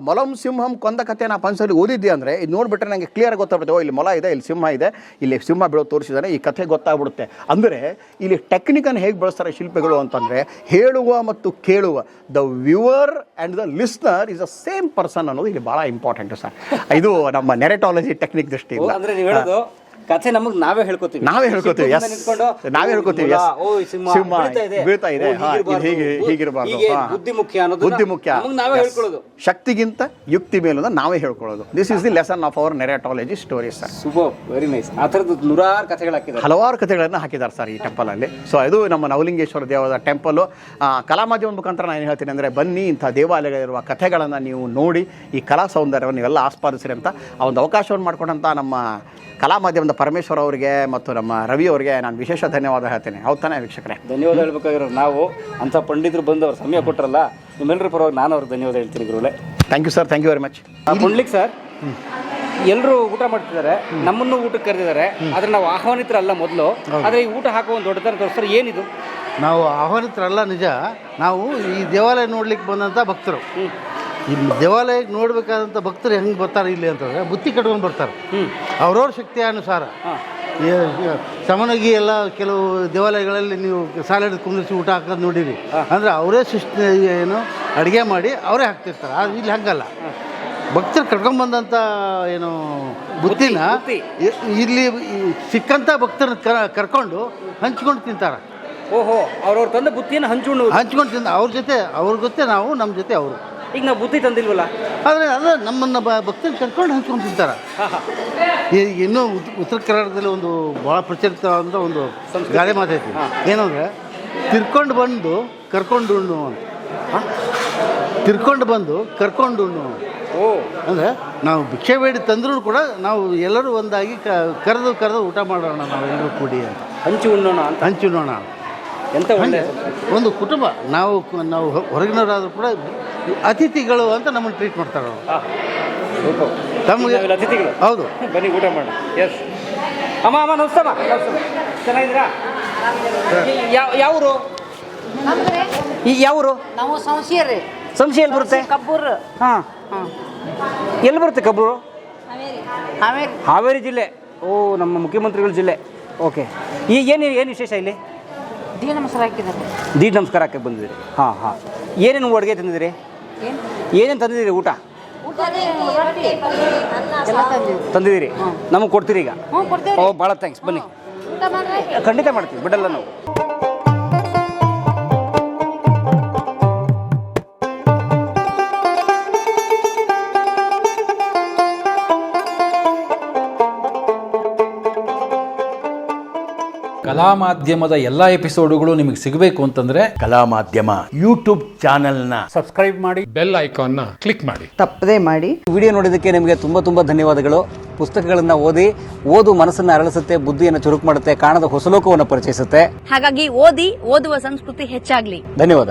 ಮೊಲಂ ಸಿಂಹಂ ಕೊಂದ ಕಥೆ ನಾ ಪಂಚದಲ್ಲಿ ಓದಿದ್ದೆ ಅಂದರೆ ಇದು ನೋಡಿಬಿಟ್ರೆ ನನಗೆ ಕ್ಲಿಯರ್ ಗೊತ್ತಾಗ್ಬಿಡುತ್ತೆ. ಇಲ್ಲಿ ಮೊಲ ಇದೆ, ಇಲ್ಲಿ ಸಿಂಹ ಇದೆ, ಇಲ್ಲಿ ಸಿಂಹ ಬೆಳೆದು ತೋರಿಸಿದಾನೆ, ಈ ಕಥೆ ಗೊತ್ತಾಗ್ಬಿಡುತ್ತೆ. ಅಂದರೆ ಇಲ್ಲಿ ಟೆಕ್ನಿಕನ್ನು ಹೇಗೆ ಬಳಸ್ತಾರೆ ಶಿಲ್ಪಿಗಳು ಅಂತಂದರೆ, ಹೇಳುವ ಮತ್ತು ಕೇಳುವ, the viewer and the listener is the same person ಅನ್ನೋದು ಇಲ್ಲಿ ಭಾಳ ಇಂಪಾರ್ಟೆಂಟ್ ಸರ್. ಇದು ನಮ್ಮ ನೆರೇಟಾಲಜಿ ಟೆಕ್ನಿಕ್ ದೃಷ್ಟಿಯಿಂದ. ಕಥೆ ನಮಗೆ ನಾವೇ ಹೇಳ್ಕೊತೀವಿ, ಸಿಂಹ ಬೀಳ್ತಾ ಇದೆ, ಹೀಗಿರಬಾರ್ದು, ಬುದ್ಧಿ ಮುಖ್ಯ, ಶಕ್ತಿಗಿಂತ ಯುಕ್ತಿ ಮೇಲೂ ನಾವೇ ಹೇಳ್ಕೊಳ್ಳೋದು. This is the lesson of our narratology stories sir. Super, very nice. ಆ ಥರದ್ದು ನೂರಾರು ಕಥೆಗಳು ಹಾಕಿದ್ದಾರೆ, ಹಲವಾರು ಕಥೆಗಳನ್ನು ಹಾಕಿದ್ದಾರೆ ಸರ್ ಈ ಟೆಂಪಲಲ್ಲಿ. ಸೊ ಇದು ನಮ್ಮ ನವಲಿಂಗೇಶ್ವರ ದೇವದ ಟೆಂಪಲ್ಲು. ಕಲಾ ಮಾಧ್ಯಮದ ಮುಖಾಂತರ ನಾನು ಏನು ಹೇಳ್ತೀನಿ ಅಂದರೆ, ಬನ್ನಿ ಇಂಥ ದೇವಾಲಯಗಳಿರುವ ಕಥೆಗಳನ್ನು ನೀವು ನೋಡಿ ಈ ಕಲಾ ಸೌಂದರ್ಯವನ್ನು ನೀವೆಲ್ಲ ಆಸ್ವಾದಿಸಿರಿ ಅಂತ ಆ ಒಂದು ಅವಕಾಶವನ್ನು ಮಾಡಿಕೊಂಡಂಥ ನಮ್ಮ ಕಲಾ ಮಾಧ್ಯಮದ ಪರಮೇಶ್ವರ್ ಅವರಿಗೆ ಮತ್ತು ನಮ್ಮ ರವಿ ಅವರಿಗೆ ನಾನು ವಿಶೇಷ ಧನ್ಯವಾದ ಹೇಳ್ತೇನೆ. ಹೌದು ತಾನೇ ವೀಕ್ಷಕರೇ? ಧನ್ಯವಾದ ಹೇಳ್ಬೇಕಾಗಿರೋ ನಾವು ಅಂಥ ಪಂಡಿತರು ಬಂದು ಅವ್ರು ಸಮಯ ಕೊಟ್ಟರಲ್ಲ, ನಿಮ್ಮೆಲ್ಲರ ಪರವಾಗಿ ನಾನು ಅವ್ರಿಗೆ ಧನ್ಯವಾದ ಹೇಳ್ತೀನಿ ಗುರುಗಳೇ. Thank you sir, thank you very much. Pundlik sir, ಎಲ್ಲರೂ ಊಟ ಮಾಡ್ತಿದ್ದಾರೆ, ನಮ್ಮನ್ನು ಊಟಕ್ಕೆ ಕರೆದಿದ್ದಾರೆ, ಆದರೆ ನಾವು ಆಹ್ವಾನಿತರಲ್ಲ ಮೊದಲು. ಆದರೆ ಈ ಊಟ ಹಾಕೋ ಒಂದು ದೊಡ್ಡತನ ತೋರಿಸ್ತಾರೆ. ಏನಿದು? ನಾವು ಆಹ್ವಾನಿತರಲ್ಲ ನಿಜ, ನಾವು ಈ ದೇವಾಲಯ ನೋಡ್ಲಿಕ್ಕೆ ಬಂದಂಥ ಭಕ್ತರು. ಈ ದೇವಾಲಯಕ್ಕೆ ನೋಡಬೇಕಾದಂಥ ಭಕ್ತರು ಹೆಂಗೆ ಬರ್ತಾರೆ ಇಲ್ಲಿ ಅಂತಂದರೆ, ಬುತ್ತಿ ಕಟ್ಕೊಂಡು ಬರ್ತಾರೆ ಅವ್ರವ್ರ ಶಕ್ತಿಯ ಅನುಸಾರ. ಸಾಮಾನ್ಯವಾಗಿ ಎಲ್ಲ ಕೆಲವು ದೇವಾಲಯಗಳಲ್ಲಿ ನೀವು ಸಾಲ ಹಿಡಿದು ಕುಂದಿಸಿ ಊಟ ಹಾಕೋದು ನೋಡಿರಿ, ಅಂದರೆ ಅವರೇ ಏನು ಅಡುಗೆ ಮಾಡಿ ಅವರೇ ಹಾಕ್ತಿರ್ತಾರೆ. ಆದರೆ ಇಲ್ಲಿ ಹಂಗಲ್ಲ, ಭಕ್ತರು ಕರ್ಕೊಂಡ್ಬಂದಂಥ ಏನು ಬುತ್ತಿನ ಇಲ್ಲಿ ಸಿಕ್ಕಂಥ ಭಕ್ತರನ್ನ ಕರ್ಕೊಂಡು ಹಂಚ್ಕೊಂಡು ತಿಂತಾರೆ. ಓಹೋ, ಅವ್ರವ್ರ ತಂದ ಬುತ್ತಿಯನ್ನು ಹಂಚ್ಕೊಂಡು ತಿಂದ ಅವ್ರ ಜೊತೆ ಅವ್ರ ಜೊತೆ ನಾವು, ನಮ್ಮ ಜೊತೆ ಅವರು. ಈಗ ನಾವು ಬುತ್ತಿ ತಂದಿಲ್ವಲ್ಲ, ಆದರೆ ಅದು ನಮ್ಮನ್ನು ಭಕ್ತರು ಕರ್ಕೊಂಡು ಹಂಚ್ಕೊಂಡು ತಿಂತಾರೆ. ಇನ್ನೂ ಉತ್ತರ ಕರ್ನಾಟಕದಲ್ಲಿ ಒಂದು ಭಾಳ ಪ್ರಚಲಿತವಾದ ಒಂದು ಗಾದೆ ಮಾತೈತಿ, ಏನಂದರೆ ತಿರ್ಕೊಂಡು ಬಂದು ಕರ್ಕೊಂಡು ಉಣ್ಣು ಅಂತ. ತಿರ್ಕೊಂಡು ಬಂದು ಕರ್ಕೊಂಡು ಉಣ್ಣು ಅಂದರೆ ನಾವು ಭಿಕ್ಷೆ ಬೇಡಿ ತಂದರೂ ಕೂಡ ನಾವು ಎಲ್ಲರೂ ಒಂದಾಗಿ ಕರೆದು ಊಟ ಮಾಡೋಣ, ನಾವು ಎಲ್ಲರೂ ಕೂಡಿ ಅಂತ, ಹಂಚಿ ಉಣ್ಣೋಣ. ಎಂತ ಒಂದು ಕುಟುಂಬ. ನಾವು ಹೊರಗಿನವರಾದರೂ ಕೂಡ ಅತಿಥಿಗಳು ಅಂತ ನಮ್ಮನ್ನು ಟ್ರೀಟ್ ಮಾಡ್ತಾರೆ ಅವರು. ತಮಗೆ ಅತಿಥಿಗಳು. ಹೌದು, ಬನ್ನಿ ಊಟ ಮಾಡೋಣ. ಎಸ್ ಅಮ್ಮ, ನಮಸ್ತೆ. ಚೆನ್ನಾಗಿದ್ದೀರಾ? ಯಾವರು? ನಾವು ಸಂಶಯ ಎಲ್ಲಿ ಬರುತ್ತೆ? ಕಬ್ಬೂರು. ಹಾಂ, ಎಲ್ಲಿ ಬರುತ್ತೆ ಕಬ್ಬೂರು? ಹಾವೇರಿ ಜಿಲ್ಲೆ. ಓ, ನಮ್ಮ ಮುಖ್ಯಮಂತ್ರಿಗಳ ಜಿಲ್ಲೆ. ಓಕೆ. ಏನು ವಿಶೇಷ ಇಲ್ಲಿ? ದೀಡ್ ನಮಸ್ಕಾರ ಹಾಕಿದ್ದಾರೆ. ದೀಡ್ ನಮಸ್ಕಾರ ಹಾಕಿ ಬಂದಿದ್ದೀರಿ? ಹಾಂ. ಏನೇನು ಅಡುಗೆ ತಂದಿದ್ದೀರಿ? ಏನೇನು ತಂದಿದ್ದೀರಿ ಊಟ? ಎಲ್ಲ ತಂದಿವಿ. ತಂದಿದ್ದೀರಿ ನಮಗೆ ಕೊಡ್ತೀರಿ ಈಗ? ಹ್ಞೂ ಕೊಡ್ತೇವೆ. ಓ ಭಾಳ ಥ್ಯಾಂಕ್ಸ್, ಬನ್ನಿ. ಊಟ ಮಾಡ್ರಿ. ಖಂಡಿತ ಮಾಡ್ತೀವಿ, ಬಿಡಲ್ಲ ನಾವು. ಕಲಾ ಮಾಧ್ಯಮದ ಎಲ್ಲ ಎಪಿಸೋಡುಗಳು ನಿಮಗೆ ಸಿಗಬೇಕು ಅಂತಂದ್ರೆ ಕಲಾ ಮಾಧ್ಯಮ ಯೂಟ್ಯೂಬ್ ಚಾನೆಲ್ನ ಬೆಲ್ ಐಕಾನ್ನ ಕ್ಲಿಕ್ ಮಾಡಿ. ತಪ್ಪದೇ ಮಾಡಿ. ವಿಡಿಯೋ ನೋಡಿದ್ದಕ್ಕೆ ನಿಮಗೆ ತುಂಬ ಧನ್ಯವಾದಗಳು. ಪುಸ್ತಕಗಳನ್ನು ಓದು ಮನಸ್ಸನ್ನು ಅರಳಿಸುತ್ತೆ, ಬುದ್ಧಿಯನ್ನು ಚುರುಕು ಮಾಡುತ್ತೆ, ಕಾಣದ ಹೊಸ ಲೋಕವನ್ನು ಪರಿಚಯಿಸುತ್ತೆ. ಹಾಗಾಗಿ ಓದುವ ಸಂಸ್ಕೃತಿ ಹೆಚ್ಚಾಗ್ಲಿ. ಧನ್ಯವಾದ.